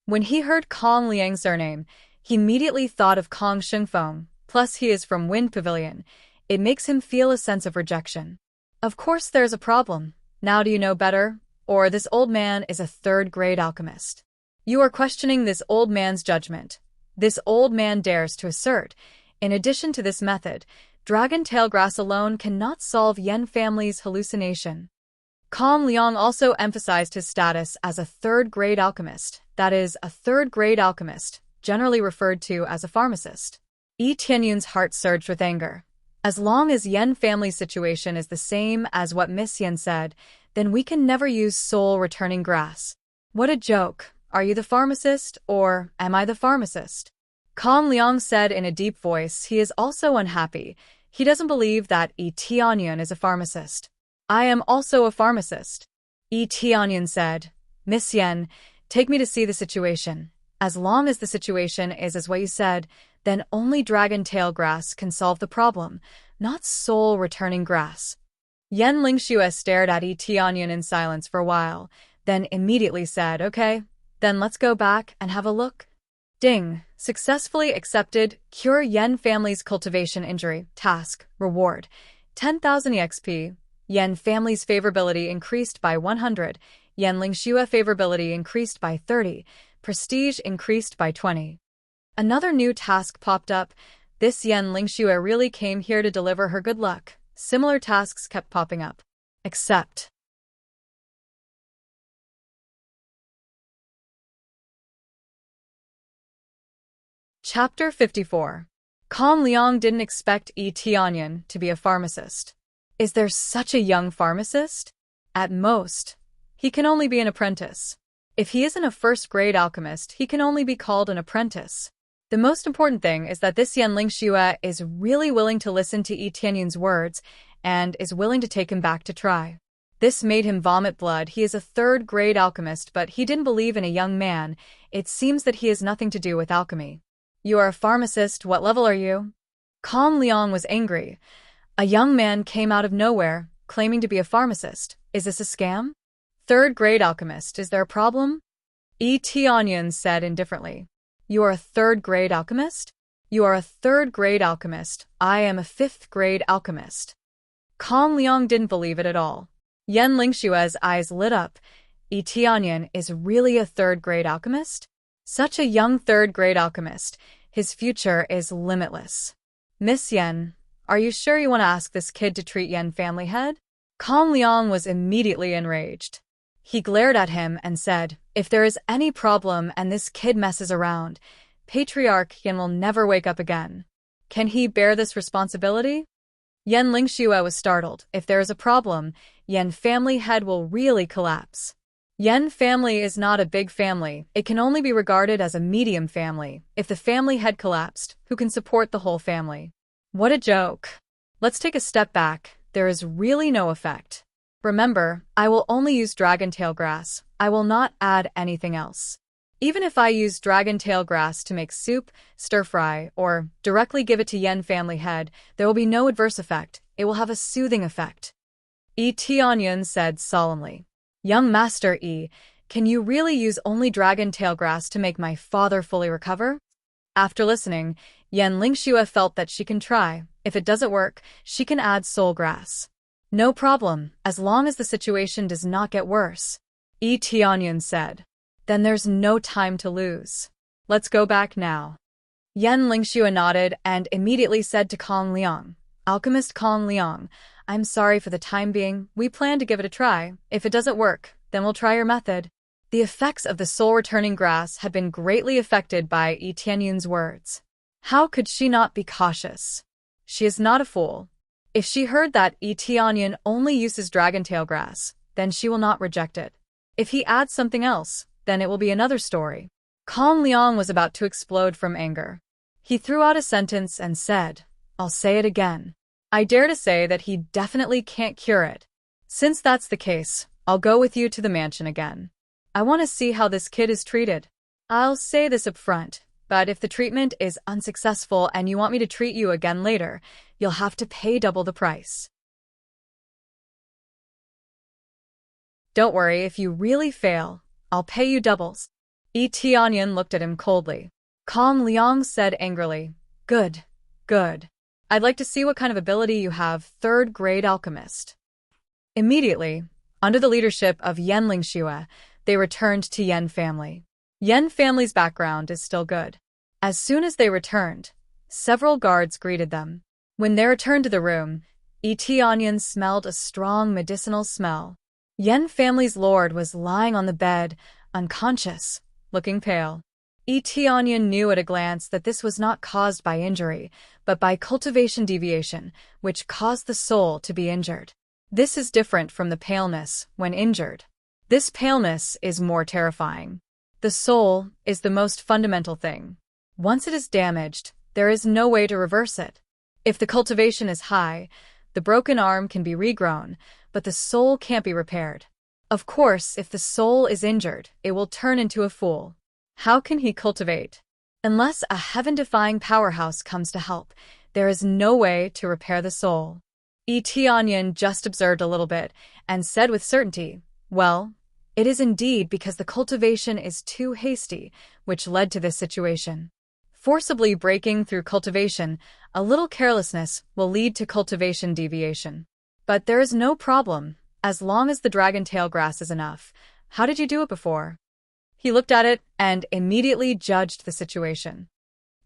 When he heard Kong Liang's surname, he immediately thought of Kong Shengfeng, plus he is from Wind Pavilion. It makes him feel a sense of rejection. Of course there's a problem. Now do you know better? Or this old man is a third-grade alchemist. You are questioning this old man's judgment. This old man dares to assert, in addition to this method, dragon tail grass alone cannot solve Yen family's hallucination. Kong Liang also emphasized his status as a third-grade alchemist, that is, a third-grade alchemist, generally referred to as a pharmacist. Yi Tianyun's heart surged with anger. As long as Yen family's situation is the same as what Miss Yen said, then we can never use soul-returning grass. What a joke. Are you the pharmacist, or am I the pharmacist? Kong Liang said in a deep voice. He is also unhappy. He doesn't believe that Yi Tianyun is a pharmacist. I am also a pharmacist. Yi Tianyun said, Miss Yen, take me to see the situation. As long as the situation is as what you said, then only dragon tail grass can solve the problem, not soul-returning grass. Yan Lingxue stared at Yi Tianyun in silence for a while, then immediately said, Okay, then let's go back and have a look. Ding. Successfully accepted. Cure Yen family's cultivation injury. Task. Reward. 10,000 EXP. Yen family's favorability increased by 100. Yan Lingxue favorability increased by 30. Prestige increased by 20. Another new task popped up. This Yan Lingxue really came here to deliver her good luck. Similar tasks kept popping up. Accept. Chapter 54. Kong Liang didn't expect Yi Tianyun to be a pharmacist. Is there such a young pharmacist? At most, he can only be an apprentice. If he isn't a first-grade alchemist, he can only be called an apprentice. The most important thing is that this Yan Lingxue is really willing to listen to Yi Tianyun's words and is willing to take him back to try. This made him vomit blood. He is a third-grade alchemist, but he didn't believe in a young man. It seems that he has nothing to do with alchemy. You are a pharmacist. What level are you? Kong Liang was angry. A young man came out of nowhere, claiming to be a pharmacist. Is this a scam? Third-grade alchemist. Is there a problem? Yi Tianyun said indifferently. You are a third-grade alchemist? You are a third-grade alchemist. I am a fifth-grade alchemist. Kong Liang didn't believe it at all. Yan Lingxue's eyes lit up. Yi Tianyun is really a third-grade alchemist? Such a young third-grade alchemist. His future is limitless. Miss Yan, are you sure you want to ask this kid to treat Yan family head? Kong Liang was immediately enraged. He glared at him and said, if there is any problem and this kid messes around, Patriarch Yan will never wake up again. Can he bear this responsibility? Yan Lingxue was startled. If there is a problem, Yan family head will really collapse. Yan family is not a big family. It can only be regarded as a medium family. If the family head collapsed, who can support the whole family? What a joke. Let's take a step back. There is really no effect. Remember, I will only use dragon tail grass. I will not add anything else. Even if I use dragon tail grass to make soup, stir-fry, or directly give it to Yan family head, there will be no adverse effect. It will have a soothing effect. Yi Tianyun said solemnly. Young Master Yi, can you really use only dragon tail grass to make my father fully recover? After listening, Yan Lingxue felt that she can try. If it doesn't work, she can add soul grass. No problem, as long as the situation does not get worse. Yi Tianyun said. Then there's no time to lose. Let's go back now. Yan Lingxue nodded and immediately said to Kong Liang, Alchemist Kong Liang, I'm sorry for the time being. We plan to give it a try. If it doesn't work, then we'll try your method. The effects of the soul-returning grass had been greatly affected by Yi Tianyun's words. How could she not be cautious? She is not a fool. If she heard that Yi Tianyun only uses dragon tail grass, then she will not reject it. If he adds something else, then it will be another story. Kong Liang was about to explode from anger. He threw out a sentence and said, I'll say it again. I dare to say that he definitely can't cure it. Since that's the case, I'll go with you to the mansion again. I want to see how this kid is treated. I'll say this up front, but if the treatment is unsuccessful and you want me to treat you again later, you'll have to pay double the price. Don't worry, if you really fail, I'll pay you doubles. Yi Tianyun looked at him coldly. Kong Liang said angrily, Good, good. I'd like to see what kind of ability you have, third-grade alchemist. Immediately, under the leadership of Yan Lingxue, they returned to Yan family. Yan family's background is still good. As soon as they returned, several guards greeted them. When they returned to the room, Yi Tianyun smelled a strong medicinal smell. Yan family's lord was lying on the bed, unconscious, looking pale. Yi Tianyun knew at a glance that this was not caused by injury, but by cultivation deviation, which caused the soul to be injured. This is different from the paleness when injured. This paleness is more terrifying. The soul is the most fundamental thing. Once it is damaged, there is no way to reverse it. If the cultivation is high, the broken arm can be regrown, but the soul can't be repaired. Of course, if the soul is injured, it will turn into a fool. How can he cultivate? Unless a heaven-defying powerhouse comes to help, there is no way to repair the soul. Yi Tianyun just observed a little bit and said with certainty, Well, it is indeed because the cultivation is too hasty, which led to this situation. Forcibly breaking through cultivation, a little carelessness will lead to cultivation deviation. But there is no problem, as long as the dragon tail grass is enough. How did you do it before? He looked at it and immediately judged the situation.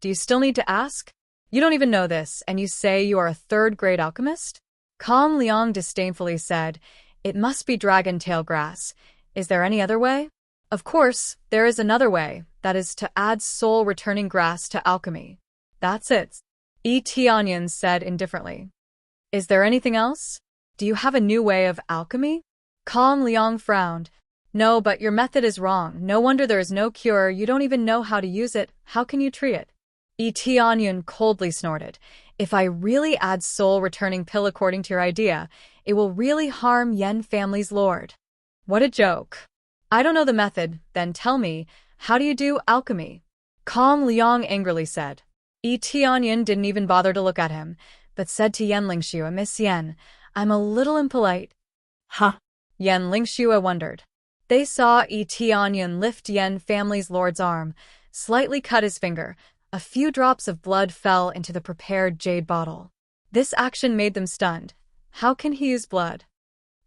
Do you still need to ask? You don't even know this, and you say you are a third-grade alchemist? Kong Liang disdainfully said, It must be dragon tail grass. Is there any other way? Of course, there is another way, that is to add soul-returning grass to alchemy. That's it. Yi Tianyun said indifferently. Is there anything else? Do you have a new way of alchemy? Kong Liang frowned. No, but your method is wrong. No wonder there is no cure. You don't even know how to use it. How can you treat it? Tianyun coldly snorted. If I really add soul-returning pill according to your idea, it will really harm Yen family's lord. What a joke. I don't know the method, then tell me, how do you do alchemy? Kong Liang angrily said. Tianyun didn't even bother to look at him, but said to Yen Lingxue, Miss Yen, I'm a little impolite. Huh? Yen Lingxue wondered. They saw Tianyun lift Yen family's lord's arm, slightly cut his finger. A few drops of blood fell into the prepared jade bottle. This action made them stunned. How can he use blood?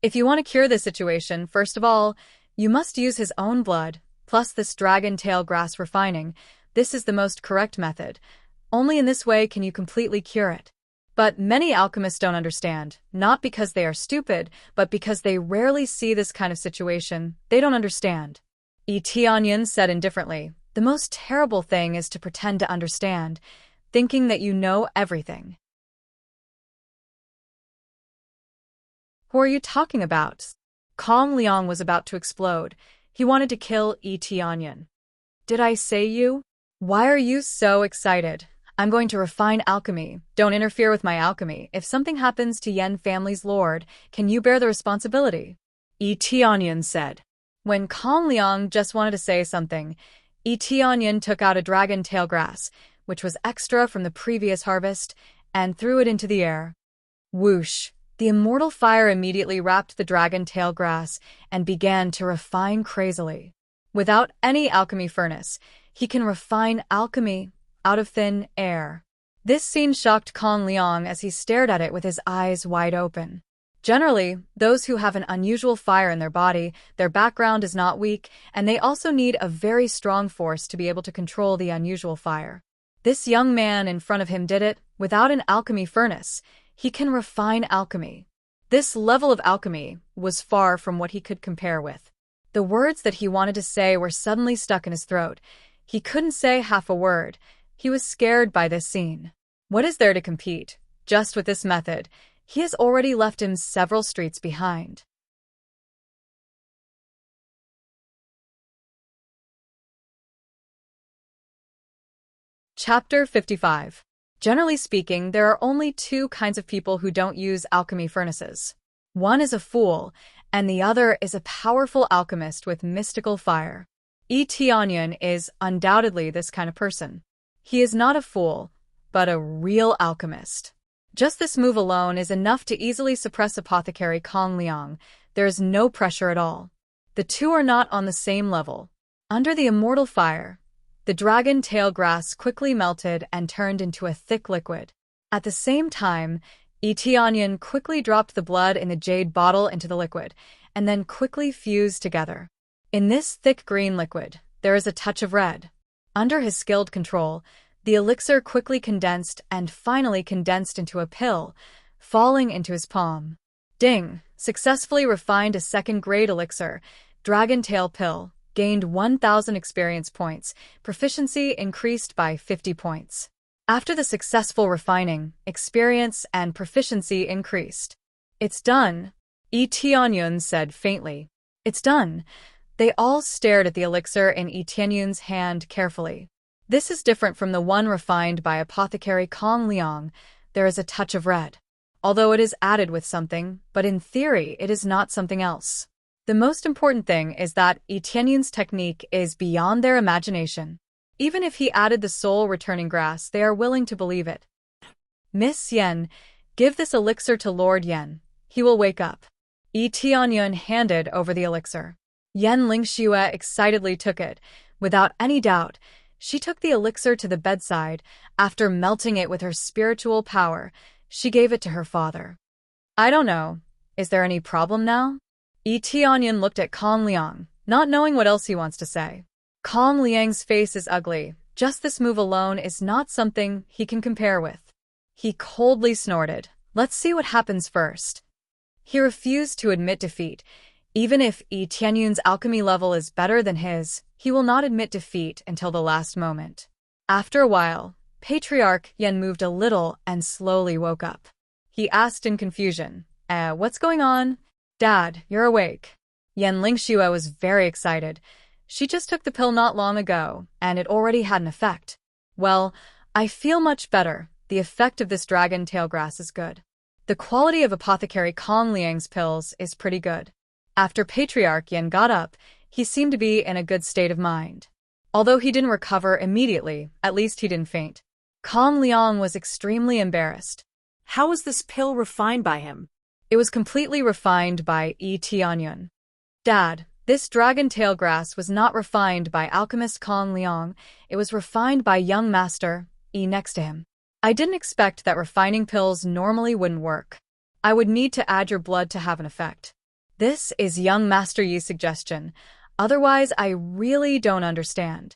If you want to cure this situation, first of all, you must use his own blood, plus this dragon tail grass refining. This is the most correct method. Only in this way can you completely cure it. But many alchemists don't understand, not because they are stupid, but because they rarely see this kind of situation. They don't understand. Tianyun said indifferently, the most terrible thing is to pretend to understand, thinking that you know everything. Who are you talking about? Kong Liang was about to explode. He wanted to kill Tianyun. Did I say you? Why are you so excited? I'm going to refine alchemy. Don't interfere with my alchemy. If something happens to Yen family's lord, can you bear the responsibility? Tianyun said. When Kong Liang just wanted to say something, Tianyun took out a dragon tail grass, which was extra from the previous harvest, and threw it into the air. Whoosh! The immortal fire immediately wrapped the dragon tail grass and began to refine crazily. Without any alchemy furnace, he can refine alchemy out of thin air. This scene shocked Kong Liang as he stared at it with his eyes wide open. Generally, those who have an unusual fire in their body, their background is not weak, and they also need a very strong force to be able to control the unusual fire. This young man in front of him did it without an alchemy furnace. He can refine alchemy. This level of alchemy was far from what he could compare with. The words that he wanted to say were suddenly stuck in his throat. He couldn't say half a word. He was scared by this scene. What is there to compete? Just with this method, he has already left him several streets behind. Chapter 55. Generally speaking, there are only two kinds of people who don't use alchemy furnaces. One is a fool, and the other is a powerful alchemist with mystical fire. Tianyun is undoubtedly this kind of person. He is not a fool, but a real alchemist. Just this move alone is enough to easily suppress apothecary Kong Liang. There is no pressure at all. The two are not on the same level. Under the immortal fire, the dragon tail grass quickly melted and turned into a thick liquid. At the same time, Tianyun quickly dropped the blood in the jade bottle into the liquid, and then quickly fused together. In this thick green liquid, there is a touch of red. Under his skilled control, the elixir quickly condensed and finally condensed into a pill, falling into his palm. Ding! Successfully refined a second-grade elixir, Dragon Tail Pill, gained 1,000 experience points, proficiency increased by 50 points. After the successful refining, experience and proficiency increased. It's done, Tianyun said faintly. It's done. They all stared at the elixir in Tianyun's hand carefully. This is different from the one refined by apothecary Kong Liang. There is a touch of red. Although it is added with something, but in theory it is not something else. The most important thing is that Tianyun's technique is beyond their imagination. Even if he added the soul-returning grass, they are willing to believe it. Miss Yen, give this elixir to Lord Yen. He will wake up. Tianyun handed over the elixir. Yen Lingxue excitedly took it. Without any doubt, she took the elixir to the bedside. After melting it with her spiritual power, she gave it to her father. I don't know. Is there any problem now? Tianyun looked at Kong Liang, not knowing what else he wants to say. Kong Liang's face is ugly. Just this move alone is not something he can compare with. He coldly snorted. Let's see what happens first. He refused to admit defeat. Even if Tianyun's alchemy level is better than his, he will not admit defeat until the last moment. After a while, Patriarch Yen moved a little and slowly woke up. He asked in confusion, what's going on? Dad, you're awake. Yen Lingxue was very excited. She just took the pill not long ago, and it already had an effect. Well, I feel much better. The effect of this dragon tail grass is good. The quality of Apothecary Kong Liang's pills is pretty good. After Patriarch Yan got up, he seemed to be in a good state of mind. Although he didn't recover immediately, at least he didn't faint. Kong Liang was extremely embarrassed. How was this pill refined by him? It was completely refined by Yi Tianyun. Dad, this dragon tail grass was not refined by alchemist Kong Liang, it was refined by young master Yi next to him. I didn't expect that refining pills normally wouldn't work. I would need to add your blood to have an effect. This is young master Yi's suggestion, otherwise I really don't understand.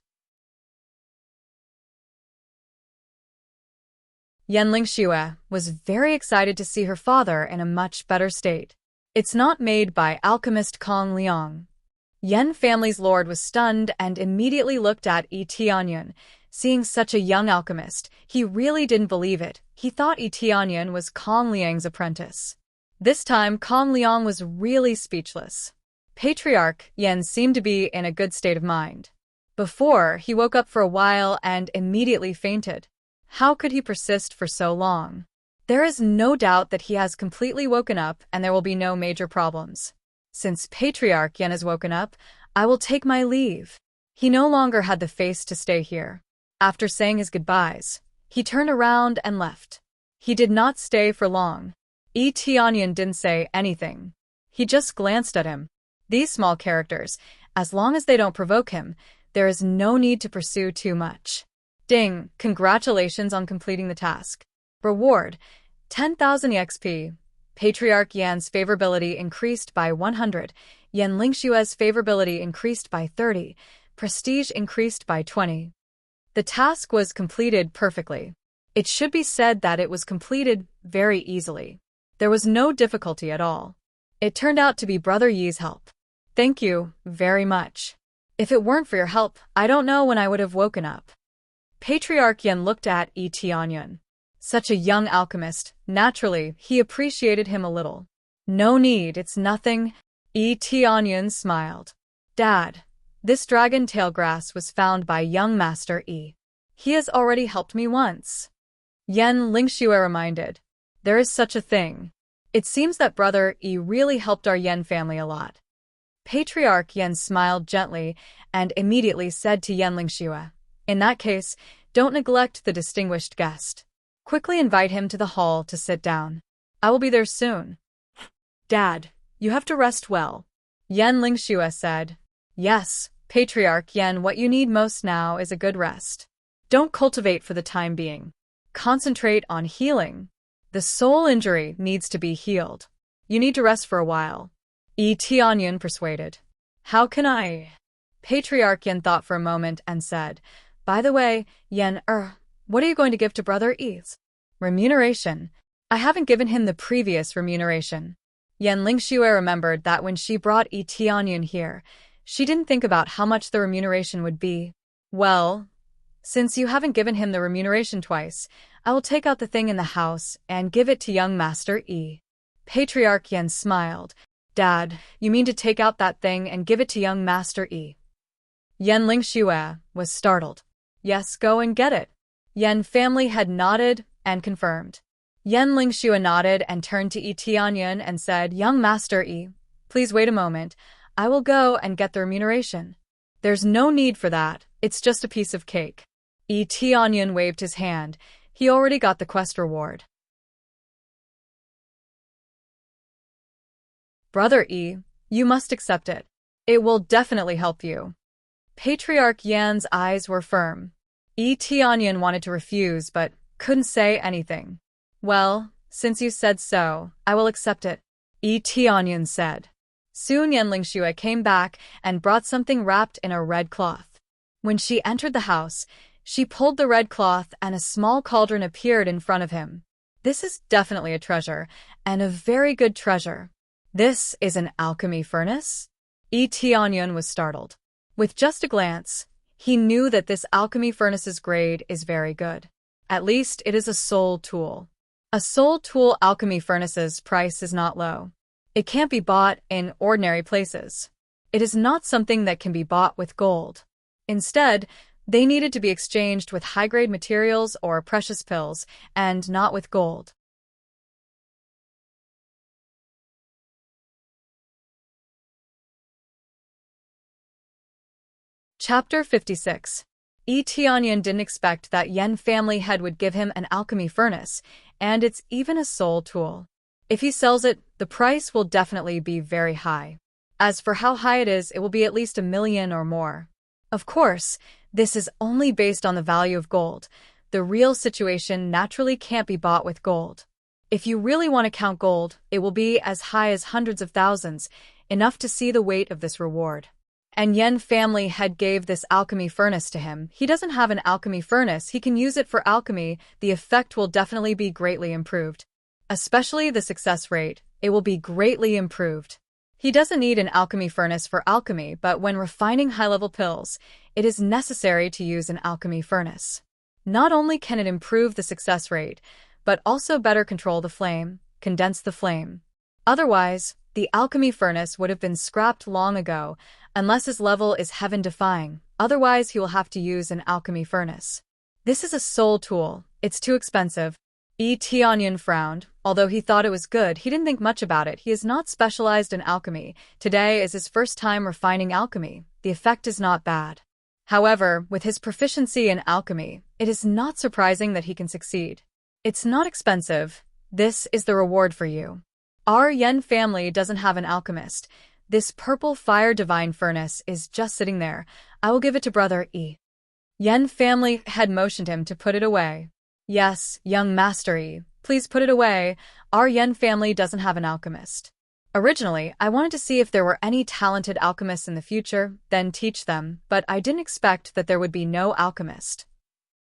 Yanling Xue was very excited to see her father in a much better state. It's not made by alchemist Kong Liang. Yan family's lord was stunned and immediately looked at Yi Tianyun. Seeing such a young alchemist, he really didn't believe it. He thought Yi Tianyun was Kong Liang's apprentice. This time, Kong Liang was really speechless. Patriarch Yan seemed to be in a good state of mind. Before, he woke up for a while and immediately fainted. How could he persist for so long? There is no doubt that he has completely woken up and there will be no major problems. Since Patriarch Yan has woken up, I will take my leave. He no longer had the face to stay here. After saying his goodbyes, he turned around and left. He did not stay for long. Yi Tianyun didn't say anything. He just glanced at him. These small characters, as long as they don't provoke him, there is no need to pursue too much. Ding, congratulations on completing the task. Reward, 10,000 EXP. Patriarch Yan's favorability increased by 100. Yanling Xue's favorability increased by 30. Prestige increased by 20. The task was completed perfectly. It should be said that it was completed very easily. There was no difficulty at all. It turned out to be Brother Yi's help. Thank you very much. If it weren't for your help, I don't know when I would have woken up. Patriarch Yan looked at Yi Tianyun. Such a young alchemist, naturally, he appreciated him a little. No need, it's nothing. Yi Tianyun smiled. Dad, this dragon tail grass was found by young master Yi. He has already helped me once. Yan Lingxue reminded. There is such a thing. It seems that Brother Yi really helped our Yan family a lot. Patriarch Yan smiled gently and immediately said to Yan Lingxue, in that case, don't neglect the distinguished guest. Quickly invite him to the hall to sit down. I will be there soon. Dad, you have to rest well. Yan Lingxue said. Yes, Patriarch Yan, what you need most now is a good rest. Don't cultivate for the time being. Concentrate on healing. The soul injury needs to be healed. You need to rest for a while. Yi Tianyun persuaded. How can I? Patriarch Yan thought for a moment and said, by the way, Yan, what are you going to give to Brother Yi's? Remuneration. I haven't given him the previous remuneration. Yan Lingxue remembered that when she brought Yi Tianyun here, she didn't think about how much the remuneration would be. Well, since you haven't given him the remuneration twice, I will take out the thing in the house and give it to young Master Yi. Patriarch Yan smiled. Dad, you mean to take out that thing and give it to young Master Yi? Yan Lingxue was startled. Yes, go and get it. Yan family had nodded and confirmed. Yan Lingxue nodded and turned to Yi Tianyun and said, young Master Yi, please wait a moment. I will go and get the remuneration. There's no need for that. It's just a piece of cake. Yi Tianyun waved his hand. He already got the quest reward. Brother Yi, you must accept it. It will definitely help you. Patriarch Yan's eyes were firm. Yi Tianyun wanted to refuse but couldn't say anything. Well, since you said so, I will accept it, Yi Tianyun said. Soon Yan Lingxue came back and brought something wrapped in a red cloth. When she entered the house, she pulled the red cloth and a small cauldron appeared in front of him. This is definitely a treasure, and a very good treasure. This is an alchemy furnace? Yi Tianyun was startled. With just a glance, he knew that this alchemy furnace's grade is very good. At least it is a soul tool. A soul tool alchemy furnace's price is not low. It can't be bought in ordinary places. It is not something that can be bought with gold. Instead, They needed to be exchanged with high-grade materials or precious pills, and not with gold. Chapter 56. Tianyan didn't expect that Yen family head would give him an alchemy furnace, and it's even a soul tool. If he sells it, the price will definitely be very high. As for how high it will be at least 1 million or more. Of course, this is only based on the value of gold. The real situation naturally can't be bought with gold. If you really want to count gold, it will be as high as hundreds of thousands, enough to see the weight of this reward. And Yen family head gave this alchemy furnace to him. He doesn't have an alchemy furnace, he can use it for alchemy. The effect will definitely be greatly improved. Especially the success rate, it will be greatly improved. He doesn't need an alchemy furnace for alchemy, but when refining high-level pills, it is necessary to use an alchemy furnace. Not only can it improve the success rate, but also better control the flame, condense the flame. Otherwise, the alchemy furnace would have been scrapped long ago, unless his level is heaven-defying. Otherwise, he will have to use an alchemy furnace. This is a soul tool. It's too expensive. Tianyan frowned. Although he thought it was good, he didn't think much about it. He is not specialized in alchemy. Today is his first time refining alchemy. The effect is not bad. However, with his proficiency in alchemy, it is not surprising that he can succeed. It's not expensive. This is the reward for you. Our Yen family doesn't have an alchemist. This purple fire divine furnace is just sitting there. I will give it to Brother E. Yen family had motioned him to put it away. Yes, young Master E, please put it away. Our Yen family doesn't have an alchemist. Originally, I wanted to see if there were any talented alchemists in the future, then teach them, but I didn't expect that there would be no alchemist.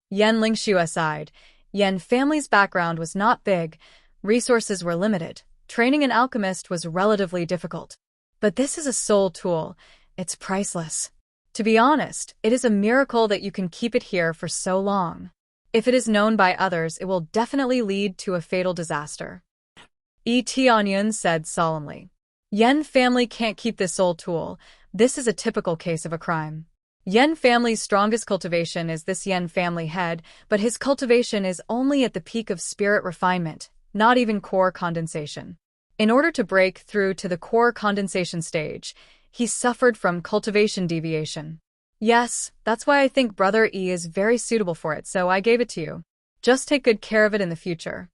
Yen Lingxiu sighed. Yen family's background was not big, resources were limited. Training an alchemist was relatively difficult. But this is a soul tool. It's priceless. To be honest, it is a miracle that you can keep it here for so long. If it is known by others, it will definitely lead to a fatal disaster. Tianyan said solemnly. Yen family can't keep this soul tool. This is a typical case of a crime. Yen family's strongest cultivation is this Yen family head, but his cultivation is only at the peak of spirit refinement, not even core condensation. In order to break through to the core condensation stage, he suffered from cultivation deviation. Yes, that's why I think Brother E is very suitable for it, so I gave it to you. Just take good care of it in the future.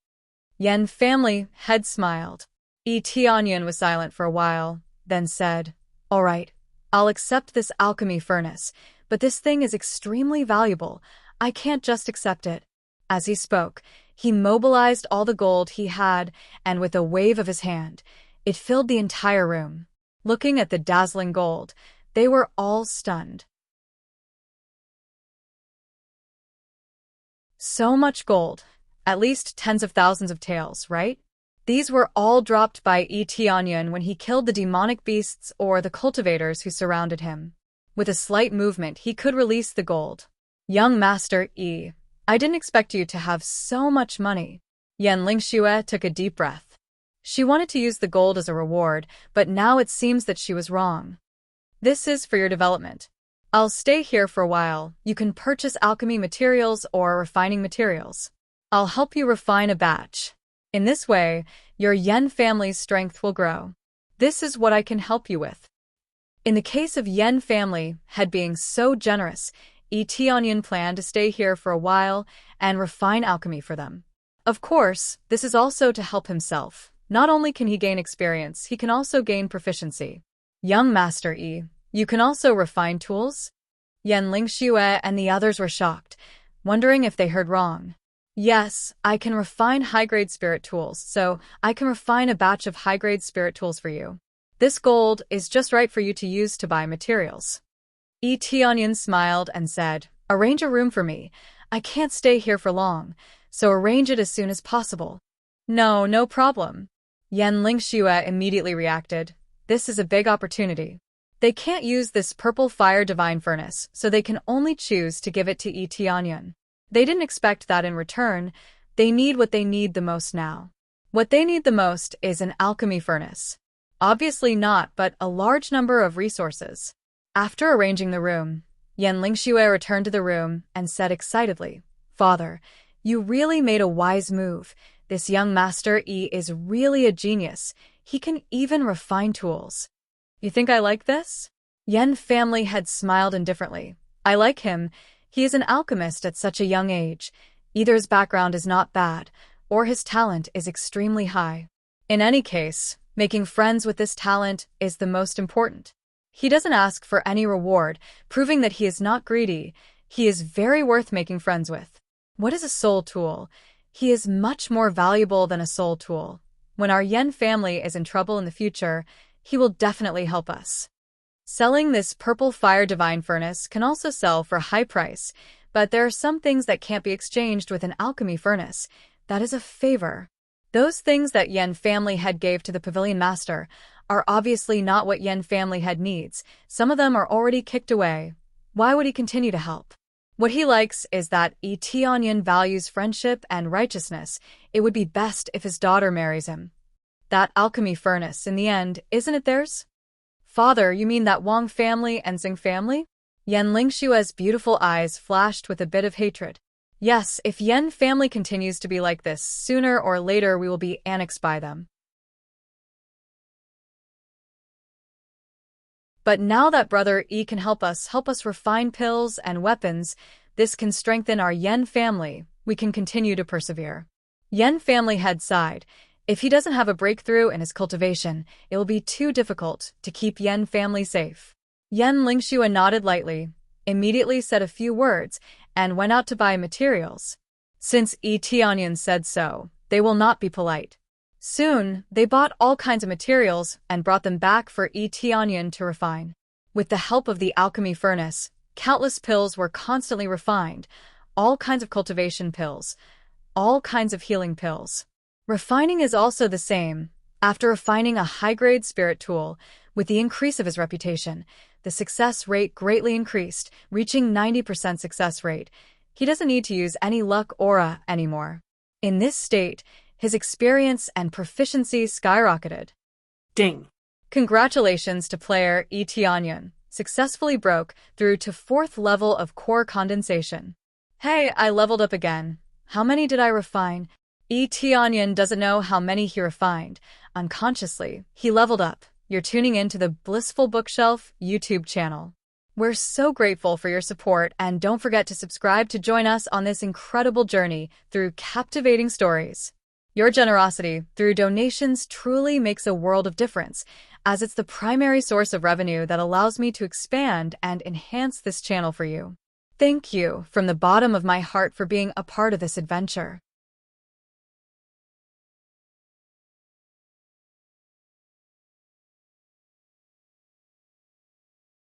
Yen family head smiled. Tianyan was silent for a while, then said, All right, I'll accept this alchemy furnace, but this thing is extremely valuable. I can't just accept it. As he spoke, he mobilized all the gold he had, and with a wave of his hand, it filled the entire room. Looking at the dazzling gold, they were all stunned. So much gold. At least tens of thousands of taels, right? These were all dropped by Tianyan when he killed the demonic beasts or the cultivators who surrounded him. With a slight movement, he could release the gold. Young Master E, I didn't expect you to have so much money. Yen Lingxiu took a deep breath. She wanted to use the gold as a reward, but now it seems that she was wrong. This is for your development. I'll stay here for a while. You can purchase alchemy materials or refining materials. I'll help you refine a batch. In this way, your Yen family's strength will grow. This is what I can help you with. In the case of Yen family head being so generous, Tianyan planned to stay here for a while and refine alchemy for them. Of course, this is also to help himself. Not only can he gain experience, he can also gain proficiency. Young Master E, you can also refine tools? Yen Lingxiu and the others were shocked, wondering if they heard wrong. Yes, I can refine high-grade spirit tools, so I can refine a batch of high-grade spirit tools for you. This gold is just right for you to use to buy materials. Tianyan smiled and said, Arrange a room for me. I can't stay here for long, so arrange it as soon as possible. No problem. Yen Lingxiu immediately reacted. This is a big opportunity. They can't use this purple fire divine furnace, so they can only choose to give it to Tianyan. They didn't expect that in return. They need what they need the most now. What they need the most is an alchemy furnace. Obviously not, but a large number of resources. After arranging the room, Yan Lingxue returned to the room and said excitedly, "Father, you really made a wise move. This young Master Yi is really a genius. He can even refine tools." "You think I like this?" Yan family had smiled indifferently. "I like him. He is an alchemist at such a young age. Either his background is not bad, or his talent is extremely high. In any case, making friends with this talent is the most important. He doesn't ask for any reward, proving that he is not greedy. He is very worth making friends with. What is a soul tool? He is much more valuable than a soul tool. When our Yen family is in trouble in the future, he will definitely help us." Selling this purple fire divine furnace can also sell for a high price, but there are some things that can't be exchanged with an alchemy furnace. That is a favor. Those things that Yen family head gave to the pavilion master are obviously not what Yen family head needs. Some of them are already kicked away. Why would he continue to help? What he likes is that Yi Tianyan values friendship and righteousness. It would be best if his daughter marries him. That alchemy furnace, in the end, isn't it theirs? "Father, you mean that Wang family and Xing family?" Yan Lingshue's beautiful eyes flashed with a bit of hatred. "Yes, if Yen family continues to be like this, sooner or later we will be annexed by them. But now that Brother Yi can help us refine pills and weapons, this can strengthen our Yen family. We can continue to persevere." Yen family head sighed. If he doesn't have a breakthrough in his cultivation, it will be too difficult to keep Yen family safe. Yan Lingxue nodded lightly, immediately said a few words, and went out to buy materials. Since Yi Tianyan said so, they will not be polite. Soon, they bought all kinds of materials and brought them back for Yi Tianyan to refine. With the help of the alchemy furnace, countless pills were constantly refined, all kinds of cultivation pills, all kinds of healing pills. Refining is also the same. After refining a high-grade spirit tool, with the increase of his reputation, the success rate greatly increased, reaching 90% success rate. He doesn't need to use any luck aura anymore. In this state, his experience and proficiency skyrocketed. Ding! Congratulations to player Yi Tianyan, successfully broke through to 4th level of core condensation. Hey, I leveled up again. How many did I refine? Yi Tianyan doesn't know how many he refined. Unconsciously, he leveled up. You're tuning in to the Blissful Bookshelf YouTube channel. We're so grateful for your support, and don't forget to subscribe to join us on this incredible journey through captivating stories. Your generosity through donations truly makes a world of difference, as it's the primary source of revenue that allows me to expand and enhance this channel for you. Thank you from the bottom of my heart for being a part of this adventure.